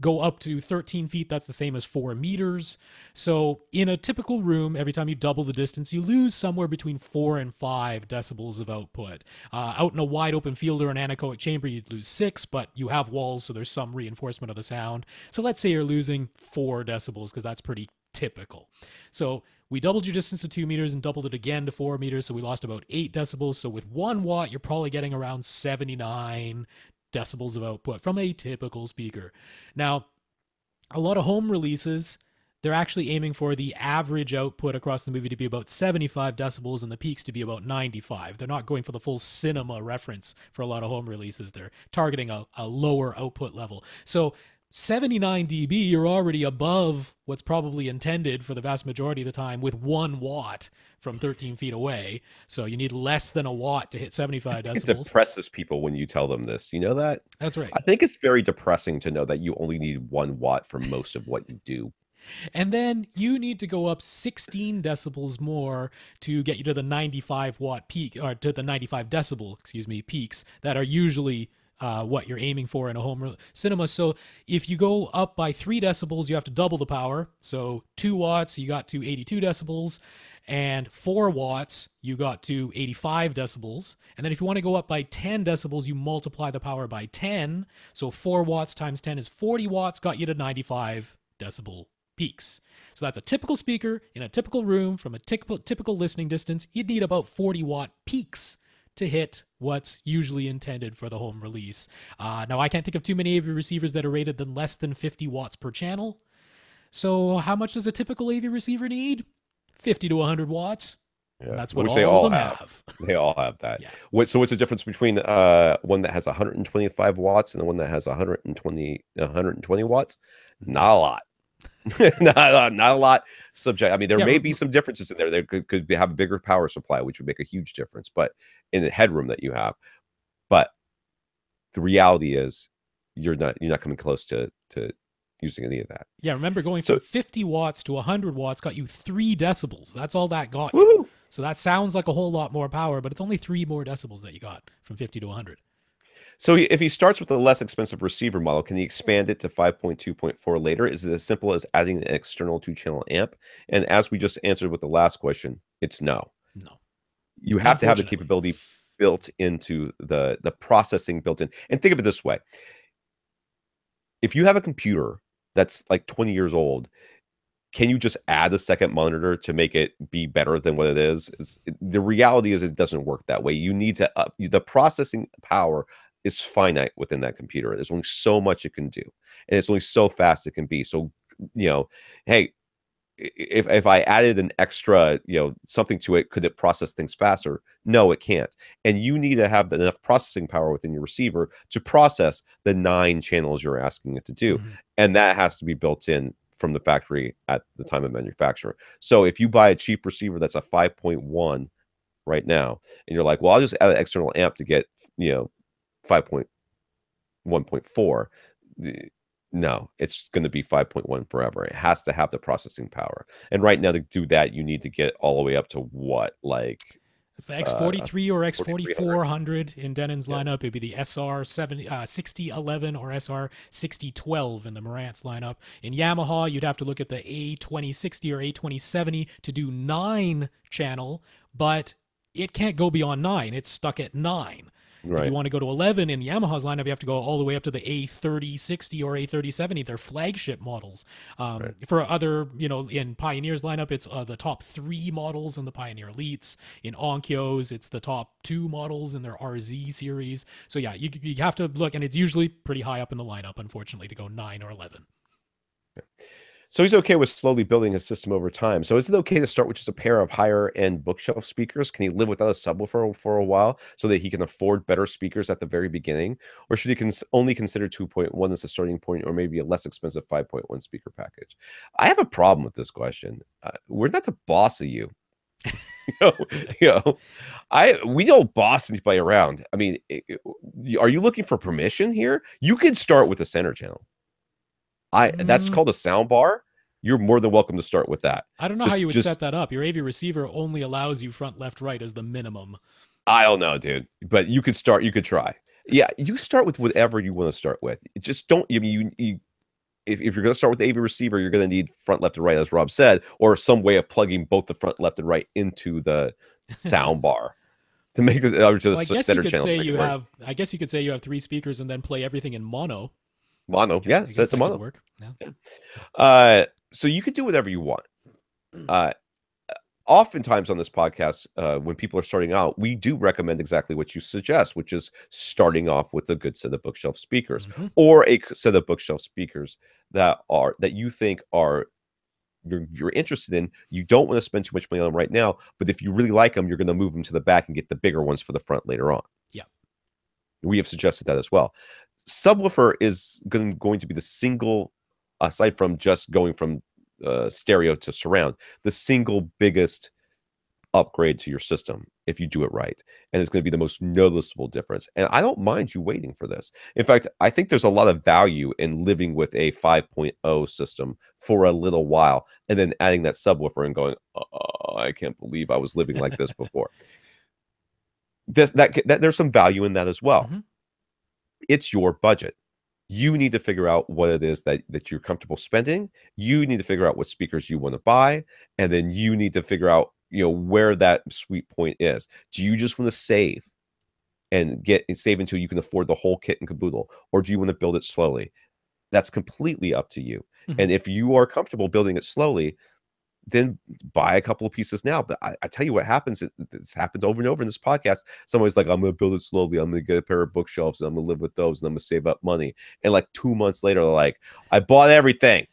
go up to 13 feet, that's the same as 4 meters. So in a typical room, every time you double the distance, you lose somewhere between 4 and 5 decibels of output. Out in a wide open field or an anechoic chamber, you'd lose 6, but you have walls, so there's some reinforcement of the sound. So let's say you're losing 4 decibels, because that's pretty typical. So we doubled your distance to 2 meters and doubled it again to 4 meters, so we lost about 8 decibels. So with 1 watt, you're probably getting around 79 decibels of output from a typical speaker. Now, a lot of home releases, they're actually aiming for the average output across the movie to be about 75 decibels and the peaks to be about 95. They're not going for the full cinema reference for a lot of home releases. They're targeting a lower output level. So 79 dB, you're already above what's probably intended for the vast majority of the time with 1 watt from 13 feet away. So you need less than a watt to hit 75 decibels. It depresses people when you tell them this. You know that? That's right. I think it's very depressing to know that you only need 1 watt for most of what you do. And then you need to go up 16 decibels more to get you to the 95 watt peak, or to the 95 decibel, peaks that are usually what you're aiming for in a home cinema. So if you go up by 3 decibels, you have to double the power. So 2 watts, you got to 82 decibels, and 4 watts, you got to 85 decibels. And then if you want to go up by 10 decibels, you multiply the power by 10. So 4 watts times 10 is 40 watts, got you to 95 decibel peaks. So that's a typical speaker in a typical room from a typical listening distance. You'd need about 40 watt peaks to hit what's usually intended for the home release. Now, I can't think of too many AV receivers that are rated than less than 50 watts per channel. So how much does a typical AV receiver need? 50 to 100 watts. Yeah. That's what all of them have. They all have that. Yeah. So what's the difference between one that has 125 watts and the one that has 120 watts? Not a lot. Not a lot subject. I mean, there Yeah, may be some differences in there. There could have a bigger power supply, which would make a huge difference, but in the headroom that you have. But the reality is you're not coming close to using any of that. yeah. Remember, going So from 50 watts to 100 watts got you 3 decibels. That's all that got you. woo! So that sounds like a whole lot more power, but it's only 3 more decibels that you got from 50 to 100. So if he starts with a less expensive receiver model, can he expand it to 5.2.4 later? Is it as simple as adding an external 2-channel amp? And as we just answered with the last question, it's no. No. You have to have the capability built into the processing built in. And think of it this way. If you have a computer that's like 20 years old, can you just add a second monitor to make it be better than what it is? The reality is it doesn't work that way. You need to the processing power is finite within that computer. There's only so much it can do, and it's only so fast it can be. So, hey, if I added an extra, something to it, could it process things faster? No, it can't. And you need to have enough processing power within your receiver to process the 9 channels you're asking it to do. Mm-hmm. And that has to be built in from the factory at the time of manufacture. So if you buy a cheap receiver that's a 5.1 right now, and you're like, well, I'll just add an external amp to get, 5.1.4. No, it's going to be 5.1 forever. It has to have the processing power. And right now, to do that, you need to get all the way up to what? Like, it's the X43 or X4400 in Denon's lineup. It'd be the SR6011 or SR6012 in the Marantz lineup. In Yamaha, you'd have to look at the A2060 or A2070 to do 9-channel, but it can't go beyond 9. It's stuck at 9. Right. If you want to go to 11 in Yamaha's lineup, you have to go all the way up to the A3060 or A3070. They're flagship models. Right. For other, in Pioneer's lineup, it's the top 3 models in the Pioneer Elites. In Onkyo's, it's the top 2 models in their RZ series. So yeah, you have to look, and it's usually pretty high up in the lineup, unfortunately, to go 9 or 11. Yeah. So he's okay with slowly building his system over time. So is it okay to start with just a pair of higher end bookshelf speakers? Can he live without a subwoofer for a while so that he can afford better speakers at the very beginning? Or should he only consider 2.1 as a starting point, or maybe a less expensive 5.1 speaker package? I have a problem with this question. We're not the boss of you. We don't boss anybody around. I mean, are you looking for permission here? You could start with a center channel. That's called a sound bar. You're more than welcome to start with that. I don't know how you would set that up. Your AV receiver only allows you front, left, right as the minimum. I don't know, dude. But you could start. You could try. Yeah, you start with whatever you want to start with. Just don't. If you're going to start with the AV receiver, you're going to need front, left, and right, as Rob said, or some way of plugging both the front, left, and right into the sound bar to make it to the center channel. I guess you could say you have 3 speakers and then play everything in mono. Mono, yeah, set to mono. Work. Yeah. So you could do whatever you want. Oftentimes on this podcast, when people are starting out, we do recommend exactly what you suggest, which is starting off with a good set of bookshelf speakers, or a set of bookshelf speakers that you think you're interested in. You don't want to spend too much money on them right now, but if you really like them, you're going to move them to the back and get the bigger ones for the front later on. Yeah, we have suggested that as well. Subwoofer is going to be the single, aside from just going from stereo to surround, the single biggest upgrade to your system if you do it right. And it's going to be the most noticeable difference. And I don't mind you waiting for this. In fact, I think there's a lot of value in living with a 5.0 system for a little while and then adding that subwoofer and going, oh, I can't believe I was living like this before. There's some value in that as well. It's your budget. You need to figure out what it is that you're comfortable spending. You need to figure out what speakers you want to buy. And then you need to figure out, where that sweet point is. Do you just want to save and save until you can afford the whole kit and caboodle? Or do you want to build it slowly? That's completely up to you. And if you are comfortable building it slowly, then buy a couple of pieces now. But I tell you what happens. It's happened over and over in this podcast. Somebody's like, I'm going to build it slowly. I'm going to get a pair of bookshelves and I'm going to live with those and I'm going to save up money. And like 2 months later, they're like, I bought everything.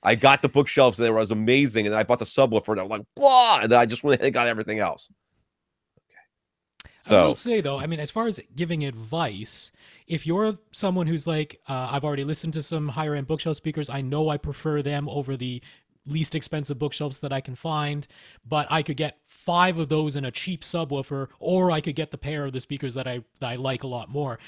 I got the bookshelves and it was amazing. And I bought the subwoofer and I'm like, blah. And then I just went ahead and got everything else. I will So say though, I mean, as far as giving advice, if you're someone who's like, I've already listened to some higher end bookshelf speakers, I know I prefer them over the least expensive bookshelves that I can find, but I could get 5 of those in a cheap subwoofer, or I could get the pair of the speakers that I like a lot more.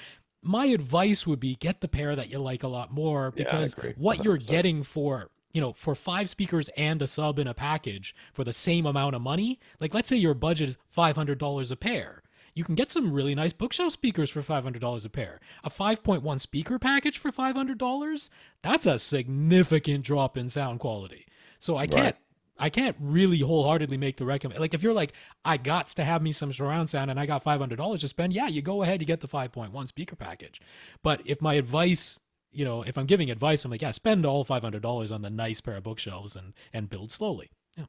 My advice would be get the pair that you like a lot more, yeah, I because agree, what you're 100%. getting for, for 5 speakers and a sub in a package for the same amount of money, like let's say your budget is $500 a pair, you can get some really nice bookshelf speakers for $500 a pair. A 5.1 speaker package for $500, that's a significant drop in sound quality. So Right. I can't really wholeheartedly make the recommend. Like if you're like, I got to have me some surround sound and I got $500 to spend, yeah, you go ahead, you get the 5.1 speaker package. But if my advice, if I'm giving advice, I'm like, yeah, spend all $500 on the nice pair of bookshelves and build slowly. Yeah.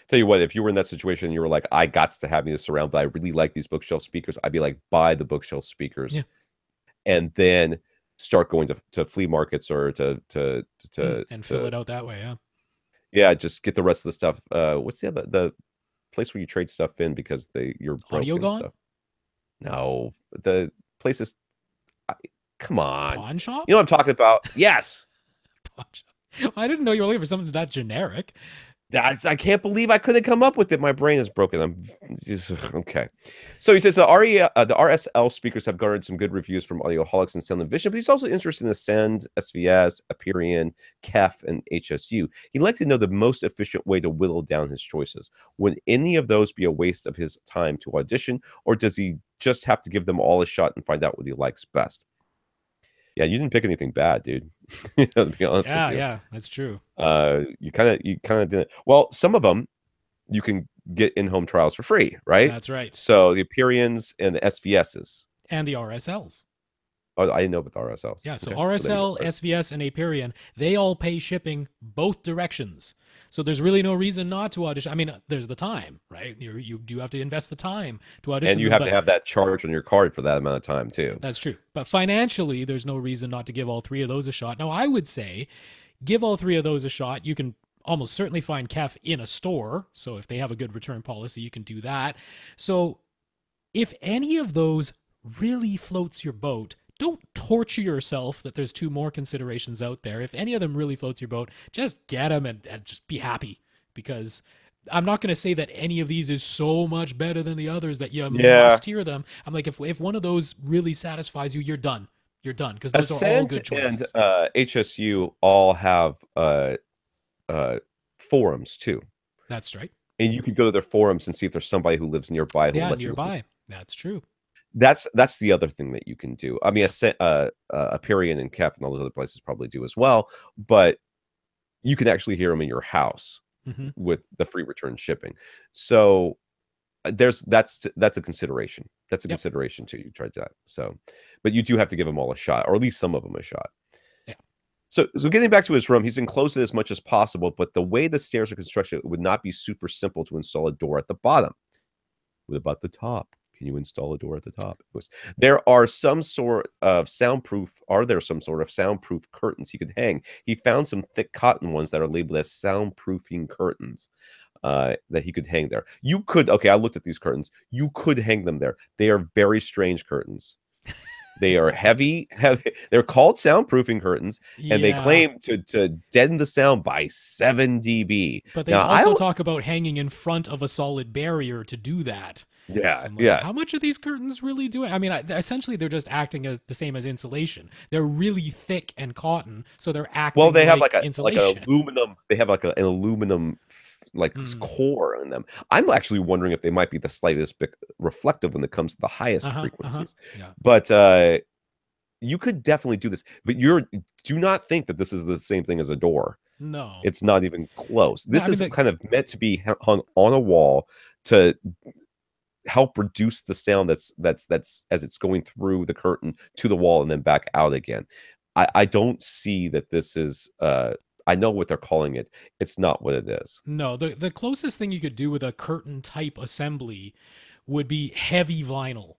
Tell you what, if you were in that situation and you were like, I got to have me this surround, but I really like these bookshelf speakers, I'd be like, buy the bookshelf speakers Yeah. and then start going to flea markets or And fill it out that way. Yeah. yeah, just get the rest of the stuff. What's the place where you trade stuff in because you're Audio broken Gone? stuff? No, the places. I, come on, Pawn shop? you know what I'm talking about? Yes. Pawn shop. I didn't know you were looking for something that generic. I can't believe I couldn't come up with it. My brain is broken. I'm just okay. So he says the RSL speakers have garnered some good reviews from audioholics and Sound and Vision, but he's also interested in the Send, SVS, Aperion, KEF, and HSU. He'd like to know the most efficient way to whittle down his choices. Would any of those be a waste of his time to audition, or does he just have to give them all a shot and find out what he likes best? Yeah, you didn't pick anything bad, dude. To be honest with you. Yeah, that's true. You kind of didn't. Well, some of them you can get in-home trials for free, right? That's right. So the Aperions and the SVSs. And the RSLs. Oh, I didn't know about the RSLs. Yeah, so Okay. Well, there you RSL, go. SVS, and Aperion, they all pay shipping both directions. So there's really no reason not to audition. I mean, there's the time, right? You do have to invest the time to audition And you them, have but to have that charge on your card for that amount of time too. that's true. But financially, there's no reason not to give all 3 of those a shot. Now, I would say give all 3 of those a shot. You can almost certainly find KEF in a store. So if they have a good return policy, you can do that. So if any of those really floats your boat, don't torture yourself that there's 2 more considerations out there. If any of them really floats your boat, just get them and just be happy, because I'm not going to say that any of these is so much better than the others that you Yeah. must hear them. I'm like, if one of those really satisfies you, you're done. You're done, because those are all Ascent good and choices. HSU all have forums too. That's right. And you could go to their forums and see if there's somebody who lives nearby who will Yeah, let you listen. nearby. That's true. That's the other thing that you can do. I mean, Aperion and KEF and all those other places probably do as well, but you can actually hear them in your house Hmm. with the free return shipping. So that's a consideration. That's a Yep. consideration too. You tried that. So, but you do have to give them all a shot, or at least some of them a shot. Yeah. So getting back to his room, he's enclosed it as much as possible, but the way the stairs are constructed, it would not be super simple to install a door at the bottom. What about the top? Can you install a door at the top? There are some sort of soundproof. Are there some sort of soundproof curtains he could hang? He found some thick cotton ones that are labeled as soundproofing curtains that he could hang there. You could. Okay, I looked at these curtains. You could hang them there. They are very strange curtains. They are heavy. They're called soundproofing curtains, and they Yeah. claim to deaden the sound by 7 dB. But they Now, I also don't. talk about hanging in front of a solid barrier to do that. Yeah, So I'm like, yeah. how much are these curtains really doing? I mean, essentially, they're just acting as the same as insulation. They're really thick and cotton, so they're acting. Well, they have like insulation. an aluminum. They have like an aluminum core in them. I'm actually wondering if they might be the slightest bit reflective when it comes to the highest frequencies. Yeah. But you could definitely do this. But do not think that this is the same thing as a door. No. It's not even close. This I mean, is kind of meant to be hung on a wall to help reduce the sound that's as it's going through the curtain to the wall and then back out again. I don't see that this is I know what they're calling it. It's not what it is. No, the closest thing you could do with a curtain type assembly would be heavy vinyl.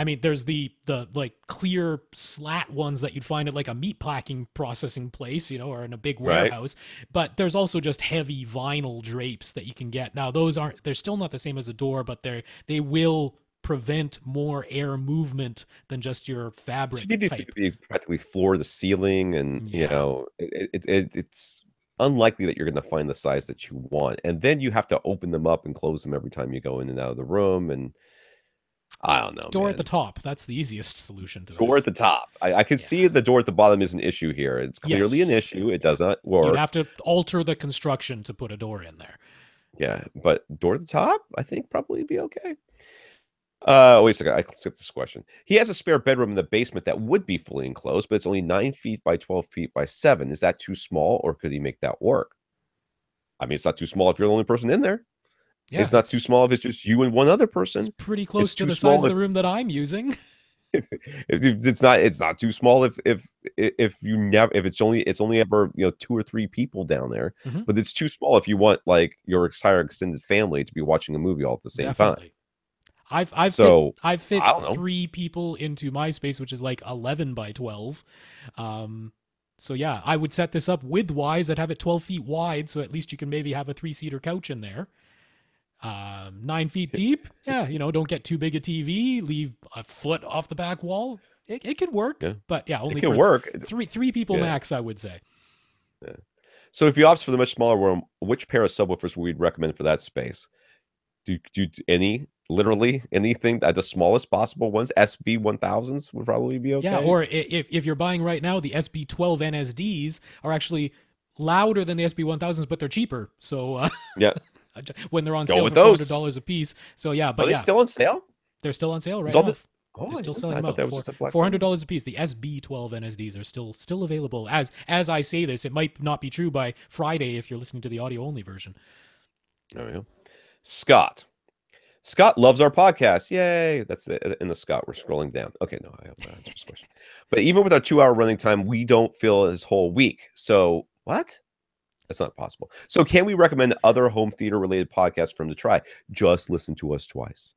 I mean, there's the like clear slat ones that you'd find at like a meat packing processing place, or in a big warehouse. But there's also just heavy vinyl drapes that you can get. Now, they're still not the same as a door, but they will prevent more air movement than just your fabric You need these things type. to be practically floor to ceiling, and Yeah. it's unlikely that you're going to find the size that you want, and then you have to open them up and close them every time you go in and out of the room, and I don't know, Door at the man. top. That's the easiest solution to Door at this. the top. I can Yeah. see the door at the bottom is an issue here. It's clearly an Yes. issue. It does not You'd work. have to alter the construction to put a door in there. Yeah, but door at the top, I think probably be okay. Wait a second. I skipped this question. He has a spare bedroom in the basement that would be fully enclosed, but it's only 9 feet by 12 feet by 7. Is that too small, or could he make that work? I mean, it's not too small if you're the only person in there. Yeah, It's not too small if it's just you and one other person. It's pretty close to too the small size of the room that I'm using. It's not too small if it's only ever 2 or 3 people down there, Mhm. but it's too small if you want like your entire extended family to be watching a movie all at the same time. Definitely. I've So, fit I don't know. 3 people into my space, which is like 11 by 12. So yeah, I would set this up width-wise. I'd have it 12 feet wide, so at least you can maybe have a 3-seater couch in there. 9 feet deep. Yeah, don't get too big a TV. Leave a foot off the back wall. It could work. Yeah. But yeah, only It can for work. three people Yeah. max, I would say. Yeah. So if you opt for the much smaller room, which pair of subwoofers would we recommend for that space? Do literally anything at the smallest possible ones? SB1000s would probably be okay. Yeah, or if you're buying right now, the SB12 NSDs are actually louder than the SB1000s, but they're cheaper. So yeah, when they're on Go sale with for those. $400 a piece. So yeah, but Are they yeah, still on sale? they're still on sale right Is all now. the- Oh, They're still I selling them thought out that was for just a Black Friday. $400 a piece. The SB12 NSDs are still available. As I say this, it might not be true by Friday if you're listening to the audio only version. There we go. Scott loves our podcast. Yay! That's in the Scott. We're scrolling down. Okay, no, I have to answer this question. But even with our 2-hour running time, we don't fill his whole week. So what? That's not possible. So can we recommend other home theater related podcasts for him to try? Just listen to us twice.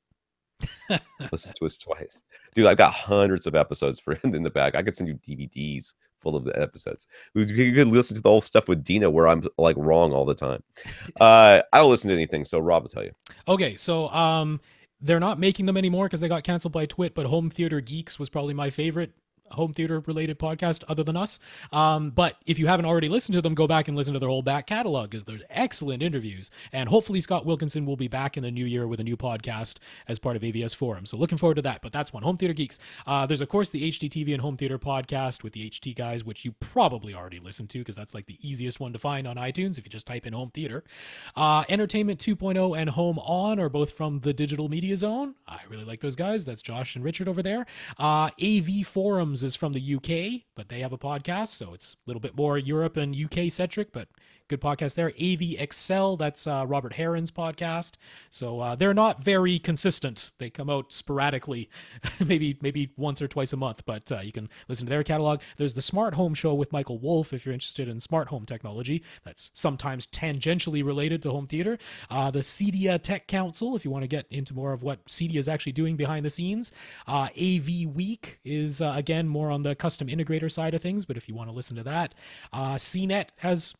Listen to us twice. Dude, I've got hundreds of episodes for him in the bag. I could send you DVDs full of the episodes. You could listen to the whole stuff with Dina where I'm like wrong all the time. I don't listen to anything, so Rob will tell you. Okay, so they're not making them anymore because they got canceled by Twit, but Home Theater Geeks was probably my favorite home theater related podcast other than us. But if you haven't already listened to them, go back and listen to their whole back catalog because there's excellent interviews. And hopefully Scott Wilkinson will be back in the new year with a new podcast as part of AVS Forum. So looking forward to that. But that's one, Home Theater Geeks. There's of course the HDTV and Home Theater podcast with the HT guys, which you probably already listened to because that's like the easiest one to find on iTunes if you just type in Home Theater. Entertainment 2.0 and Home On are both from the Digital Media Zone. I really like those guys. That's Josh and Richard over there. AV Forums is from the UK, but they have a podcast, so it's a little bit more Europe and UK centric, but good podcast there. AV Excel, that's Robert Heron's podcast. So they're not very consistent. They come out sporadically, maybe once or twice a month, but you can listen to their catalog. There's the Smart Home Show with Michael Wolf if you're interested in smart home technology. That's sometimes tangentially related to home theater. The CEDIA Tech Council, if you want to get into more of what CEDIA is actually doing behind the scenes. AV Week is, again, more on the custom integrator side of things, but if you want to listen to that. CNET has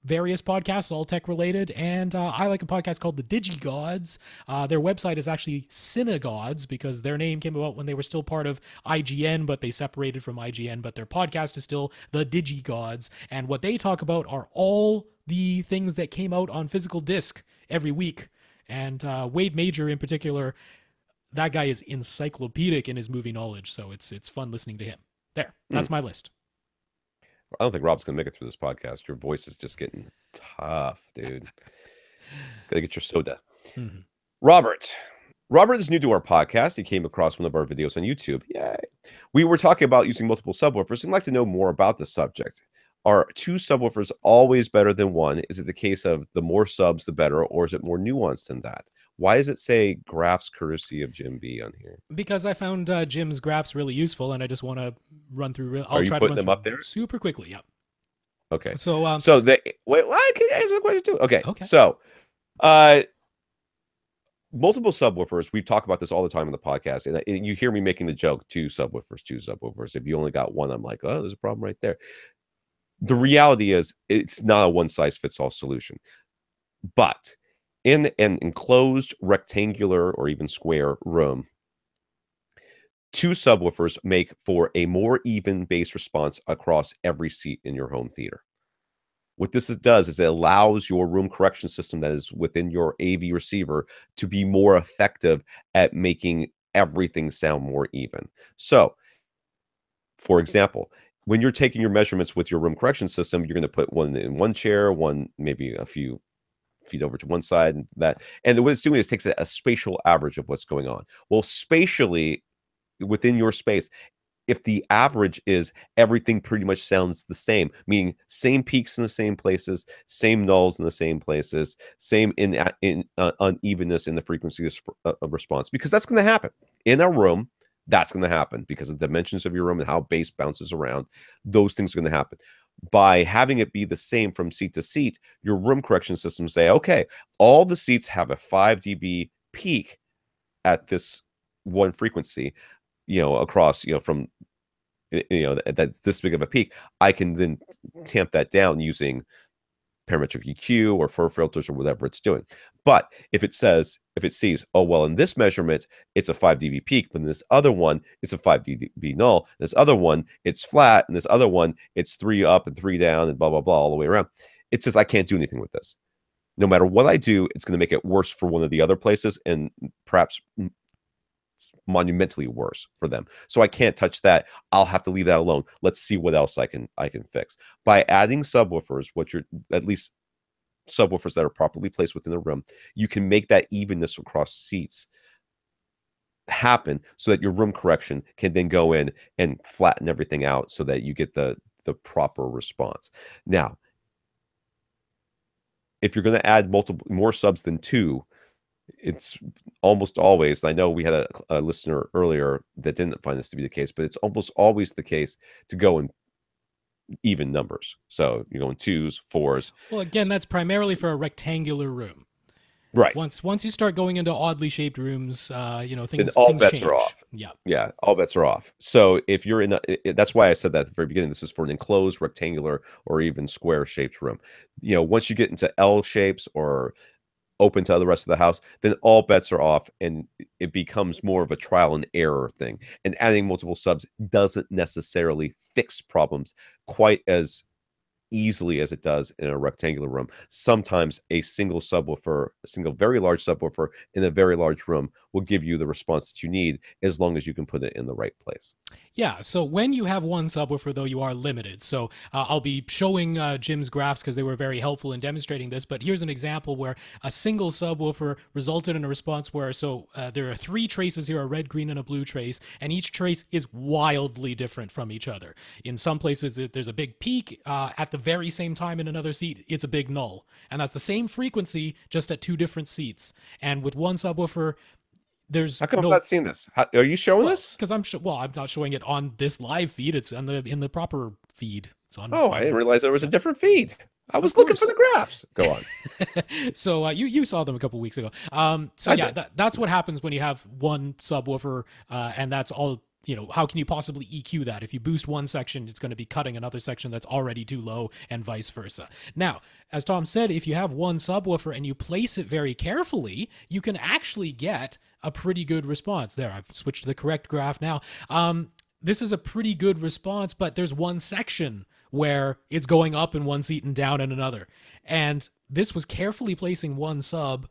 various podcasts, all tech related, and I like a podcast called The DigiGods. Their website is actually Cinegods because their name came about when they were still part of IGN, but they separated from IGN, but their podcast is still The DigiGods, and what they talk about are all the things that came out on physical disc every week, and Wade Major in particular, that guy is encyclopedic in his movie knowledge, so it's fun listening to him. There, that's my list. I don't think Rob's gonna make it through this podcast. Your voice is just getting tough, dude. Gotta get your soda. Mm-hmm. Robert is new to our podcast. He came across one of our videos on YouTube. Yay. We were talking about using multiple subwoofers and like to know more about the subject. Are 2 subwoofers always better than 1? Is it the case of the more subs, the better, or is it more nuanced than that? Why does it say graphs courtesy of Jim B on here? Because I found Jim's graphs really useful, and I just want to run through. Are you putting them up there super quickly? Yep. Okay. So, so they wait. What? Can I answer the question too? Okay. Okay. So, multiple subwoofers. We talk about this all the time in the podcast, and you hear me making the joke: 2 subwoofers. If you only got one, I'm like, oh, there's a problem right there. The reality is, it's not a one-size-fits-all solution, but in an enclosed rectangular or even square room, Two subwoofers make for a more even bass response across every seat in your home theater. What this does is it allows your room correction system that is within your AV receiver to be more effective at making everything sound more even. So, for example, when you're taking your measurements with your room correction system, you're going to put one in one chair, one maybe a few feet over to one side, and that. And what it's doing is takes a spatial average of what's going on. Well, spatially within your space, if the average is everything pretty much sounds the same, meaning same peaks in the same places, same nulls in the same places, same unevenness in the frequency of response, because that's going to happen in a room. That's going to happen because of the dimensions of your room and how bass bounces around. Those things are going to happen. By having it be the same from seat to seat, your room correction system say, okay, all the seats have a 5 dB peak at this one frequency, across, from, that's this big of a peak. I can then tamp that down using parametric EQ or fur filters or whatever it's doing. But if it sees, oh, well, in this measurement, it's a 5 dB peak, but in this other one, it's a 5 dB null. This other one, it's flat, and this other one, it's 3 up and 3 down and blah, blah, blah, all the way around. It says I can't do anything with this. No matter what I do, it's going to make it worse for one of the other places and perhaps monumentally worse for them. So I can't touch that. I'll have to leave that alone. Let's see what else I can fix. By adding subwoofers, at least subwoofers that are properly placed within the room, you can make that evenness across seats happen so that your room correction can then go in and flatten everything out so that you get the proper response. Now, if you're going to add more subs than 2, it's almost always, I know we had a listener earlier that didn't find this to be the case, but it's almost always the case to go in even numbers. So you go in 2s, 4s. Well, again, that's primarily for a rectangular room. Right. Once you start going into oddly shaped rooms, things all things bets change. are off. Yeah, all bets are off. So if you're in that's why I said that at the very beginning. This is for an enclosed, rectangular, or even square shaped room. Once you get into L shapes or open to the rest of the house, then all bets are off and it becomes more of a trial and error thing. And adding multiple subs doesn't necessarily fix problems quite as easily as it does in a rectangular room. Sometimes a single very large subwoofer in a very large room will give you the response that you need as long as you can put it in the right place. Yeah, so when you have one subwoofer, though, you are limited. So I'll be showing Jim's graphs because they were very helpful in demonstrating this, but here's an example where a single subwoofer resulted in a response where, there are 3 traces here, a red, green, and a blue trace, and each trace is wildly different from each other. In some places, there's a big peak. At the very same time in another seat, it's a big null. And that's the same frequency, just at 2 different seats. And with one subwoofer, there's how come I'm not seeing this? Are you showing this? Because I'm not showing it on this live feed. It's in the proper feed. It's on. Oh, I didn't realize there was a different feed. I was looking for the graphs. Go on. So you saw them a couple weeks ago. That's what happens when you have one subwoofer, and that's all. How can you possibly EQ that? If you boost one section, it's going to be cutting another section that's already too low, and vice versa. Now, as Tom said, if you have one subwoofer and you place it very carefully, you can actually get a pretty good response. There, I've switched to the correct graph now. This is a pretty good response, but there's one section where it's going up in one seat and down in another. And this was carefully placing one sub,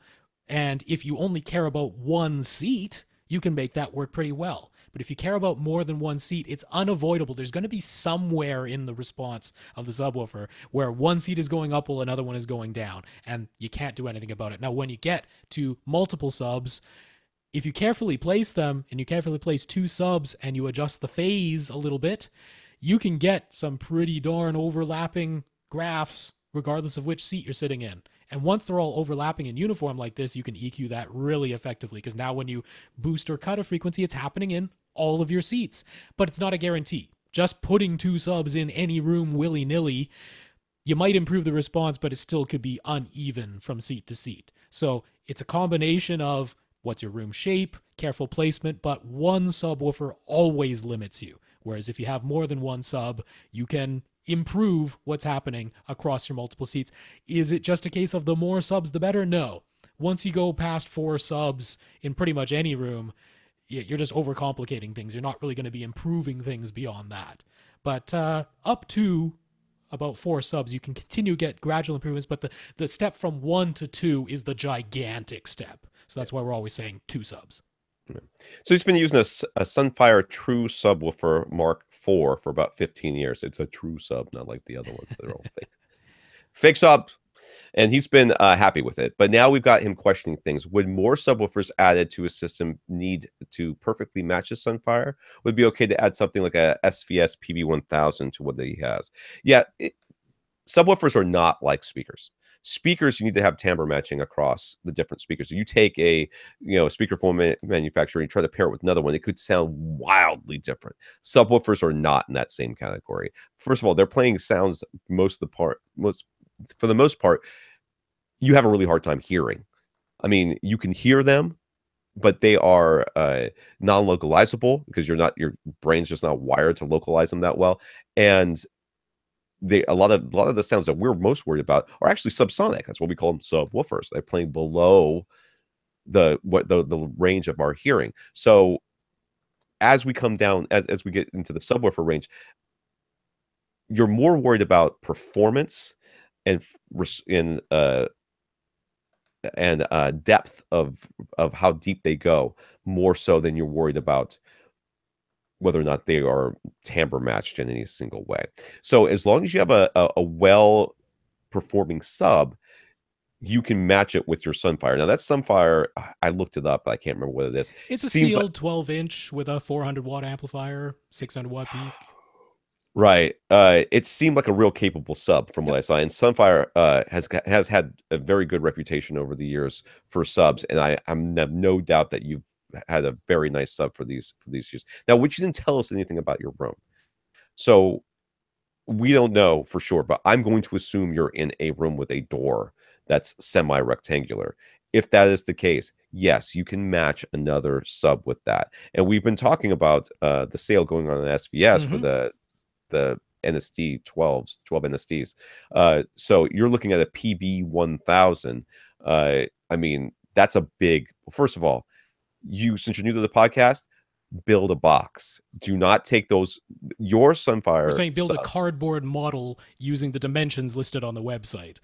and if you only care about one seat, you can make that work pretty well. But if you care about more than one seat, it's unavoidable. There's going to be somewhere in the response of the subwoofer where one seat is going up while another one is going down, and you can't do anything about it. Now, when you get to multiple subs, if you carefully place them, and you carefully place 2 subs, and you adjust the phase a little bit, you can get some pretty darn overlapping graphs, regardless of which seat you're sitting in. And once they're all overlapping and uniform like this, you can EQ that really effectively, because now when you boost or cut a frequency, it's happening in all of your seats. But it's not a guarantee. Just putting 2 subs in any room willy-nilly, you might improve the response, but it still could be uneven from seat to seat. So it's a combination of what's your room shape, careful placement, but one subwoofer always limits you. Whereas if you have more than one sub, you can improve what's happening across your multiple seats. Is it just a case of the more subs, the better? No. Once you go past 4 subs in pretty much any room, you're just overcomplicating things. You're not really going to be improving things beyond that. But up to about 4 subs, you can continue to get gradual improvements, but the step from 1 to 2 is the gigantic step. So that's why we're always saying 2 subs. So he's been using a Sunfire True Subwoofer Mark IV for about 15 years. It's a true sub, not like the other ones that are all fake. Fake sub. And he's been happy with it. But now we've got him questioning things. Would more subwoofers added to his system need to perfectly match his Sunfire? Would it be okay to add something like a SVS PB1000 to what he has? Yeah, subwoofers are not like speakers. Speakers, you need to have timbre matching across the different speakers. If you take a speakerphone manufacturer and you try to pair it with another one, it could sound wildly different. Subwoofers are not in that same category. First of all, they're playing sounds for the most part, you have a really hard time hearing. I mean, you can hear them, but they are non-localizable because your brain's just not wired to localize them that well. And a lot of the sounds that we're most worried about are actually subsonic. That's what we call them, subwoofers. They're playing below the range of our hearing. So as we come down, as we get into the subwoofer range, you're more worried about performance and depth of how deep they go, more so than you're worried about whether or not they are timbre matched in any single way. So as long as you have a well performing sub, you can match it with your Sunfire. Now that Sunfire, I looked it up, I can't remember what it is. It's a sealed 12-inch with a 400-watt amplifier, 600-watt peak. Right. It seemed like a real capable sub from what I saw. And Sunfire has had a very good reputation over the years for subs, and I have no doubt that you've had a very nice sub for these years. Now, which you didn't tell us anything about your room, so we don't know for sure. But I'm going to assume you're in a room with a door that's semi-rectangular. If that is the case, yes, you can match another sub with that. And we've been talking about the sale going on in SVS for the NSD 12 NSDs. So you're looking at a PB 1000. I mean, that's a big, first of all, since you're new to the podcast, build a box. Do not take your Sunfire. We're saying build a cardboard model using the dimensions listed on the website.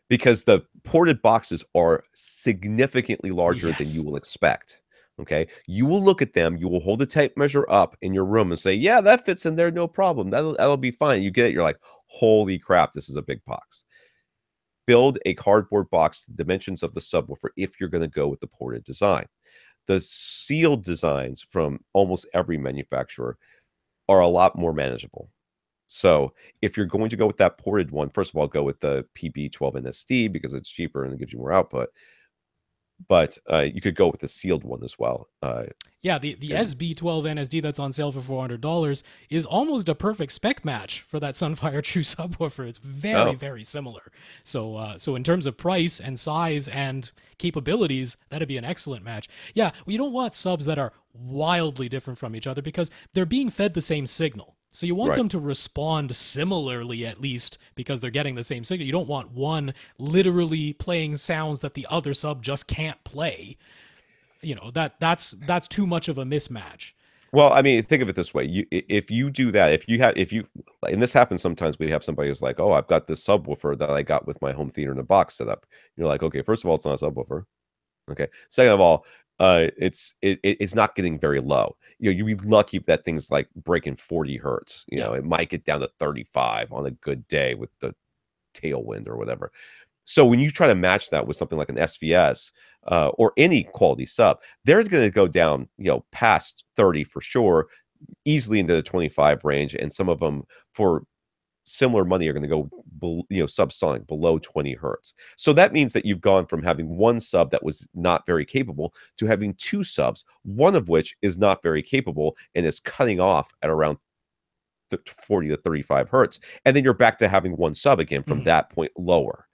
Because the ported boxes are significantly larger than you will expect. Okay, you will look at them, you will hold the tape measure up in your room and say, yeah, that fits in there, no problem. That'll be fine. You get it, you're like, holy crap, this is a big box. Build a cardboard box to the dimensions of the subwoofer if you're going to go with the ported design. The sealed designs from almost every manufacturer are a lot more manageable. So if you're going to go with that ported one, first of all, go with the PB12 NSD because it's cheaper and it gives you more output. But you could go with the sealed one as well. Yeah, the SB12 NSD that's on sale for $400 is almost a perfect spec match for that Sunfire True subwoofer. It's very similar. So in terms of price and size and capabilities, that'd be an excellent match. Yeah, you don't want subs that are wildly different from each other because they're being fed the same signal. So you want them to respond similarly, at least, because they're getting the same signal. You don't want one literally playing sounds that the other sub just can't play. That's too much of a mismatch. Well, I mean, think of it this way: if you do that, and this happens sometimes, we have somebody who's like, "Oh, I've got this subwoofer that I got with my home theater in a box set up." You're like, "Okay, first of all, it's not a subwoofer. Okay, second of all, it's not getting very low. You'd be lucky if that thing's like breaking 40 hertz. It might get down to 35 on a good day with the tailwind or whatever. So when you try to match that with something like an SVS or any quality sub, they're going to go down, past 30 for sure, easily into the 25 range, and some of them for similar money are going to go subsonic, below 20 hertz. So that means that you've gone from having one sub that was not very capable to having two subs, one of which is not very capable and is cutting off at around 40 to 35 hertz. And then you're back to having one sub again from that point lower.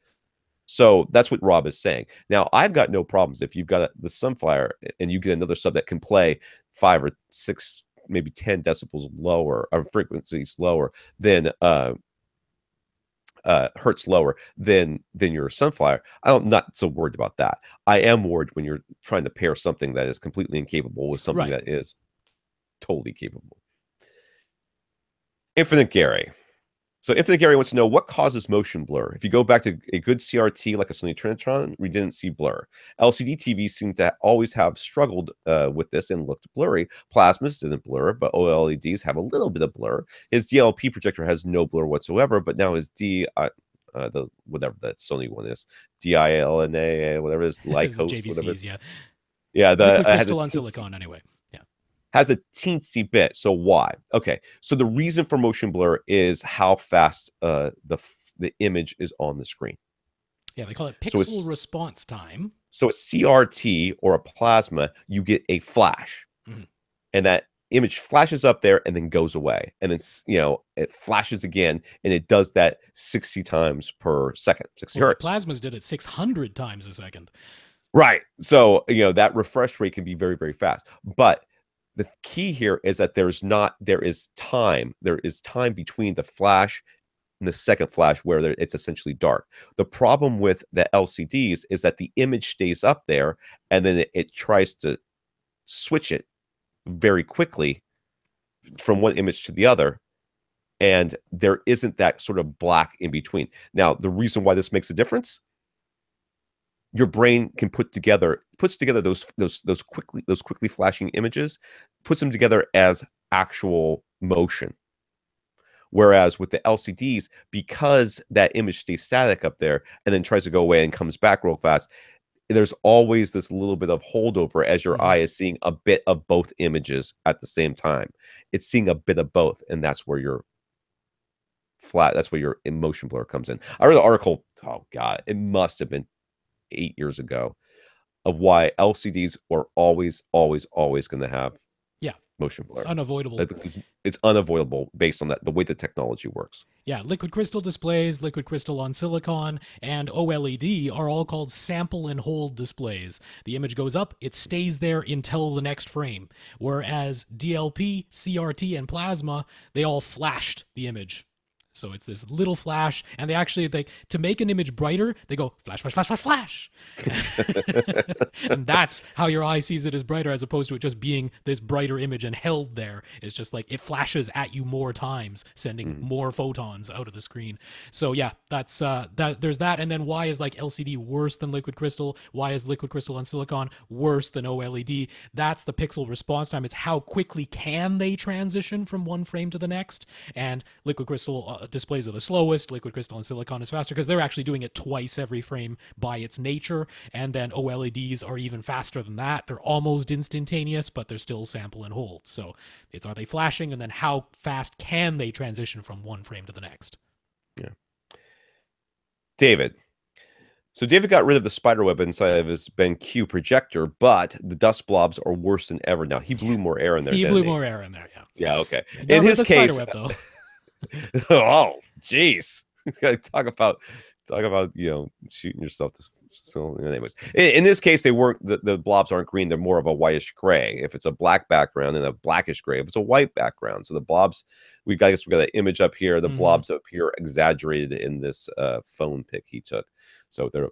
So that's what Rob is saying. Now, I've got no problems if you've got the Sunfire and you get another sub that can play 5 or 6, maybe 10 decibels lower, or frequencies lower than hertz lower than your Sunflower, I'm not so worried about that. I am worried when you're trying to pair something that is completely incapable with something Right. that is totally capable. Infinite Gary. So Infinite Gary wants to know what causes motion blur. If you go back to a good CRT like a Sony Trinitron, we didn't see blur. LCD TVs seem to always have struggled with this and looked blurry. Plasmas didn't blur, but OLEDs have a little bit of blur. His DLP projector has no blur whatsoever, but now his the whatever that Sony one is, DILNA, whatever it is, Lycos, whatever it is. Yeah, liquid crystal on silicon anyway. Has a teensy bit. So why? Okay. So the reason for motion blur is how fast the image is on the screen. Yeah, they call it pixel response time. So a CRT or a plasma, you get a flash. And that image flashes up there and then goes away. And then, it flashes again, and it does that 60 times per second, 60 hertz. Plasmas did it 600 times a second. Right. So, that refresh rate can be very, very fast. But the key here is that there is time between the flash and the second flash where it's essentially dark. The problem with the LCDs is that the image stays up there, and then it tries to switch it very quickly from one image to the other, and there isn't that sort of black in between. Now, the reason why this makes a difference, your brain can puts together those quickly flashing images, puts them together as actual motion. Whereas with the LCDs, because that image stays static up there and then tries to go away and comes back real fast, there's always this little bit of holdover as your eye is seeing a bit of both images at the same time. It's seeing a bit of both, and that's where your motion blur comes in. I read an article, oh God, it must have been 8 years ago, of why LCDs are always going to have motion blur. It's unavoidable. It's unavoidable based on the way the technology works. Yeah, liquid crystal displays, liquid crystal on silicon, and OLED are all called sample and hold displays. The image goes up, it stays there until the next frame. Whereas DLP, CRT, and plasma, they all flashed the image. So it's this little flash, and to make an image brighter, they go flash, flash, flash, flash, flash. And that's how your eye sees it as brighter, as opposed to it just being this brighter image and held there. It's just like it flashes at you more times, sending more photons out of the screen. So yeah, that's there's that. And then why is LCD worse than liquid crystal? Why is liquid crystal on silicon worse than OLED? That's the pixel response time. It's how quickly can they transition from one frame to the next. And liquid crystal displays are the slowest. Liquid crystal and silicon is faster because they're actually doing it twice every frame by its nature. And then OLEDs are even faster than that. They're almost instantaneous, but they're still sample and hold. So it's, are they flashing? And then how fast can they transition from one frame to the next? Yeah. David. So David got rid of the spider web inside of his BenQ projector, but the dust blobs are worse than ever now. He blew more air in there. He blew more air in there, yeah. Yeah, okay. In his case, spider web, though. Oh, jeez. talk about shooting yourself. So, anyways, in this case, they weren't. The blobs aren't green; they're more of a whitish gray. If it's a black background, and a blackish gray if it's a white background. So the blobs, we got an image up here. The blobs up here exaggerated in this phone pic he took. So they're.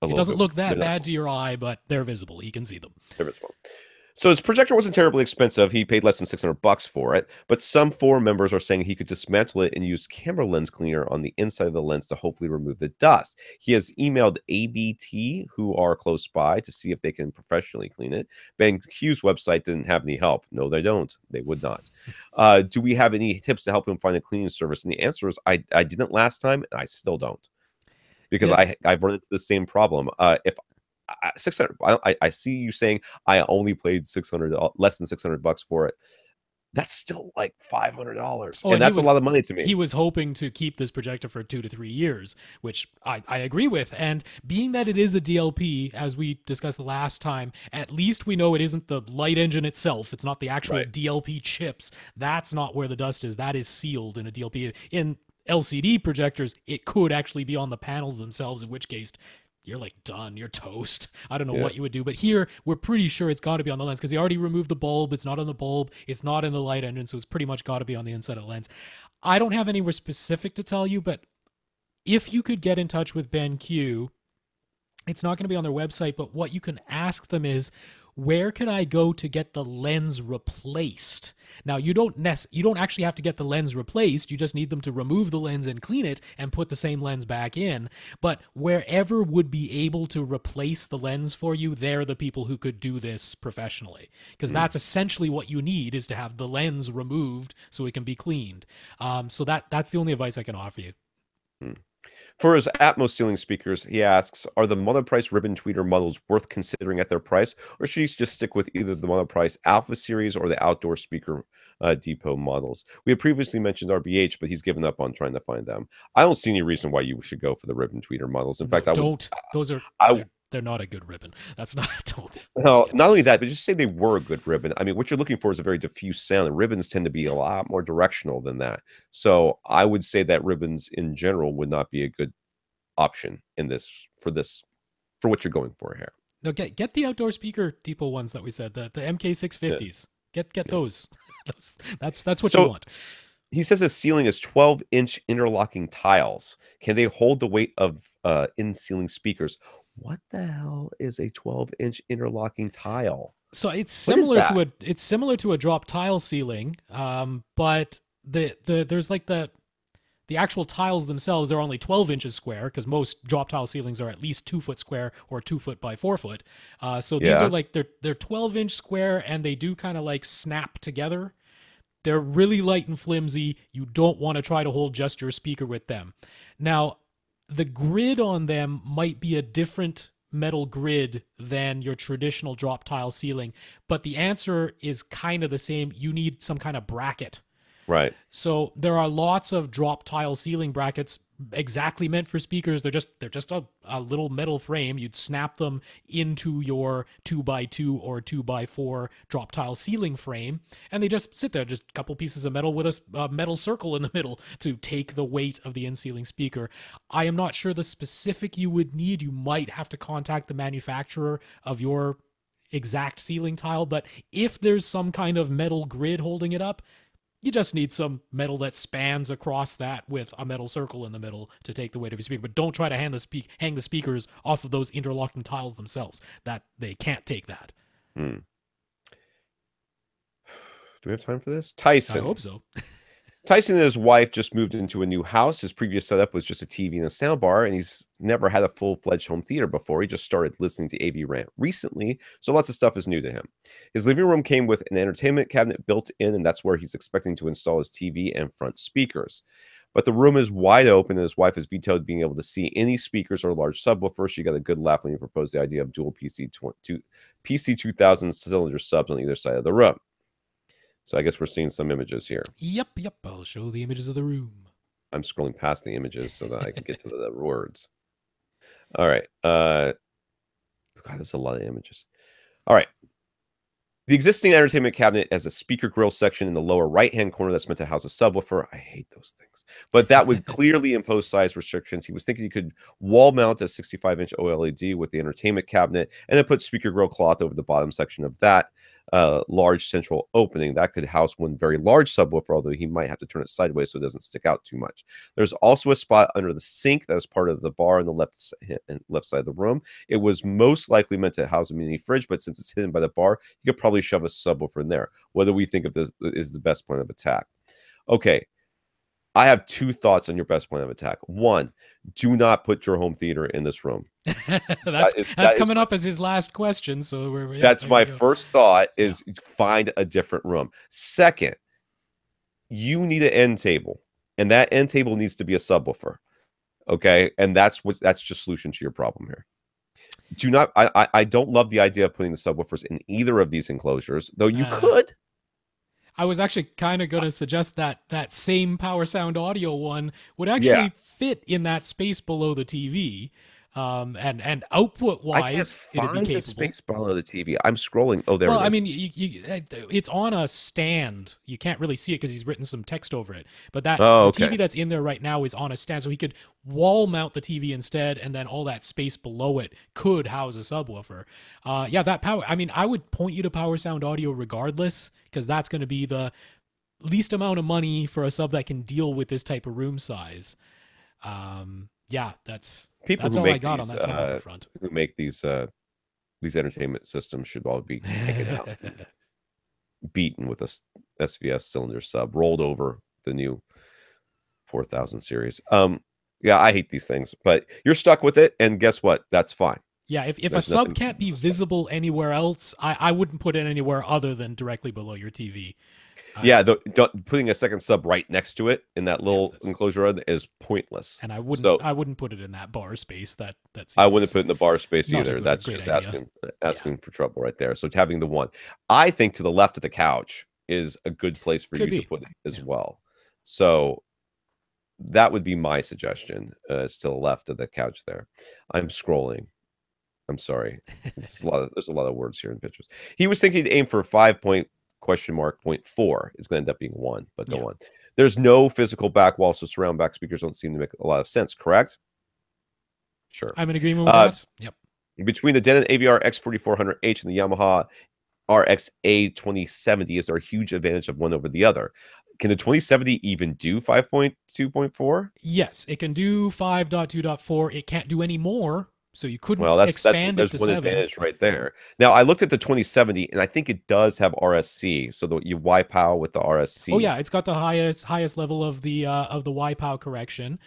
It doesn't look that bad to your eye, but they're visible. He can see them. They're visible. So his projector wasn't terribly expensive. He paid less than $600 for it, but some forum members are saying he could dismantle it and use camera lens cleaner on the inside of the lens to hopefully remove the dust. He has emailed ABT, who are close by, to see if they can professionally clean it. BenQ's website didn't have any help. No, they don't. They would not. Do we have any tips to help him find a cleaning service? And the answer is I didn't last time, and I still don't. Because I've run into the same problem. If 600, I see you saying I only paid less than $600 for it. That's still like $500, and that's a lot of money to me. He was hoping to keep this projector for 2 to 3 years, which I agree with. And being that it is a DLP, as we discussed the last time, at least we know it isn't the light engine itself. It's not the actual DLP chips. That's not where the dust is. That is sealed in a DLP. In LCD projectors, it could actually be on the panels themselves, in which case you're like done, you're toast. I don't know what you would do, but here we're pretty sure it's got to be on the lens because he already removed the bulb. It's not on the bulb, it's not in the light engine, so it's pretty much got to be on the inside of the lens. I don't have anywhere specific to tell you, but if you could get in touch with BenQ, it's not going to be on their website, but what you can ask them is, where can I go to get the lens replaced? Now, you don't actually have to get the lens replaced. You just need them to remove the lens and clean it and put the same lens back in. But wherever would be able to replace the lens for you, they're the people who could do this professionally. Because that's essentially what you need, is to have the lens removed so it can be cleaned. So that's the only advice I can offer you. For his Atmos ceiling speakers, he asks, are the monoprice ribbon tweeter models worth considering at their price, or should he just stick with either the monoprice Alpha series or the outdoor speaker depot models? We had previously mentioned RBH, but he's given up on trying to find them. I don't see any reason why you should go for the ribbon tweeter models. In fact, They're not a good ribbon. That's not, don't. No, not only that, but just say they were a good ribbon. I mean, what you're looking for is a very diffuse sound, and ribbons tend to be a lot more directional than that. So I would say that ribbons in general would not be a good option in for what you're going for here. No, get the outdoor speaker depot ones that we said, the MK650s. Get those. That's what you want. He says his ceiling is 12-inch interlocking tiles. Can they hold the weight of in-ceiling speakers? What the hell is a 12-inch interlocking tile? So it's similar to a drop tile ceiling, but there's like the actual tiles themselves are only 12 inches square, because most drop tile ceilings are at least 2 foot square or 2 foot by 4 foot. So these are like they're 12-inch square, and they do kind of like snap together. They're really light and flimsy. You don't want to try to hold just your speaker with them. Now, the grid on them might be a different metal grid than your traditional drop tile ceiling, but the answer is kind of the same. You need some kind of bracket. Right. So there are lots of drop tile ceiling brackets exactly meant for speakers. They're just a little metal frame. You'd snap them into your 2x2 or 2x4 drop tile ceiling frame, and they just sit there, just a couple pieces of metal with a metal circle in the middle to take the weight of the in-ceiling speaker. I am not sure the specific you would need. You might have to contact the manufacturer of your exact ceiling tile, but if there's some kind of metal grid holding it up, you just need some metal that spans across that with a metal circle in the middle to take the weight of your speaker. But don't try to hang the speakers off of those interlocking tiles themselves. That they can't take that. Do we have time for this? Tyson. I hope so. Tyson and his wife just moved into a new house. His previous setup was just a TV and a soundbar, and he's never had a full-fledged home theater before. He just started listening to AV Rant recently, so lots of stuff is new to him. His living room came with an entertainment cabinet built in, and that's where he's expecting to install his TV and front speakers. But the room is wide open, and his wife has vetoed being able to see any speakers or large subwoofers. She got a good laugh when he proposed the idea of dual PC2000 cylinder subs on either side of the room. So I guess we're seeing some images here. Yep. I'll show the images of the room. I'm scrolling past the images so that I can get to the words. All right. God, that's a lot of images. All right. The existing entertainment cabinet has a speaker grill section in the lower right-hand corner that's meant to house a subwoofer. I hate those things. But that would clearly impose size restrictions. He was thinking he could wall mount a 65-inch OLED with the entertainment cabinet and then put speaker grill cloth over the bottom section of that large central opening. That could house one very large subwoofer, although he might have to turn it sideways so it doesn't stick out too much. There's also a spot under the sink that is part of the bar on the left side of the room. It was most likely meant to house a mini fridge, but since it's hidden by the bar, you could probably shove a subwoofer in there. Whether we think of this is the best plan of attack. Okay, I have two thoughts on your best plan of attack. One, do not put your home theater in this room. that's coming up as his last question. So that's my first thought is find a different room. Second, you need an end table, and that end table needs to be a subwoofer. Okay, and that's just solution to your problem here. Do not. I don't love the idea of putting the subwoofers in either of these enclosures, though you could. I was actually kind of going to suggest that same power sound audio one would actually fit in that space below the TV. And output wise, I can't find the space below the TV. I'm scrolling. Oh, there it is. Well, I mean, it's on a stand. You can't really see it because he's written some text over it. But the TV that's in there right now is on a stand, so he could wall mount the TV instead, and then all that space below it could house a subwoofer. That power. I mean, I would point you to Power Sound Audio regardless, because that's going to be the least amount of money for a sub that can deal with this type of room size. Yeah, that's People that's who all I make got on that subwoofer front. these entertainment systems should all be taken out, and beaten with a SVS cylinder sub, rolled over the new 4000 series. Yeah, I hate these things, but you're stuck with it, and guess what? That's fine. Yeah, if a There's sub nothing can't be visible anywhere else, I wouldn't put it anywhere other than directly below your TV. Yeah, putting a second sub right next to it in that Yeah, little enclosure is pointless. and So I wouldn't put it in that bar space. That I wouldn't seems put it in the bar space not a either. That's great just idea. Yeah, asking for trouble right there. So having the one, I think to the left of the couch is a good place for could you to be. put it as Yeah. well. So that would be my suggestion. Is to the left of the couch there. I'm scrolling. I'm sorry. There's a lot of words here in pictures. He was thinking to aim for 5 point question mark point 4. It's going to end up being 1, but go Yeah. on. There's no physical back wall, so surround back speakers don't seem to make a lot of sense, correct? Sure. I'm in agreement with that. Yep. Between the Denon AVR X4400H and the Yamaha RX A2070, is there a huge advantage of one over the other? Can the 2070 even do 5.2.4? Yes, it can do 5.2.4. It can't do any more, so you couldn't Well, expand it there's to one 7. advantage right there. Now, I looked at the 2070, and I think it does have RSC, so that you YPOW with the RSC. Oh yeah, it's got the highest level of the YPOW correction.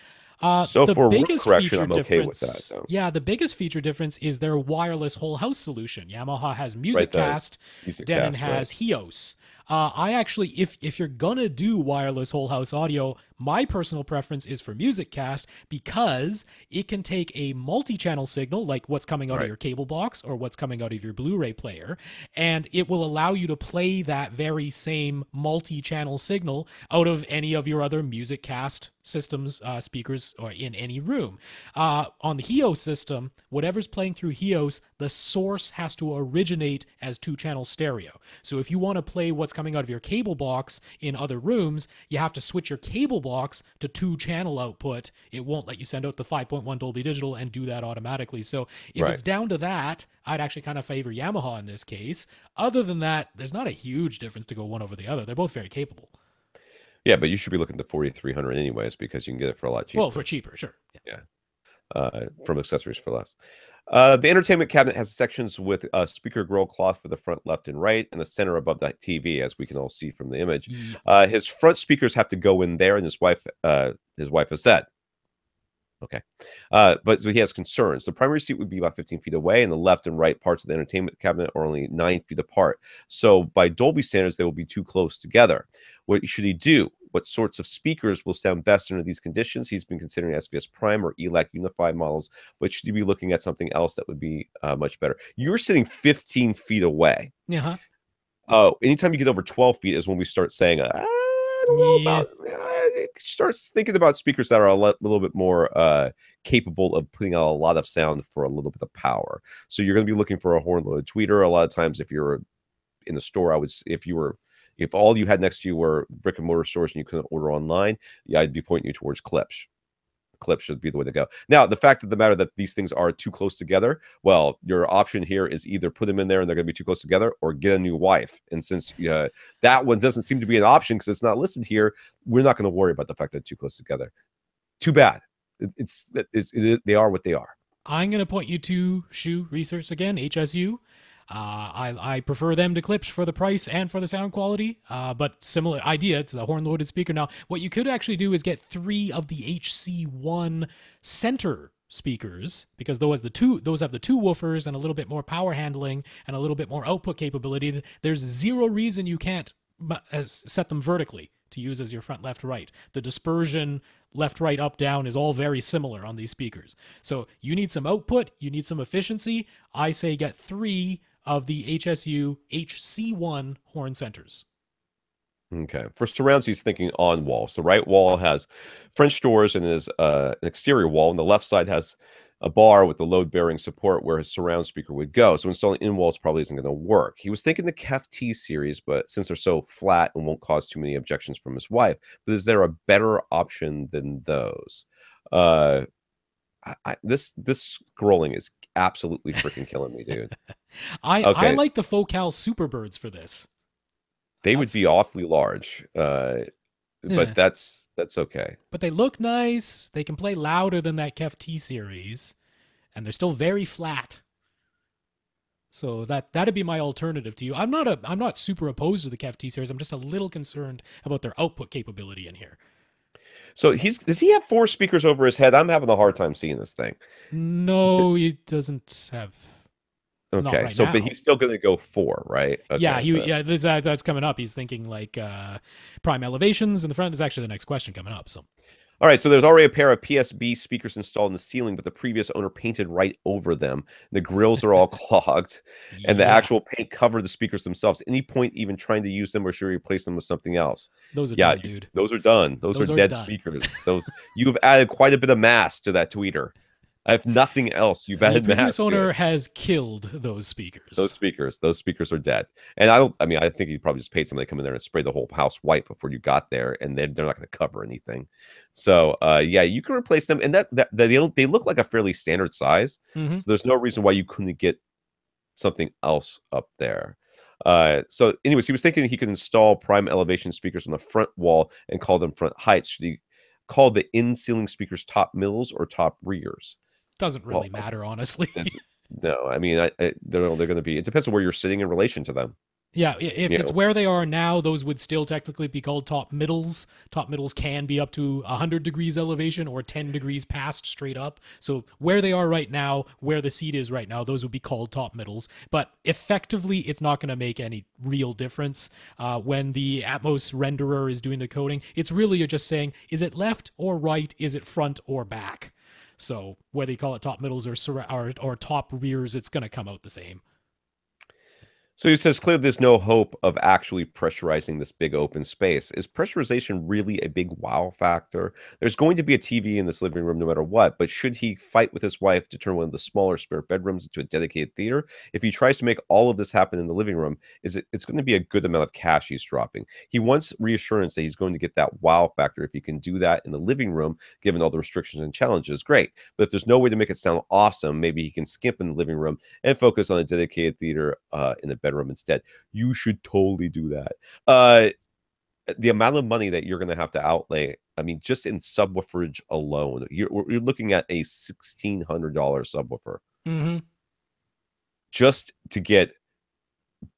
So The for root biggest correction, feature I'm okay with that. difference, Though. yeah, the biggest feature difference is their wireless whole house solution. Yamaha has Right, MusicCast, Denon has HEOS. I actually, if you're gonna do wireless whole house audio, my personal preference is for MusicCast because it can take a multi-channel signal, like what's coming out of your cable box or what's coming out of your Blu-ray player, and it will allow you to play that very same multi-channel signal out of any of your other MusicCast systems, speakers, or in any room. On the HEOS system, whatever's playing through HEOS, the source has to originate as 2-channel stereo. So if you want to play what's coming out of your cable box in other rooms, you have to switch your cable box to 2-channel output. It won't let you send out the 5.1 Dolby Digital and do that automatically. So if it's down to that, I'd actually kind of favor Yamaha in this case. Other than that, there's not a huge difference to go one over the other. They're both very capable. Yeah, but you should be looking to 4300 anyways because you can get it for a lot cheaper. Well, for cheaper, sure. Yeah. From accessories for less. The entertainment cabinet has sections with a speaker grill cloth for the front, left, and right, and the center above the TV, as we can all see from the image. His front speakers have to go in there, and his wife has said. Okay. But so he has concerns. The primary seat would be about 15 feet away, and the left and right parts of the entertainment cabinet are only 9 feet apart. So by Dolby standards, they will be too close together. What should he do? What sorts of speakers will sound best under these conditions? He's been considering SVS Prime or ELAC Unified models, but should he be looking at something else that would be much better? You're sitting 15 feet away. Yeah. Anytime you get over 12 feet is when we start saying, I don't know about. Starts thinking about speakers that are a little bit more capable of putting out a lot of sound for a little bit of power. So you're going to be looking for a horn-loaded tweeter. A lot of times, if you're in the store, if all you had next to you were brick and mortar stores and you couldn't order online, yeah, I'd be pointing you towards Klipsch. Klipsch should be the way to go. Now, the fact of the matter that these things are too close together, well, your option here is either put them in there and they're going to be too close together, or get a new wife. And since that one doesn't seem to be an option because it's not listed here, we're not going to worry about the fact that they're too close together. Too bad. They are what they are. I'm going to point you to Shoe Research again, HSU. I prefer them to Klipsch for the price and for the sound quality, but similar idea to the horn-loaded speaker. Now, what you could actually do is get 3 of the HC1 center speakers, because those have the two woofers and a little bit more power handling and a little bit more output capability. There's zero reason you can't set them vertically to use as your front, left, right. The dispersion left, right, up, down is all very similar on these speakers. So you need some output, you need some efficiency. I say get 3 of the HSU HC1 horn centers. Okay. For surrounds, he's thinking on wall. So right wall has French doors and is an exterior wall, and the left side has a bar with the load-bearing support where his surround speaker would go. So installing in walls probably isn't going to work. He was thinking the KEF T series, but since they're so flat and won't cause too many objections from his wife, but is there a better option than those? This scrolling is absolutely freaking killing me, dude. I like the Focal Superbirds for this. They would be awfully large. Yeah. but that's okay. But they look nice. They can play louder than that Kef T series, and they're still very flat. So that'd be my alternative to you. I'm not super opposed to the Kef T series. I'm just a little concerned about their output capability in here. So does he have 4 speakers over his head? I'm having a hard time seeing this thing. No, he doesn't have. Not Okay, right so but now. he's still going to go 4, right? Yeah, Okay, that's coming up. He's thinking like prime elevations in the front is actually the next question coming up. So all right. So there's already a pair of PSB speakers installed in the ceiling, but the previous owner painted right over them. The grills are all clogged, and the yeah, actual paint covered the speakers themselves. Any point even trying to use them, or should we replace them with something else? those are Yeah, done, dude. those are done. Those are Those are dead done. speakers. Those you've added quite a bit of mass to that tweeter. I have nothing else. You've The added previous mass to owner it. has killed those speakers. Those speakers are dead. And I mean, I think he probably just paid somebody to come in there and spray the whole house white before you got there, and then they're not going to cover anything. So, yeah, you can replace them, and that they look like a fairly standard size. Mm-hmm. So there's no reason why you couldn't get something else up there. So, anyways, he was thinking he could install prime elevation speakers on the front wall and call them front heights. Should he call the in-ceiling speakers top middles or top rears? Doesn't really Well, matter, honestly. no, I mean, they're going to be. It depends on where you're sitting in relation to them. Yeah, if You it's know, where they are now, those would still technically be called top middles. Top middles can be up to 100 degrees elevation or 10 degrees past straight up. So where they are right now, where the seat is right now, those would be called top middles. But effectively, it's not going to make any real difference when the Atmos renderer is doing the coding. It's really you're just saying, is it left or right? Is it front or back? So whether you call it top middles or top rears, it's going to come out the same. so he says clearly there's no hope of actually pressurizing this big open space. Is pressurization really a big wow factor? There's going to be a TV in this living room no matter what, but should he fight with his wife to turn one of the smaller spare bedrooms into a dedicated theater? If he tries to make all of this happen in the living room, it's going to be a good amount of cash he's dropping. He wants reassurance that he's going to get that wow factor. If he can do that in the living room, given all the restrictions and challenges, great. But if there's no way to make it sound awesome, maybe he can skip in the living room and focus on a dedicated theater in the bedroom instead. You should totally do that. The amount of money that you're going to have to outlay, I mean, just in subwooferage alone, you're looking at a $1,600 subwoofer Mm-hmm. just to get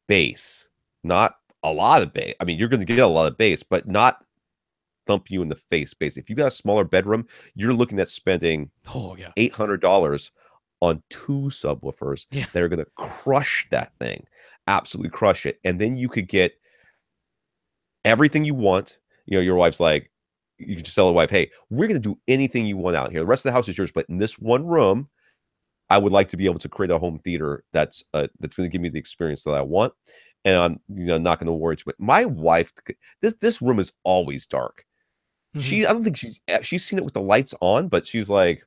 bass, not a lot of bass. I mean, you're going to get a lot of bass, but not thump you in the face bass. If you got a smaller bedroom, you're looking at spending $800 on 2 subwoofers that are going to crush that thing, absolutely crush it. And then you could get everything you want. You know, your wife's like, you can just tell the wife, hey, we're going to do anything you want out here. The rest of the house is yours, but in this one room, I would like to be able to create a home theater that's going to give me the experience that I want, and I'm not going to worry too much. My wife, this room is always dark. Mm-hmm. I don't think she's seen it with the lights on, but she's like,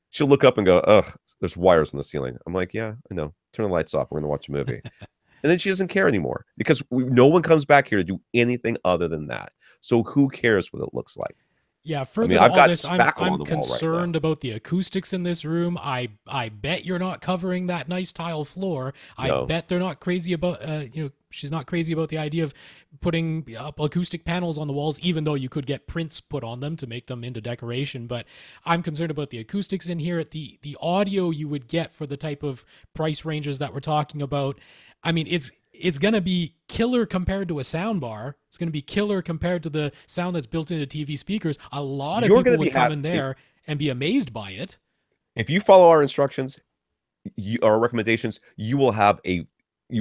she'll look up and go, ugh, there's wires on the ceiling. I'm like, yeah, I know. Turn the lights off. We're going to watch a movie. And then she doesn't care anymore because no one comes back here to do anything other than that. So who cares what it looks like? Yeah, I further mean, to I've all got this, spackle on the I'm wall right concerned now. about the acoustics in this room. I bet you're not covering that nice tile floor. I No. bet they're not crazy about she's not crazy about the idea of putting up acoustic panels on the walls, even though you could get prints put on them to make them into decoration. But I'm concerned about the acoustics in here. The audio you would get for the type of price ranges that we're talking about. I mean, it's going to be killer compared to a sound bar. It's going to be killer compared to the sound that's built into TV speakers. A lot of people would come in there and be amazed by it. If you follow our instructions, our recommendations, you'll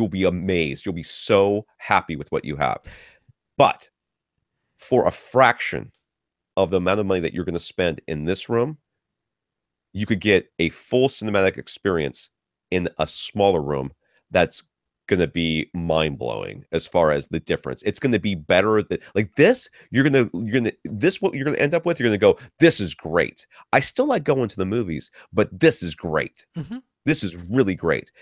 be amazed. You'll be so happy with what you have. But for a fraction of the amount of money that you're going to spend in this room, you could get a full cinematic experience in a smaller room that's going to be mind-blowing as far as the difference. It's going to be better than like this. What you're going to end up with, you're going to go, this is great. I still like going to the movies, but this is great. Mm-hmm. This is really great.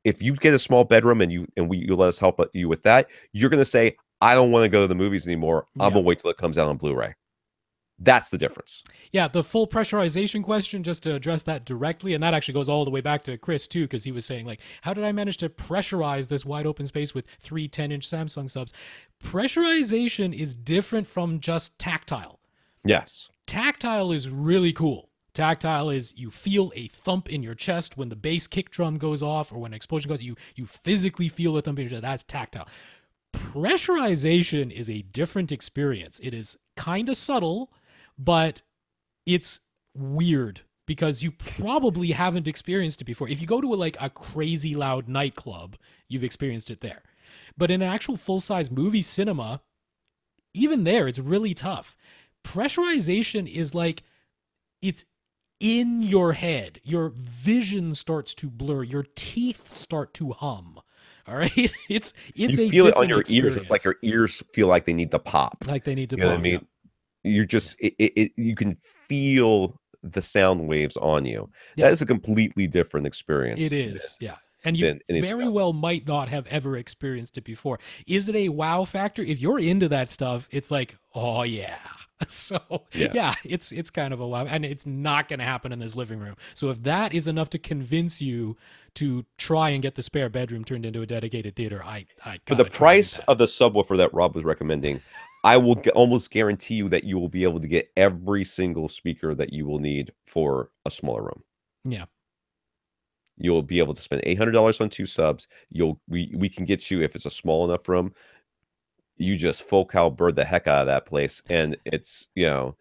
If you get a small bedroom and you let us help you with that, you're going to say, I don't want to go to the movies anymore. I'm going to wait till it comes out on Blu-ray. That's the difference. Yeah, the full pressurization question, just to address that directly, and that actually goes all the way back to Chris too, because he was saying like, how did I manage to pressurize this wide open space with 3 10-inch Samsung subs? Pressurization is different from just tactile. Yes. Tactile is really cool. Tactile is you feel a thump in your chest when the bass kick drum goes off or when an explosion goes. You physically feel a thump in your chest. That's tactile. Pressurization is a different experience. It is kind of subtle, but it's weird because you probably haven't experienced it before. If you go to a crazy loud nightclub, you've experienced it there. But in an actual full-size movie cinema, even there, it's really tough. Pressurization is like, it's in your head. Your vision starts to blur. Your teeth start to hum. All right? It's you a feel it on your experience. ears. It's like your ears feel like they need to pop. Like they need to You know pop. what I mean? Yeah. You're just you can feel the sound waves on you. Yeah. That is a completely different experience. It is, yeah. And you very well might not have ever experienced it before. Is it a wow factor? If you're into that stuff, it's like, oh yeah. So yeah, it's kind of a wow, and it's not going to happen in this living room. So if that is enough to convince you to try and get the spare bedroom turned into a dedicated theater, I for the price of the subwoofer that Rob was recommending, I will almost guarantee you that you will be able to get every single speaker that you will need for a smaller room. Yeah. You'll be able to spend $800 on 2 subs. We can get you, if it's a small enough room, you just full cow bird the heck out of that place. And it's, you'll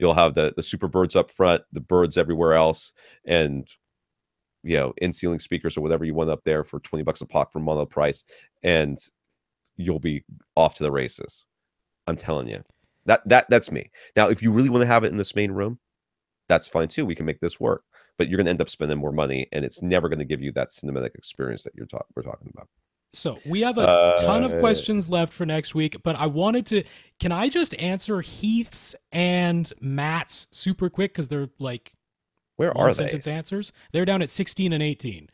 have the super birds up front, the birds everywhere else, and in-ceiling speakers or whatever you want up there for $20 a pop for mono price, and you'll be off to the races. I'm telling you. That's me. Now, if you really want to have it in this main room, that's fine too. We can make this work. But you're going to end up spending more money, and it's never going to give you that cinematic experience that we're talking about. So we have a ton of questions left for next week, but I wanted to, can I just answer Heath's and Matt's super quick? Because they're like, where are they? Sentence answers. They're down at 16 and 18.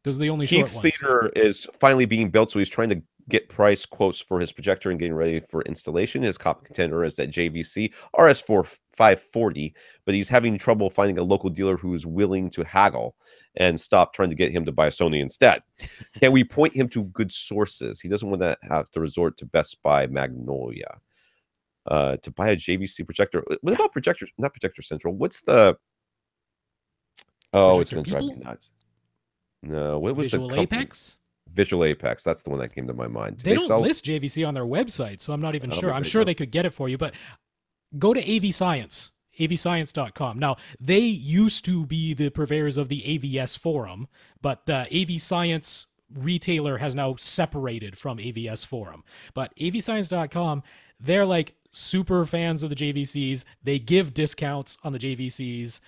Those are the only Heath's short ones. theater is finally being built, so he's trying to get price quotes for his projector and getting ready for installation. His top contender is that JVC RS4 540, but he's having trouble finding a local dealer who is willing to haggle and stop trying to get him to buy a Sony instead. Can we point him to good sources? He doesn't want to have to resort to Best Buy Magnolia to buy a JVC projector. What about Projector? Not Projector Central. What's the... Oh, it's going to drive me nuts. No, what was Visual the company? Apex? Visual Apex. That's the one that came to my mind. They don't list JVC on their website, so I'm not even sure. I'm sure they could get it for you, but go to AV Science, avscience.com. Now, they used to be the purveyors of the AVS forum, but the AV Science retailer has now separated from AVS forum. But avscience.com, they're like super fans of the JVCs. They give discounts on the JVCs.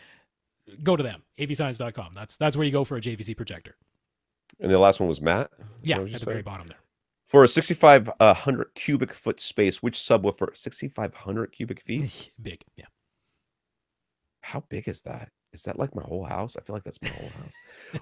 Go to them, avscience.com. That's where you go for a JVC projector. And the last one was Matt? Yeah, at the very bottom there. For a 6,500 cubic foot space, which subwoofer? 6,500 cubic feet? Big, yeah. How big is that? Is that like my whole house? I feel like that's my whole house.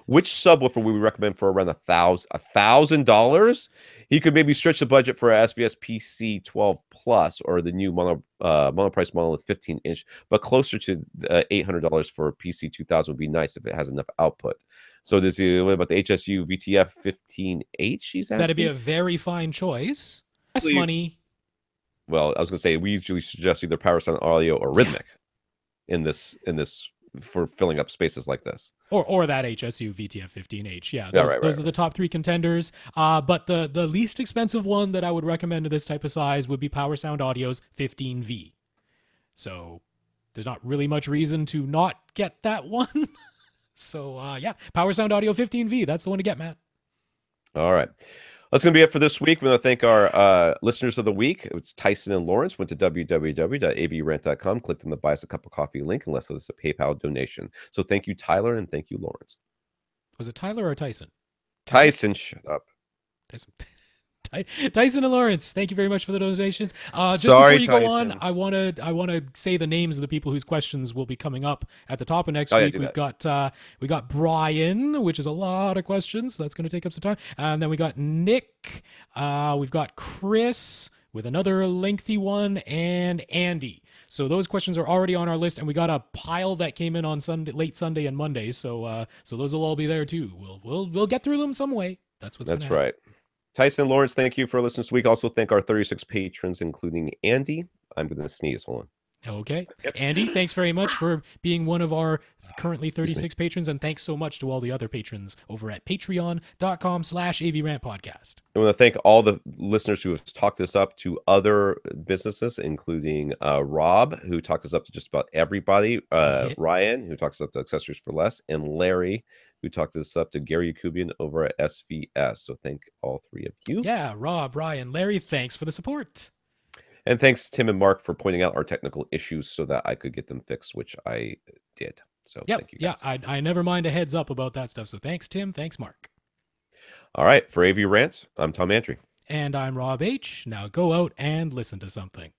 Which subwoofer would we recommend for around $1,000? He could maybe stretch the budget for a SVS PC 12 Plus or the new monoprice model with 15-inch, but closer to $800 for a PC 2000 would be nice if it has enough output. So what about the HSU VTF 15H? He's asking? That'd be a very fine choice. Less money. Well, I was going to say we usually suggest either power sound audio or rhythmic in this for filling up spaces like this, or that HSU VTF 15H. Yeah, those are the top 3 contenders. But the least expensive one that I would recommend to this type of size would be Power Sound Audio's 15V. So there's not really much reason to not get that one. So yeah, Power Sound Audio 15V. That's the one to get, Matt. All right. That's going to be it for this week. We want to thank our listeners of the week. It's Tyson and Lawrence. Went to www.avrant.com, clicked on the Buy Us a Cup of Coffee link, and left us a PayPal donation. So thank you, Tyler, and thank you, Lawrence. Was it Tyler or Tyson? Tyson, shut up. Tyson and Lawrence, thank you very much for the donations. Just Sorry, before you Tyson. go on, I want to say the names of the people whose questions will be coming up at the top of next week. We got Brian, which is a lot of questions, so that's going to take up some time. And then we got Nick, we've got Chris with another lengthy one, and Andy. So those questions are already on our list, and we got a pile that came in on Sunday, late Sunday and Monday. So those will all be there too. We'll get through them some way. That's what's That's gonna happen. right. Tyson Lawrence, thank you for listening this week. Also, thank our 36 patrons, including Andy. I'm going to sneeze. Hold on. Okay. Yep. Andy, thanks very much for being one of our currently Excuse me. 36 patrons. And thanks so much to all the other patrons over at patreon.com/AVRant podcast. I want to thank all the listeners who have talked this up to other businesses, including Rob, who talked us up to just about everybody, Ryan, who talks us up to Accessories for Less, and Larry, who talked us up to Gary Yakubian over at SVS. So thank all three of you. Yeah, Rob, Ryan, Larry, thanks for the support. And thanks, Tim and Mark, for pointing out our technical issues so that I could get them fixed, which I did. So thank you guys. Yeah, I never mind a heads up about that stuff. So thanks, Tim. Thanks, Mark. All right. For AV Rant, I'm Tom Andry. And I'm Rob H. Now go out and listen to something.